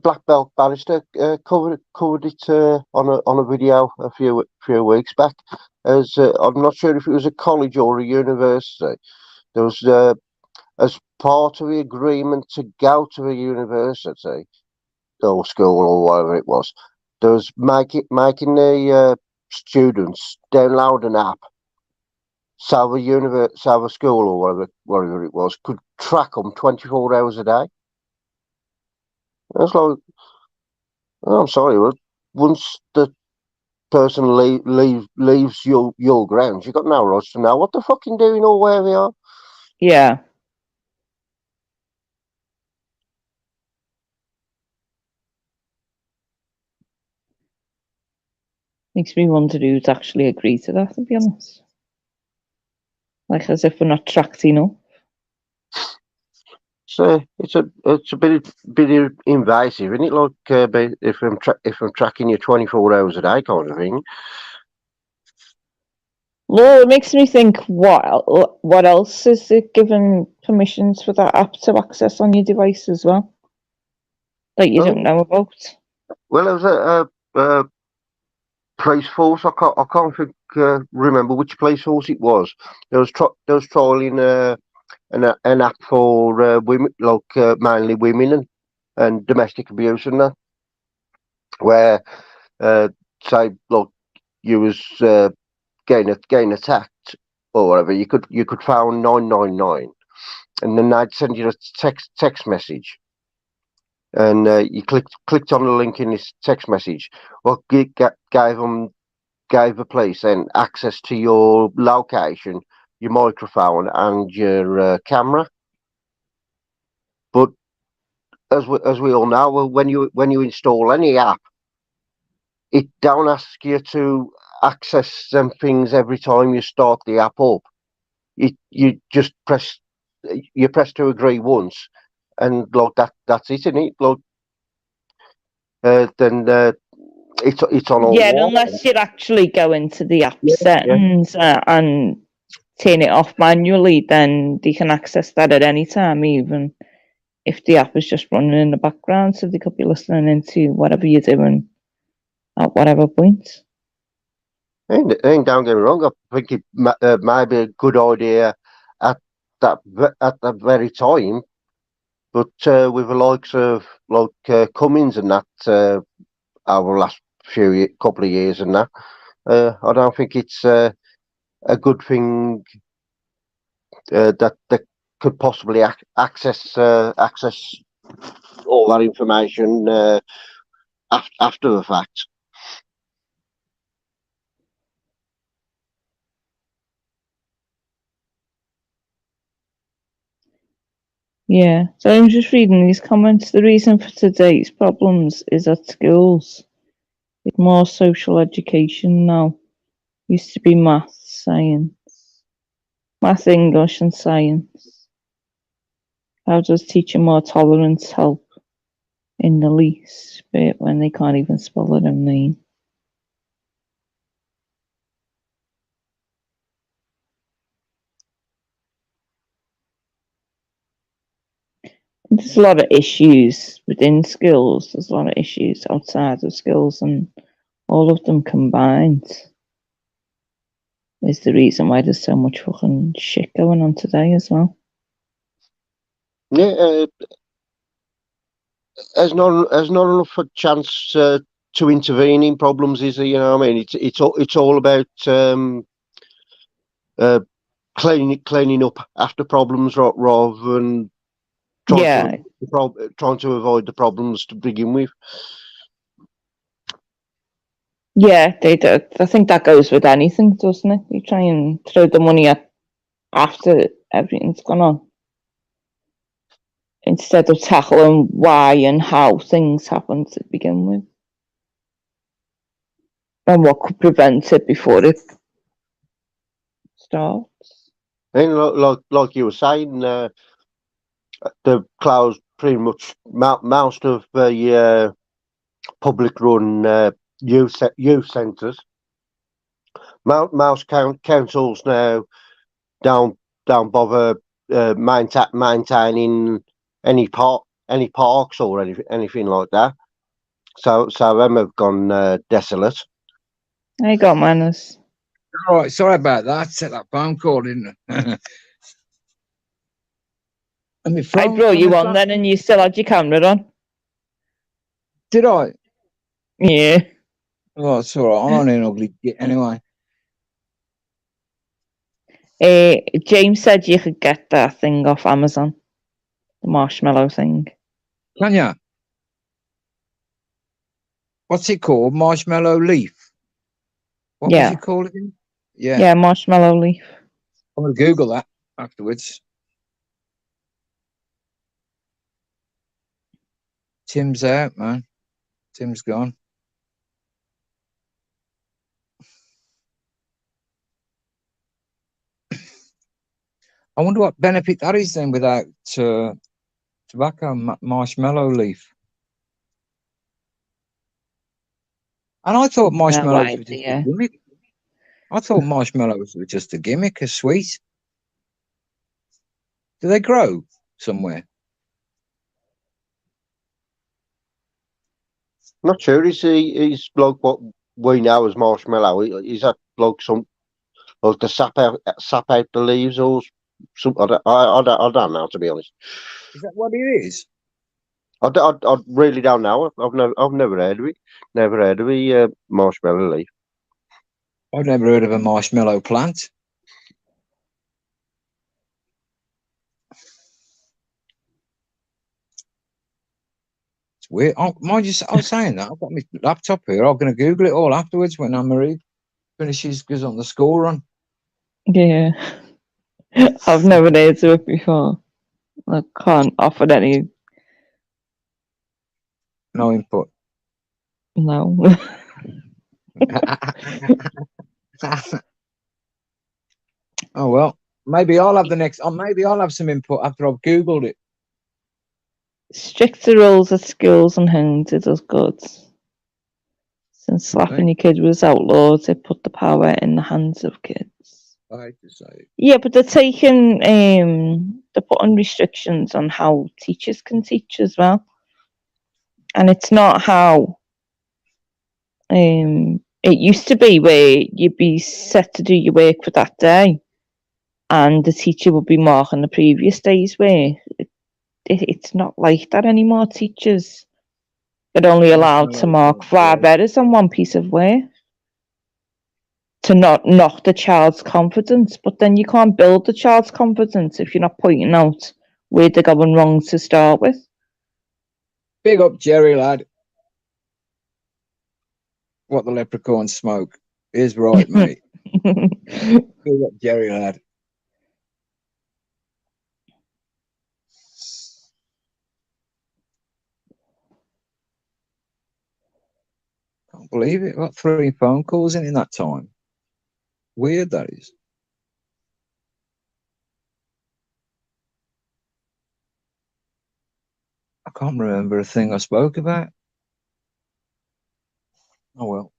black belt barrister covered it on a video a few weeks back. As I'm not sure if it was a college or a university. There was as part of the agreement to go to a university or school or whatever it was, there was making the students download an app so the school or whatever it was could track them 24 hours a day. It's like, oh, I'm sorry, but once the person leaves your grounds, you've got no rights to know what the fucking doing or where they are. Yeah. Makes me wonder who'd actually agree to that, to be honest. Like, as if we're not tracked enough. So it's a bit invasive, isn't it? Like if I'm tracking you 24 hours a day, kind of thing. Well, it makes me think, what else is it given permissions for that app to access on your device as well? That you don't know about? Well, there was a police force. I can't remember which police force it was. There was trialing an app for women, like mainly women and domestic abuse and that, where say like you was getting attacked or whatever, you could phone 999, and then they'd send you a text message, and you clicked on the link in this text message. Well, gave the police then access to your location, your microphone, and your camera. But as we all know, when you install any app, it don't ask you to access them things every time you start the app up. You just press to agree once, and like that's it, isn't it? Like then it's on all. Yeah, unless you actually go into the app Yeah. settings and turn it off manually, then they can access that at any time, even if the app is just running in the background, so they could be listening into whatever you're doing at whatever point. Don't get me wrong. I think it might be a good idea at that very time, but with the likes of like Cummins and that over the last couple of years and that, I don't think it's a good thing that they could possibly access all that information after the fact. Yeah, so I'm just reading these comments. The reason for today's problems is at schools, with more social education now. Used to be maths, English, and science. How does teaching more tolerance help in the least bit when they can't even spell it in name? There's a lot of issues within schools. There's a lot of issues outside of schools, and all of them combined is the reason why there's so much fucking shit going on today as well. Yeah, there's not enough a chance to intervene in problems, is there? You know what I mean? It's all about cleaning up after problems rather than trying to avoid the problems to begin with. Yeah, they do. I think that goes with anything, doesn't it? You try and throw the money at after everything's gone on, instead of tackling why and how things happen to begin with, and what could prevent it before it starts. And like you were saying, the closed pretty much most of the public-run youth centres. Most councils now don't bother maintaining any parks or anything like that. So them have gone desolate. I got manners. All right, sorry about that. Set that phone call, didn't I? I brought you on then, and you still had your camera on. Did I? Yeah. Oh, it's all right. I'm only an ugly git anyway. James said you could get that thing off Amazon, the marshmallow thing. Can ya? What's it called? Marshmallow leaf. What was it called again? Yeah. Yeah, marshmallow leaf. I'm gonna Google that afterwards. Tim's out, man. Tim's gone. I wonder what benefit that is then without tobacco, marshmallow leaf. And I thought marshmallows were just a gimmick. I thought marshmallows were just a gimmick, a sweet. Do they grow somewhere? Not sure. He's like what we know as marshmallow. Is that like some like the sap out the leaves or something? I don't know, to be honest. Is that what it is? I really don't know. I've never heard of it. Never heard of a marshmallow leaf. I've never heard of a marshmallow plant. It's weird. Mind you, I was saying that. I've got my laptop here. I'm going to Google it all afterwards when Anne-Marie finishes, goes on the school run. Yeah. I've never heard of it before. I can't offer any. No input. No. Oh well, maybe I'll have the next. Maybe I'll have some input after I've Googled it. Stricter rules at schools and homes, it does good. Since slapping your kid was outlawed, they put the power in the hands of kids. I hate to say it. Yeah, but they're taking they're putting restrictions on how teachers can teach as well. And it's not how it used to be, where you'd be set to do your work for that day and the teacher would be marking the previous day's work. It's not like that anymore. Teachers are only allowed to mark 5 errors on one piece of work to not knock the child's confidence. But then you can't build the child's confidence if you're not pointing out where they're going wrong to start with. Big up Jerry, lad. What the leprechauns smoke is right, mate. Big up Jerry, lad. Can't believe it. Got 3 phone calls in that time. Weird that is. I can't remember a thing I spoke about. Oh well.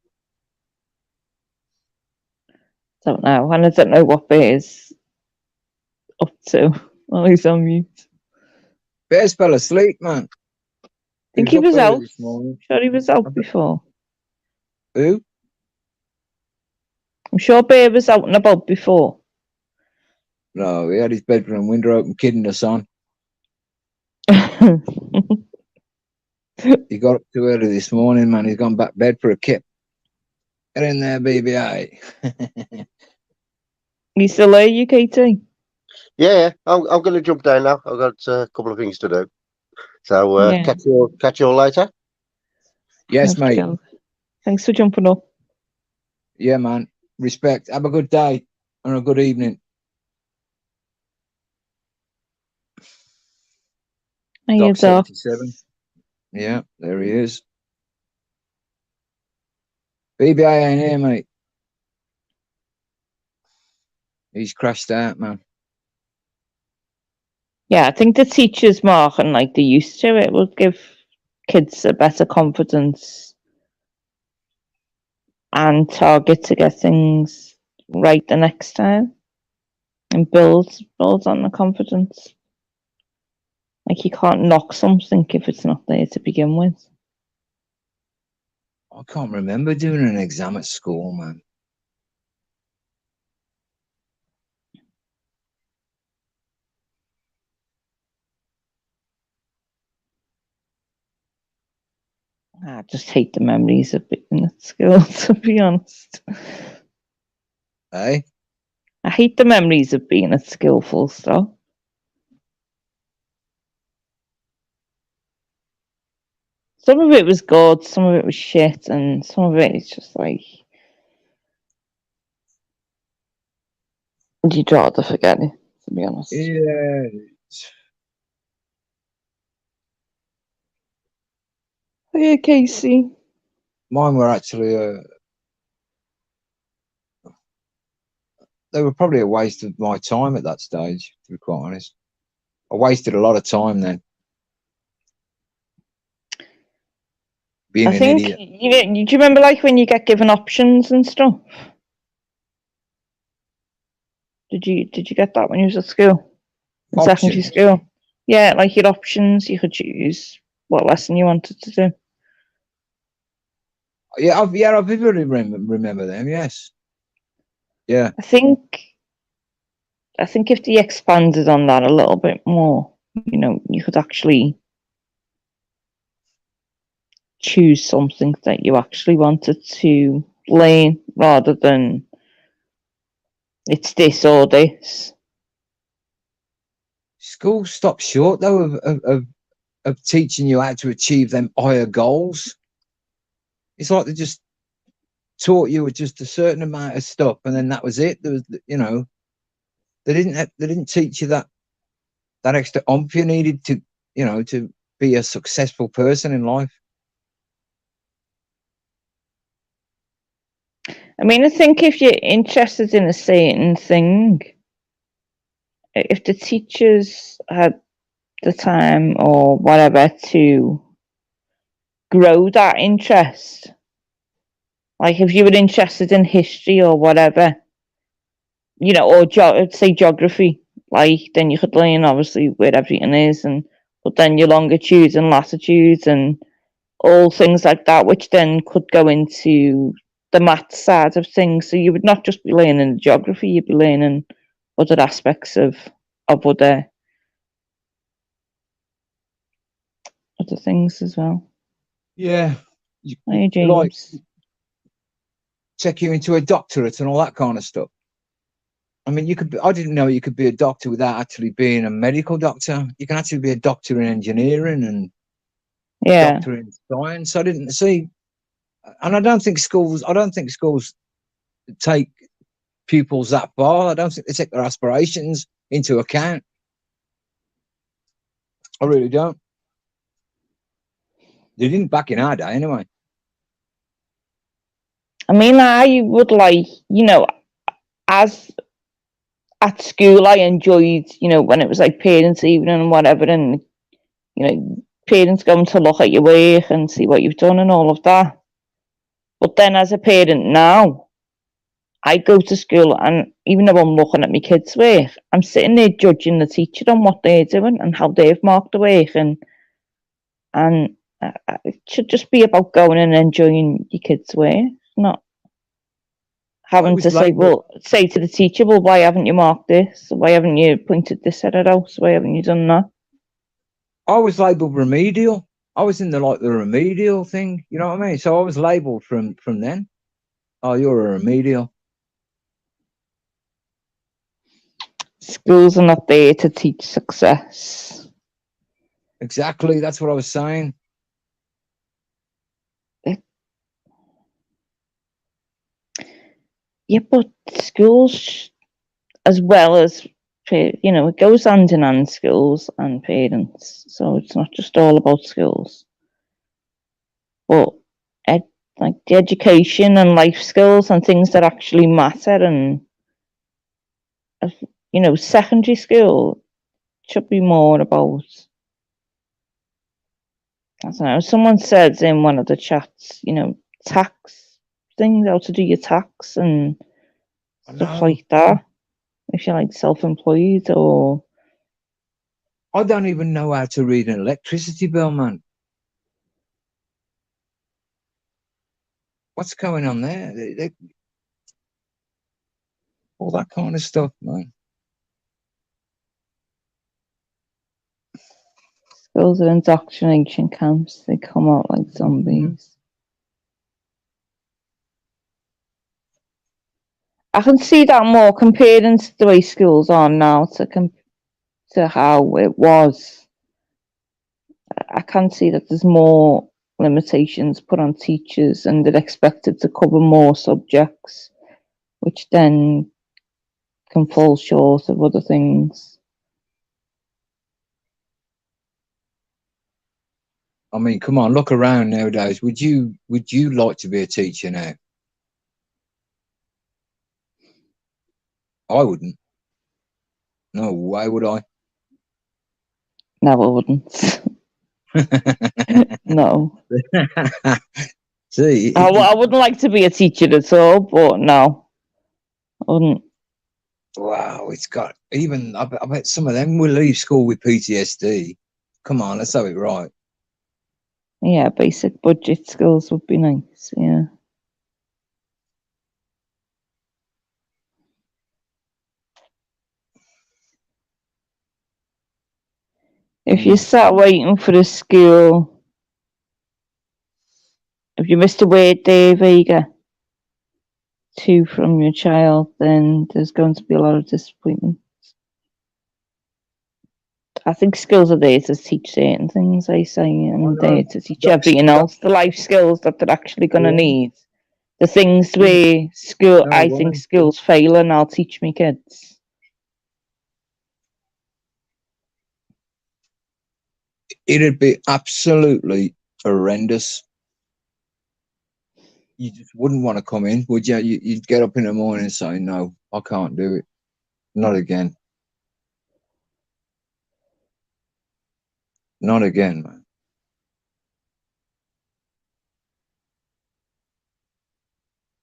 Don't know. And I don't know what Bear's up to while he's on mute. Bears fell asleep, man. I think he was out. This morning. Sure, he was out before. Who? I'm sure Bear was out and about before. No, he had his bedroom window open, kidding us on. He got up too early this morning, man. He's gone back to bed for a kip. Get in there, BBA. You still there, you, KT? Yeah, I'm going to jump down now. I've got a couple of things to do. So catch you all later. Yes, mate. Thanks for jumping up. Yeah, man. Respect. Have a good day and a good evening. Doc 77. Yeah, there he is. BBA ain't here, mate. He's crashed out, man. Yeah, I think the teachers more and like they used to, it would give kids a better confidence and target to get things right the next time and build on the confidence. Like you can't knock something if it's not there to begin with. I can't remember doing an exam at school, man. I just hate the memories of being at school, to be honest. Hey, I hate the memories of being at school, full stop. Some of it was good, some of it was shit, and some of it is just like you'd rather forget it, to be honest. yeah. Yeah, Casey. Mine were actually they were probably a waste of my time at that stage, to be quite honest. I wasted a lot of time then. Being I an think idiot. do you remember like when you get given options and stuff? Did you get that when you was at school? In secondary Options? school? Yeah, like your options, you could choose what lesson you wanted to do. Yeah, I vividly remember them. Yes. Yeah. I think if they expanded on that a little bit more, you could actually choose something that you actually wanted to learn rather than it's this or this. School stopped short though of teaching you how to achieve them higher goals. It's like they just taught you just a certain amount of stuff, and then that was it. There was, they didn't teach you that extra oomph you needed to, to be a successful person in life. I mean, I think if you're interested in a certain thing, if the teachers had the time or whatever to grow that interest, like if you were interested in history or whatever, or say geography, like then you could learn obviously where everything is, but then your longitudes and latitudes and all things like that, which then could go into the math side of things. So you would not just be learning geography, you'd be learning other aspects of other things as well. Yeah. Hey, James. Like check you into a doctorate and all that kind of stuff. I mean, I didn't know you could be a doctor without actually being a medical doctor. You can actually be a doctor in engineering and doctor in science. I didn't see, and I don't think schools take pupils that far. I don't think they take their aspirations into account. I really don't. They didn't back in our day anyway. I mean, I would like, as at school, I enjoyed, when it was like parents' evening and whatever, and, parents going to look at your work and see what you've done and all of that. But then as a parent now, I go to school and even though I'm looking at my kids' work, I'm sitting there judging the teacher on what they're doing and how they've marked the work, and it should just be about going and enjoying your kids' work, not having to say to the teacher, well, why haven't you marked this? Why haven't you pointed this at our house? Why haven't you done that? I was labelled remedial. I was in the remedial thing, you know what I mean? So I was labelled from then. Oh, you're a remedial. Schools are not there to teach success. Exactly, that's what I was saying. Yeah, but schools, as well as, it goes hand in hand, schools and parents. So it's not just all about schools. But like the education and life skills and things that actually matter and you know, secondary school should be more about, I don't know, someone said in one of the chats, you know, tax things, how to do your tax and stuff like that. If you're like self-employed or... I don't even know how to read an electricity bill, man. What's going on there? All that kind of stuff, man. Schools are indoctrination camps. They come out like zombies. I can see that more comparing to the way schools are now to how it was. I can see that there's more limitations put on teachers and they're expected to cover more subjects, which then can fall short of other things. I mean, come on, look around nowadays. Would you like to be a teacher now? I wouldn't. No, why would I? No, I wouldn't. No. See, I wouldn't like to be a teacher at all, but no, I wouldn't. Wow, it's got even. I bet some of them will leave school with PTSD. Come on, let's have it right. Yeah, basic budget skills would be nice. Yeah. If you sat waiting for a school, if you missed a word day, Vega, 2 from your child, then there's going to be a lot of disappointment. I think skills are there to teach certain things, I say, and there to teach everything else, the life skills that they're actually going to need. The things where I think schools fail, and I'll teach my kids. It'd be absolutely horrendous. You just wouldn't want to come in, would you? You'd get up in the morning and say, no, I can't do it. Not again. Not again, man.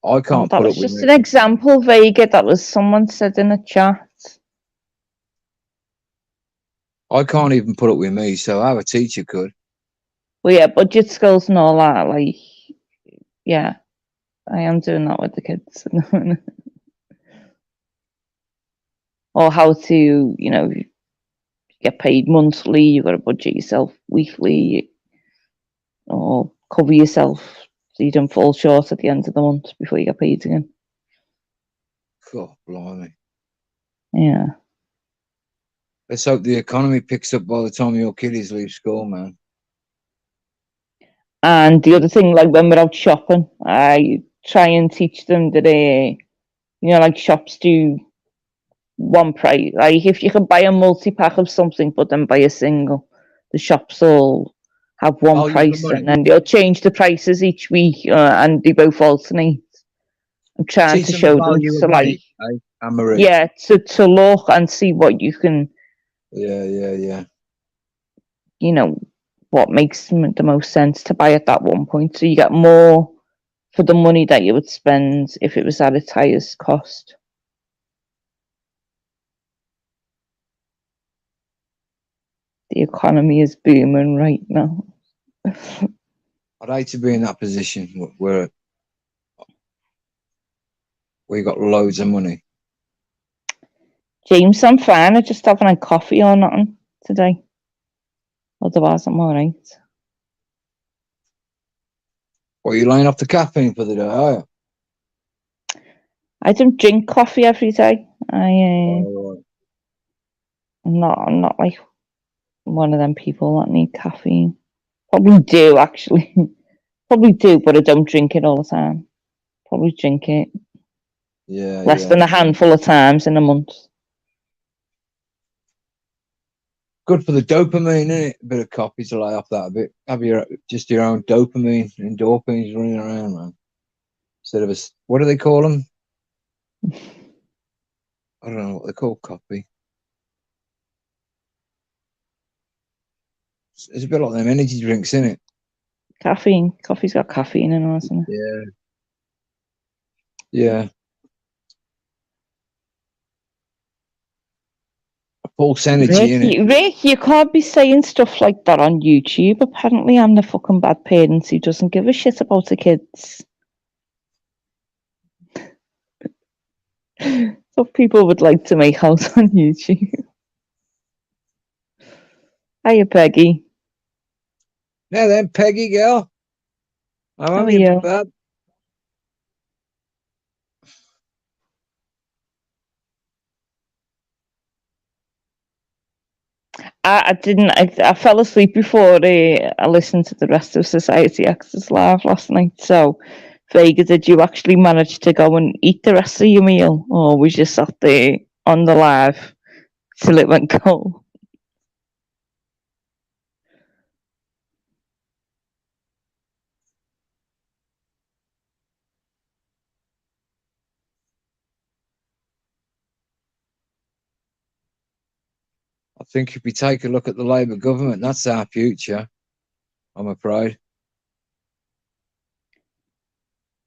I can't put up with it. That was just an example, Vega, that was someone said in a chat. I can't even put up with me, so how a teacher could. Well, yeah, budget skills and all that, like, yeah, I am doing that with the kids. Or how to, you know, get paid monthly, you've got to budget yourself weekly, or cover yourself so you don't fall short at the end of the month before you get paid again. God, blimey. Yeah. Let's hope the economy picks up by the time your kiddies leave school, man. And the other thing, like when we're out shopping, I try and teach them that, you know, like shops do one price. Like if you can buy a multi-pack of something, but then buy a single, the shops will have one price, and then they'll change the prices each week, and they both alternate. I'm trying to show them to like, yeah, to look and see what you can. Yeah. You know, what makes the most sense to buy at that one point, so you get more for the money that you would spend if it was at its highest cost. The economy is booming right now. I'd hate to be in that position where we got loads of money. James, I'm fine. I just haven't had coffee or nothing today. Otherwise, I'm all right. Well, you're laying off the caffeine for the day, are you? I don't drink coffee every day. I'm not like one of them people that need caffeine. Probably do, actually. Probably do, but I don't drink it all the time. Probably drink it less than a handful of times in a month. Good for the dopamine, isn't it? A bit of coffee to lay off that a bit. Have your own dopamine and endorphins running around, man. Instead of what do they call them? I don't know what they're called, coffee. It's a bit like them energy drinks, isn't it? Caffeine. Coffee's got caffeine in it, hasn't it? Yeah. False energy, innit? Rick, you can't be saying stuff like that on YouTube. Apparently, I'm the fucking bad parent who doesn't give a shit about the kids. So people would like to make out on YouTube. Hiya, Peggy. Now then, Peggy girl. How How are are you, you? bub? I didn't. I fell asleep before I listened to the rest of Society X's live last night. So, Vega, did you actually manage to go and eat the rest of your meal, or was you sat there on the live till it went cold? I think if we take a look at the Labour government, that's our future, I'm afraid.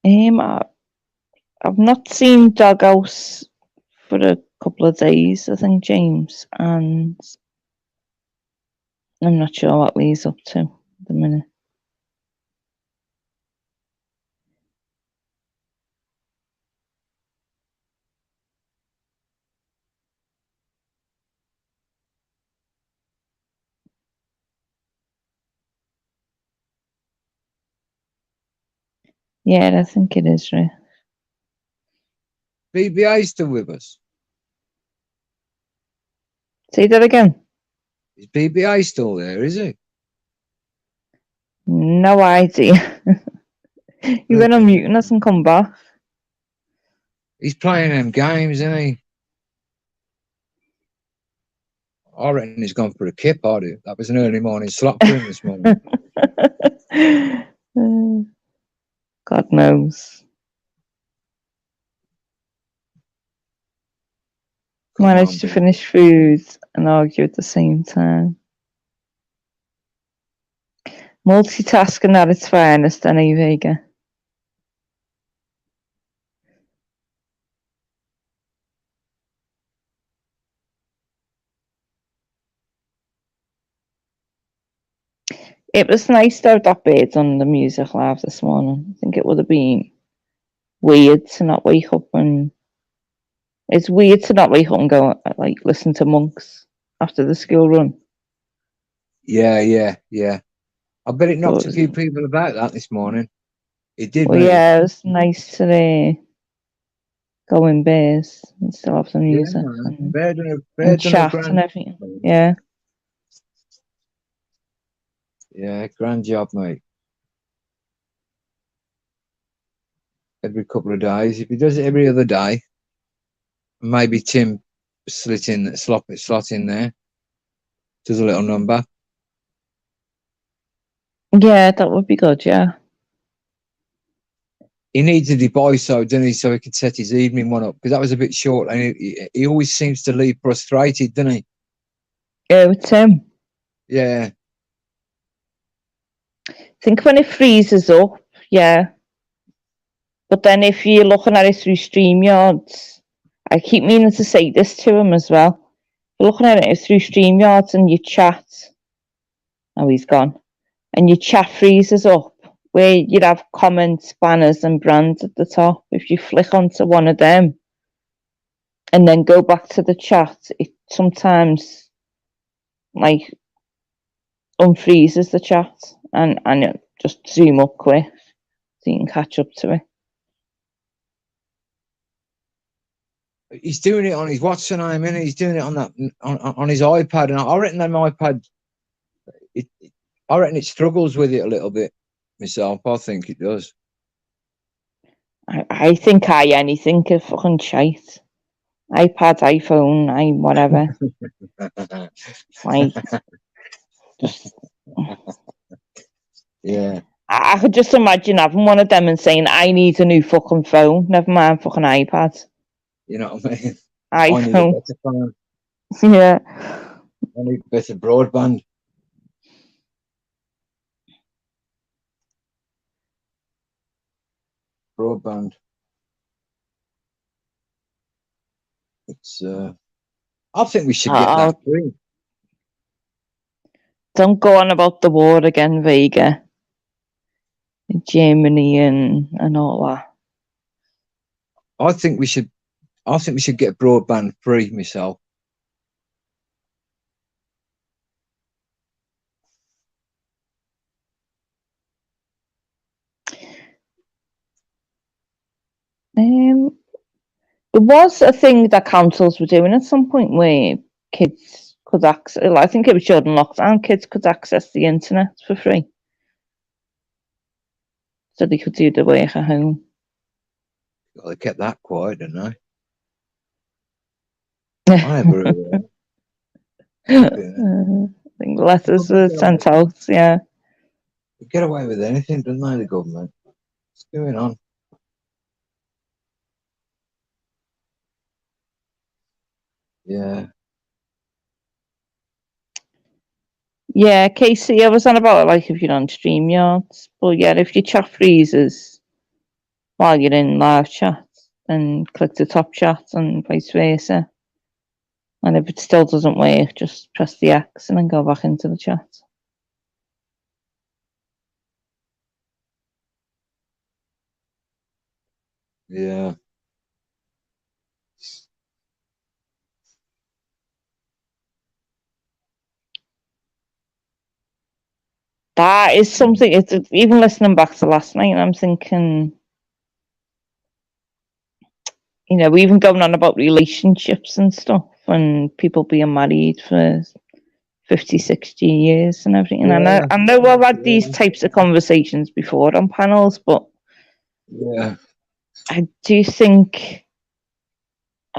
I've not seen Doghouse for a couple of days, I think, James, and I'm not sure what Lee's up to at the minute. Yeah, I think it is, right? BBA still with us? Say that again. Is BBA still there, is he? No idea. He went on mute and hasn't come back. He's playing them games, isn't he? I reckon he's gone for a kip, I do. That was an early morning slot for him this morning. God knows. Managed to finish food and argue at the same time. Multitasking at its finest, Danny Vega. It was nice to have that bit on the music live this morning. I think it would have been weird to not wake up and it's weird to not wake up and go like listen to Monks after the school run. Yeah. I bet it knocked a few people about that this morning. It did. Well, yeah, it was nice to go in Bears and still have the music and chat and everything. Yeah. Yeah, grand job, mate. Every couple of days. If he does it every other day, maybe Tim slot in there. Does a little number. Yeah, that would be good, yeah. He needs a device, though, doesn't he, so he can set his evening one up, because that was a bit short, and he always seems to leave frustrated, doesn't he? Yeah, with Tim. Yeah. I think when it freezes up, yeah. But then if you're looking at it through StreamYards, I keep meaning to say this to him as well. If you're looking at it through StreamYards and you chat, oh, he's gone, and your chat freezes up, where you'd have comments, banners, and brands at the top. If you flick onto one of them and then go back to the chat, it sometimes like unfreezes the chat and it just zoom up quick so you can catch up to it. He's doing it on his what's the name, and he's doing it on that on his iPad, and I reckon that iPad. I reckon it struggles with it a little bit myself. I think it does. I think anything is fucking shite. iPad, iPhone, whatever. Like, just, yeah. I could just imagine having one of them and saying, I need a new fucking phone, never mind fucking iPad. You know what I mean? I need a iPhone. better phone. Yeah. I need better broadband. Broadband. It's. I think we should get that free. Don't go on about the war again, Vega. Germany and all that. I think we should get broadband free myself. There was a thing that councils were doing at some point where kids could access, I think it was during lockdown, kids could access the internet for free. So they could do the work at home. Well, they kept that quiet, didn't they? I never heard of that. I think letters were sent out, yeah. They get away with anything, don't they, the government? What's going on? Yeah. Yeah, Casey, I was on about like if you're on StreamYards, but yeah, if your chat freezes while you're in live chat, then click the top chat and vice versa. And if it still doesn't work, just press the X and then go back into the chat. Yeah. That is something, it's even listening back to last night, I'm thinking, you know, even going on about relationships and stuff and people being married for 50, 60 years and everything. Yeah, And I know I've had these types of conversations before on panels, but yeah, I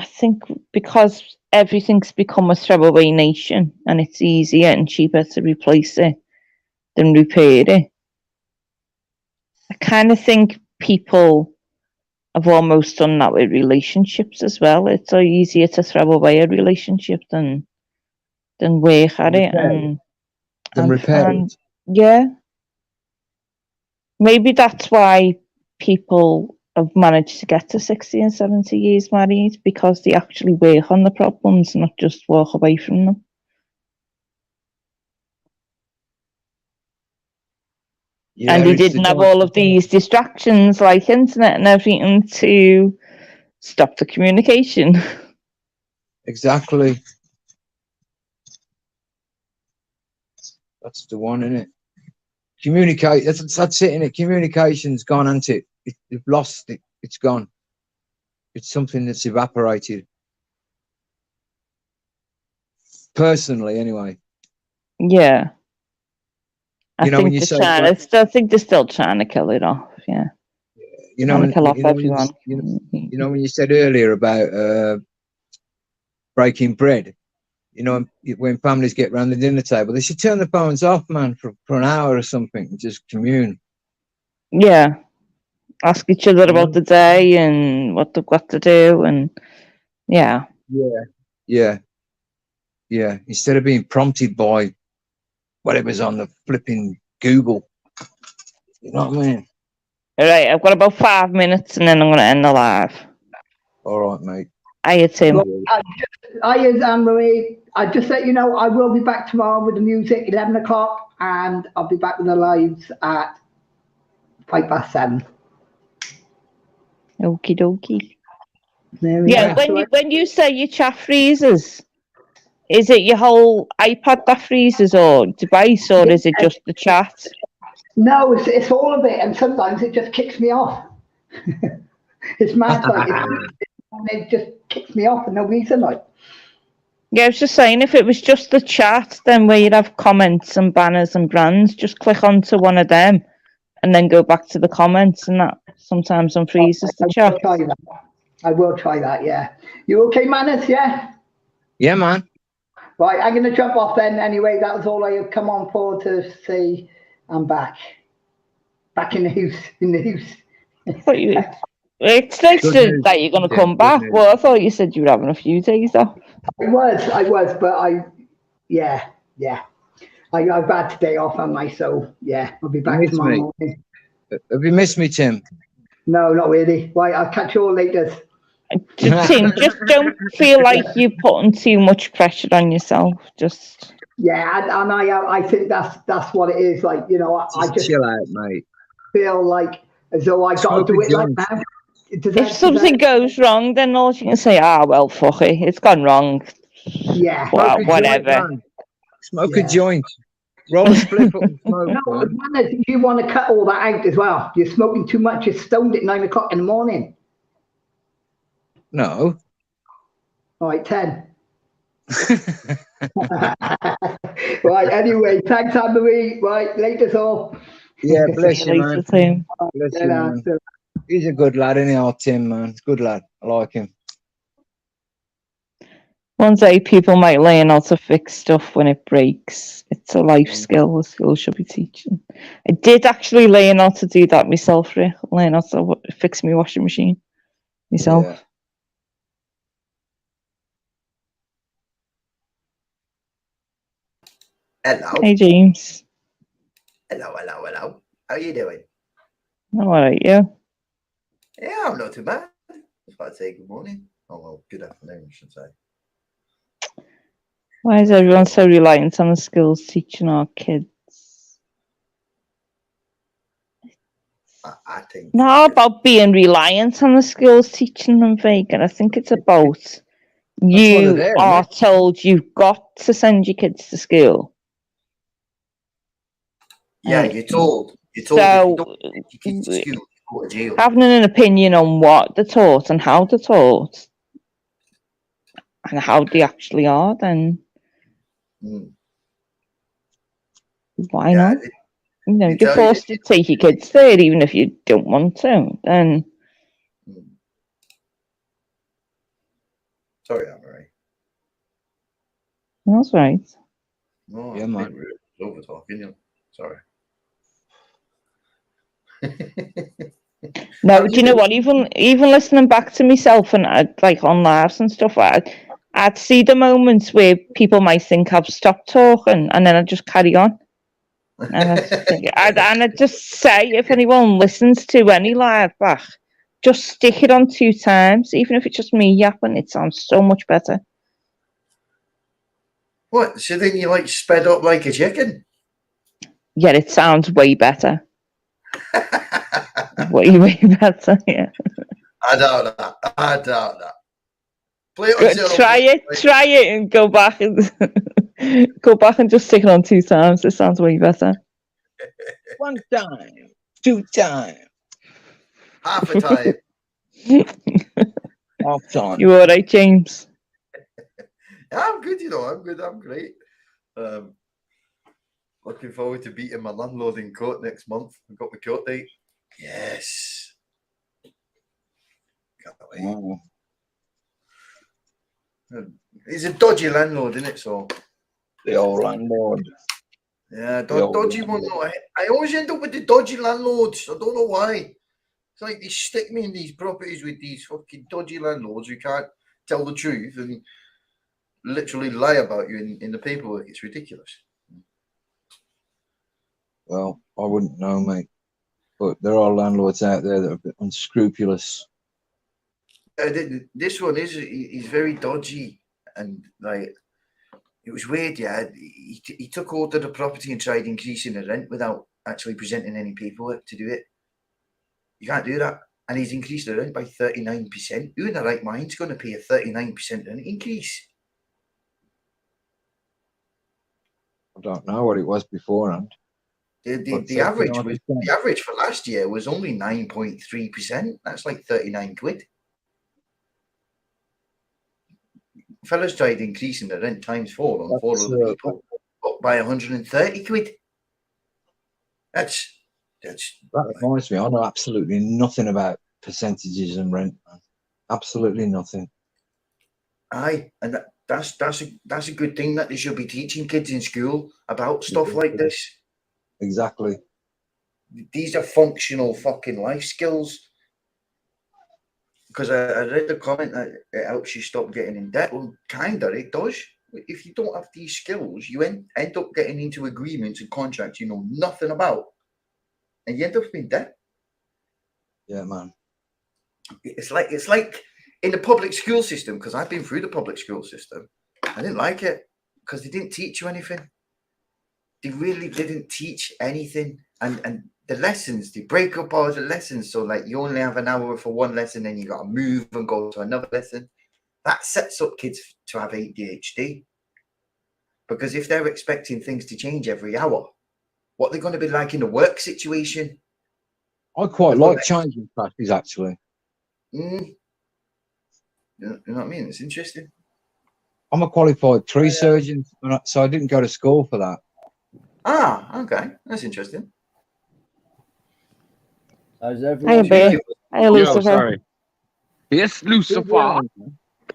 think because everything's become a throwaway nation and it's easier and cheaper to replace it than repair it, I kind of think people have almost done that with relationships as well. It's so easier to throw away a relationship than work at it and repair it. Yeah, maybe that's why people have managed to get to 60 and 70 years married, because they actually work on the problems, not just walk away from them. Yeah, and they didn't have all of these distractions like internet and everything to stop the communication. Exactly. That's the one, isn't it? Communicate. That's it, innit? Communication's gone, hasn't it? They've lost it. It's gone. It's something that's evaporated. Personally, anyway. Yeah. I You know, when you say, I think they're still trying to kill it off. Yeah. You know, trying to kill off you know, everyone. you know, when you said earlier about breaking bread, you know, when families get round the dinner table, they should turn the phones off, man, for an hour or something and just commune. Yeah. Ask each other about the day and what they've got to do, and yeah. Yeah. Instead of being prompted by whatever's on the flipping Google. You know what I mean? All right, I've got about 5 minutes and then I'm going to end the live. All right, mate. Hiya, Tim. Hiya, Anne-Marie. I just let you know I will be back tomorrow with the music, 11 o'clock, and I'll be back with the lives at 7:05. Okie dokie. Yeah, when you say your chat freezes, is it your whole iPad that freezes or device, or is it just the chat? No, it's all of it, and sometimes it just kicks me off. It's mad, like it just kicks me off for no reason, like. Yeah, I was just saying, if it was just the chat, then where you'd have comments and banners and brands, just click onto one of them and then go back to the comments, and that sometimes unfreezes the chat. I will try that, yeah. You okay, Manus, yeah? Yeah, man. Right, I'm going to jump off then anyway. That was all I had come on for, to say I'm back. Back in the house, It's nice Good that news, you're going to Tim, come good back. news. Well, I thought you said you were having a few days off. I was, but yeah. I've had today off on my, so yeah, I'll be You back miss tomorrow me? morning. Have you missed me, Tim? No, not really. Right, I'll catch you all later. Tim, just don't feel like you're putting too much pressure on yourself. Just Yeah, and I think that's what it is. Like, you know, I just chill out, mate. feel like as though I got Smoke to do a it like joint. now. if something goes wrong, then all you can say, well, fuck it, it's gone wrong. Yeah. Well, Smoke a whatever. joint, man. Smoke Yeah. a joint. Roll a spliff up and smoke, No, man. man, if you want to cut all that out as well. You're smoking too much. You're stoned at 9 o'clock in the morning. No. All right, 10. Right, anyway, thanks, Anne-Marie. Right, later, all. Yeah, bless See you, you man. later, Tim. Bless Yeah, you, man. so- He's a good lad, anyhow, Tim, man. He's a good lad. I like him. One day people might learn how to fix stuff when it breaks. It's a life skill the school should be teaching. I did actually learn how to do that myself, Rick. Learn how to fix my washing machine myself. Yeah. Hello. Hey, James. Hello. How are you doing? I'm all right, yeah. Yeah, I'm not too bad. If I'd say good morning. Oh, well, good afternoon, I should say. Why is everyone so reliant on the schools teaching our kids? I think... Not about being reliant on the schools teaching them, Vega. I think it's about you there, are told you've got to send your kids to school. Yeah, you're told. You're told So, if you don't take your kids to school, you go to jail. having an opinion on what they're taught and how they're taught and how they actually are, then why not? You know, you're forced to take your kids there even if you don't want to. Then Sorry, Anne-Marie. that's right. No, Yeah, I'm man. over talking you. Sorry. No, do you know what? Even listening back to myself and like on lives and stuff, I'd see the moments where people might think I've stopped talking, and then I just carry on. And I'd just say, if anyone listens to any live back, just stick it on 2 times, even if it's just me yapping. It sounds so much better. What? So then you like sped up like a chicken? Yeah, it sounds way better. way better. Yeah. I doubt that. Play it on 0. Try it, and go back and just stick it on 2 times. It sounds way better. 1 time, 2 times, half a time. half time. You all right, James? I'm good, I'm good. I'm great. Looking forward to beating my landlord in court next month. I've got my court date. Yes. Can't wait. Wow. He's a dodgy landlord, isn't it? So The old landlord. yeah, dodgy one. I always end up with the dodgy landlords. I don't know why. It's like they stick me in these properties with these fucking dodgy landlords who can't tell the truth and literally lie about you in the paperwork. It's ridiculous. Well, I wouldn't know, mate. But there are landlords out there that are a bit unscrupulous. This one he's very dodgy, and like it was weird. Yeah, he took hold of the property and tried increasing the rent without actually presenting any paperwork to do it. You can't do that, and he's increased the rent by 39%. Who in the right mind's going to pay a 39% rent increase? I don't know what it was beforehand. The average for last year was only 9.3%. That's like 39 quid. Fellas tried increasing the rent times 4 on 4 other people, up by 130 quid. That reminds me. I know absolutely nothing about percentages and rent, man. Absolutely nothing. Aye, and that's a good thing that they should be teaching kids in school about stuff like this. Exactly. These are functional fucking life skills. because I read the comment that it helps you stop getting in debt. Well, kinda, it does. If you don't have these skills, you end up getting into agreements and contracts you know nothing about, and you end up in debt. Yeah, man. It's like in the public school system, because I've been through the public school system. I didn't like it because they didn't teach you anything. They really didn't teach anything, and the lessons, they break up all the lessons. So like you only have an hour for one lesson, then you got to move and go to another lesson. That sets up kids to have ADHD, because if they're expecting things to change every hour, what are they going to be like in the work situation? I quite like changing classes, actually. You know what I mean? It's interesting. I'm a qualified tree surgeon, so I didn't go to school for that. Ah, okay, that's interesting. How's everyone? Hey, hey, Lucifer. Yo, sorry. Yes, Lucifer.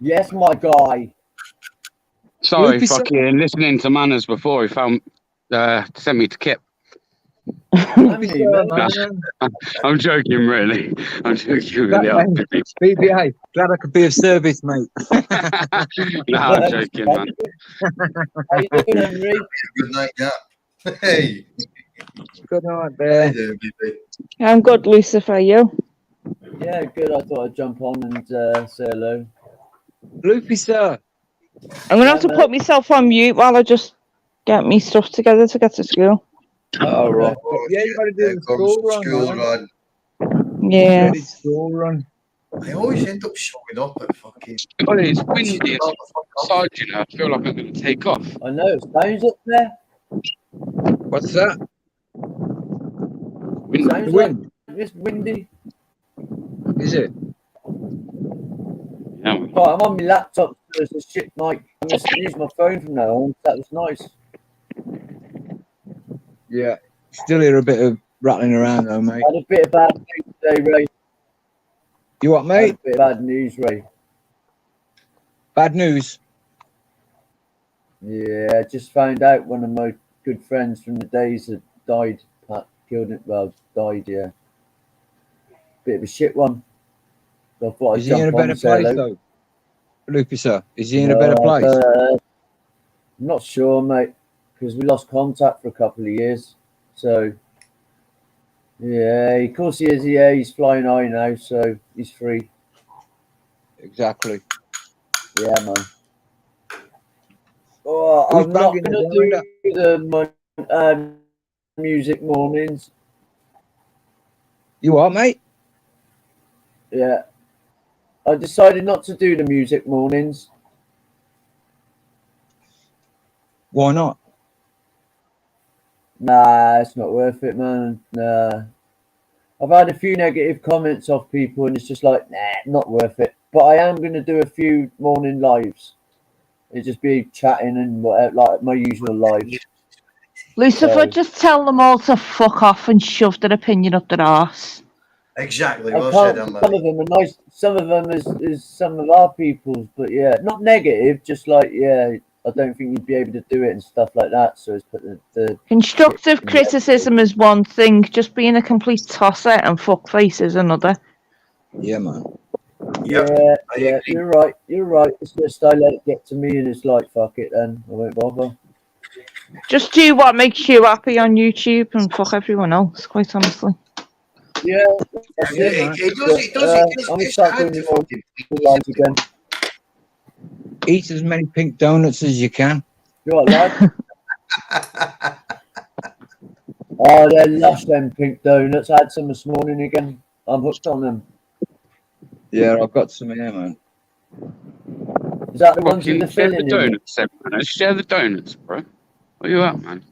Yes, my guy. Sorry, Lucy, fucking listening to Manners before he found sent me to Kip. I'm joking, really. I'm joking, really. BBA, glad I could be of service, mate. No, I'm joking, man. How you doing, Henry? Good night, yeah. Hey. Good night, there. I'm good, Lucifer. You? Yeah, good. I thought I'd jump on and say hello. Luffy, sir. I'm gonna have to put myself on mute while I just get me stuff together to get to school. Oh, right. Yeah, you got to do the school run. Yeah. School run. I always end up showing up at fucking. Well, it's windy outside, you know. I feel like I'm going to take off. I know, it's sounds up there. What's that? Sounds like it's windy. Is it? Yeah. Right, I'm on my laptop, so it's a shit mic. I'm going to use my phone from now on. That was nice. Yeah. Still hear a bit of rattling around, though, mate. I had a bit of bad news today, Ray. You what, I had mate? a bit of bad news, Ray. Bad news? Yeah, I just found out one of my good friends from the days that died. Killed it, well, died, yeah. Bit of a shit one. So I thought I'd Is he in a jump on better and say place, hello. though? Luffy, sir, is he in a better place? I'm not sure, mate, because we lost contact for a couple of years. So, yeah, of course he is. Yeah, he's flying high now, so he's free. Exactly. Yeah, man. Oh, Who's I'm not banging going to do the music mornings. You what, mate? Yeah. I decided not to do the music mornings. Why not? Nah, it's not worth it, man. Nah. I've had a few negative comments off people, and it's just like, nah, not worth it. But I am going to do a few morning lives. It'll just be chatting and whatever, like my usual lives. Lucifer, So, just tell them all to fuck off and shove their opinion up their arse. Exactly. I Well can't, said, some of them are nice. Some of them is some of our people's, but yeah, not negative. Just like, yeah, I don't think you'd be able to do it and stuff like that. So it's put the Constructive criticism is one thing, just being a complete tosser and fuckface is another. Yeah, man. yeah, you're right. You're right. It's just I let it get to me, and it's like, fuck it, then I won't bother. Just do what makes you happy on YouTube and fuck everyone else, quite honestly. Yeah, that's it, man. It does. I'm gonna start doing the lives again. Eat as many pink donuts as you can. You what, lad? Oh, they're lush, them pink donuts. I had some this morning again. I'm hooked on them. Yeah, I've got some here, man. Is that the ones with the Share the filling in it? donuts, man. Share the donuts, bro. Where you at, man?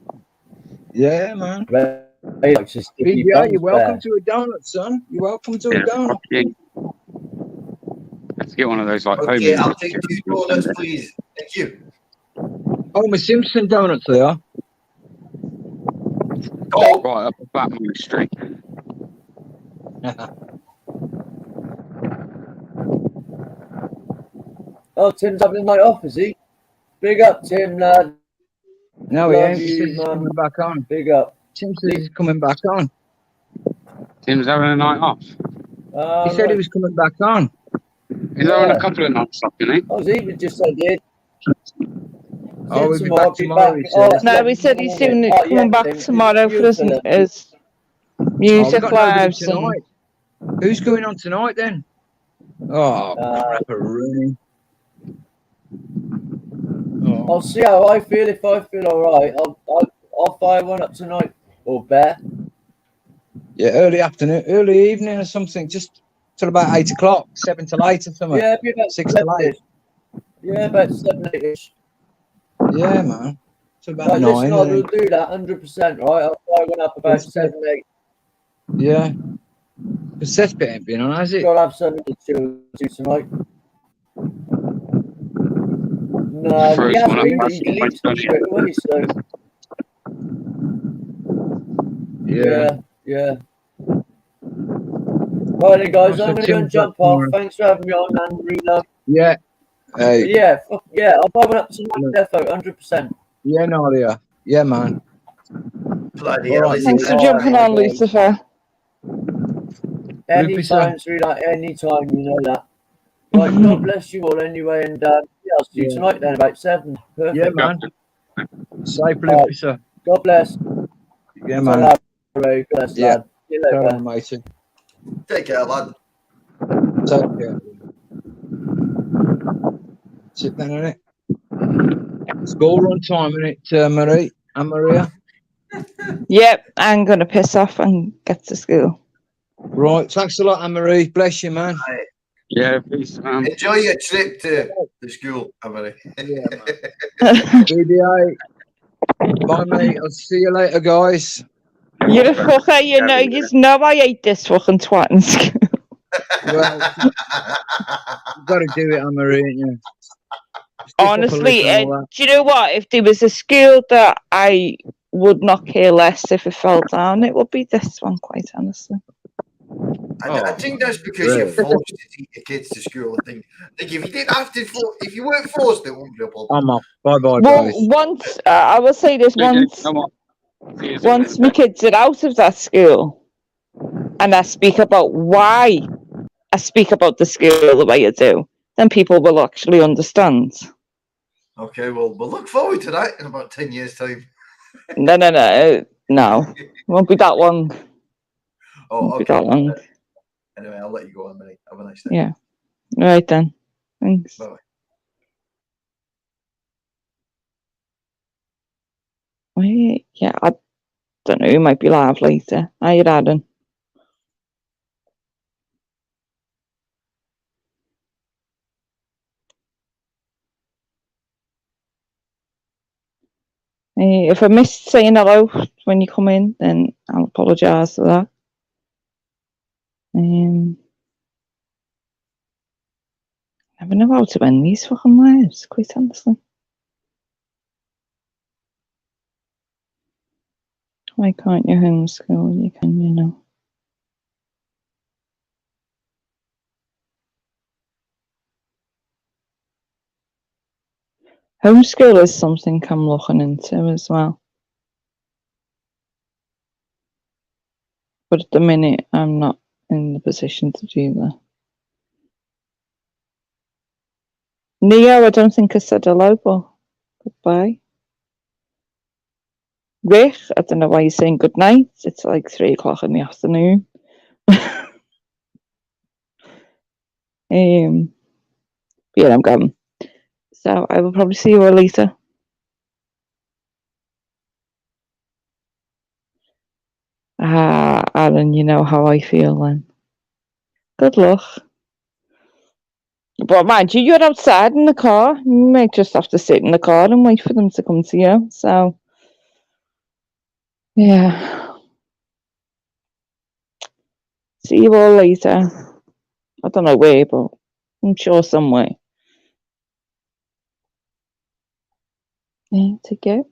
Yeah, man. Ray likes his sticky BBA, buns you're welcome there. to a donut, son. You're welcome to a donut. fucking- Let's get one of those, like, Okay, home. I'll take 2 donuts, please. Thank you. Oh, my Simpson donuts, they are. Oh, Right up Batman Street. Oh, Tim's having a night off, is he? Big up, Tim, lad. No, he Love ain't. He you, said he's man. coming back on. Big up. Tim said he's coming back on. Tim's having a night off. He said he was coming back on. He's having a couple of nights off, isn't he? I was even just said, yeah. Oh, we'll be tomorrow, back tomorrow, he Oh, says. No, he said he's soon coming back tomorrow for his Oh, we've music got nobody lives. And tonight. Who's going on tonight then? Oh, crap-a-rooney. Oh. I'll see how I feel. If I feel all right, I'll fire one up tonight. Or bear. Yeah, early afternoon, early evening or something, just till about 8 o'clock, 7 till 8 or something. Yeah, be about 6 till 8. Yeah, about 7, 8-ish. Yeah, man. Till about Right, 9. listen, I will do that 100%, right? I'll fire one up about 7, 8. Yeah. The cesspit ain't been on, has it? Gotta have something to chill to tonight. No, Froze he has one up, been, but that's he what deletes I've it straight away, so. Yeah. Right then, guys, I'm going to go and jump off. Thanks for having me on, and Rena. Yeah. Hey. Yeah, yeah, I'll fire one up tonight, defo, 100%. Yeah, Nadia. Yeah, man. Bloody All hell, right, is thanks it for that jumping time? on, Lucifer. Anytime, sweetheart, anytime, you know that. Right, God bless you all anyway, and yeah, I'll see you tonight then, about 7. Perfect. Yeah, man. Safe, Right. Lucifer. God bless. Yeah, man. God bless, Yeah. lad. See you later. Tell him, matey. Take care, lad. Take care. Sit down, innit? School run time, innit, Marie and Maria? Yep, I'm going to piss off and get to school. Right. Thanks a lot, Anne-Marie. Bless you, man. Right. Yeah, peace, man. Enjoy your trip to the school, Emily. Yeah, man. BBA. Bye, mate. I'll see you later, guys. You're a fucker, you know I hate this fucking twat in school. Well, you've got to do it, Anne-Marie, ain't you? Honestly, do you know what? If there was a school that I would not care less if it fell down, it would be this one, quite honestly. I think that's because you're forced to take your kids to school. I think if you didn't have to, if you weren't forced, it wouldn't be a problem. I'm off. Bye-bye, Well, guys. once, I will say this, once my kids are out of that school, and I speak about why I speak about the school the way I do, then people will actually understand. Okay, well, we'll look forward to that in about 10 years' time. No. It won't be that long. Oh, Won't be okay. that long. Anyway, I'll let you go on, mate. Have a nice day. Yeah. All right then. Thanks. Bye. Wait, yeah, I don't know. You might be live later. How you Adam? If I missed saying hello when you come in, then I'll apologise for that. I never know how to end these fucking lives, quite honestly. Why can't you homeschool? You can, you know. Homeschool is something I'm looking into as well. But at the minute, I'm not in the position to do that. Neo, I don't think I said hello, but goodbye. Rick, I don't know why you're saying good night. It's like 3 o'clock in the afternoon. Yeah, I'm going. So I will probably see you all later. Alan, you know how I feel then. Good luck. But mind you, you're outside in the car. You might just have to sit in the car and wait for them to come to you. So, yeah. See you all later. I don't know where, but I'm sure somewhere. Yeah, take care.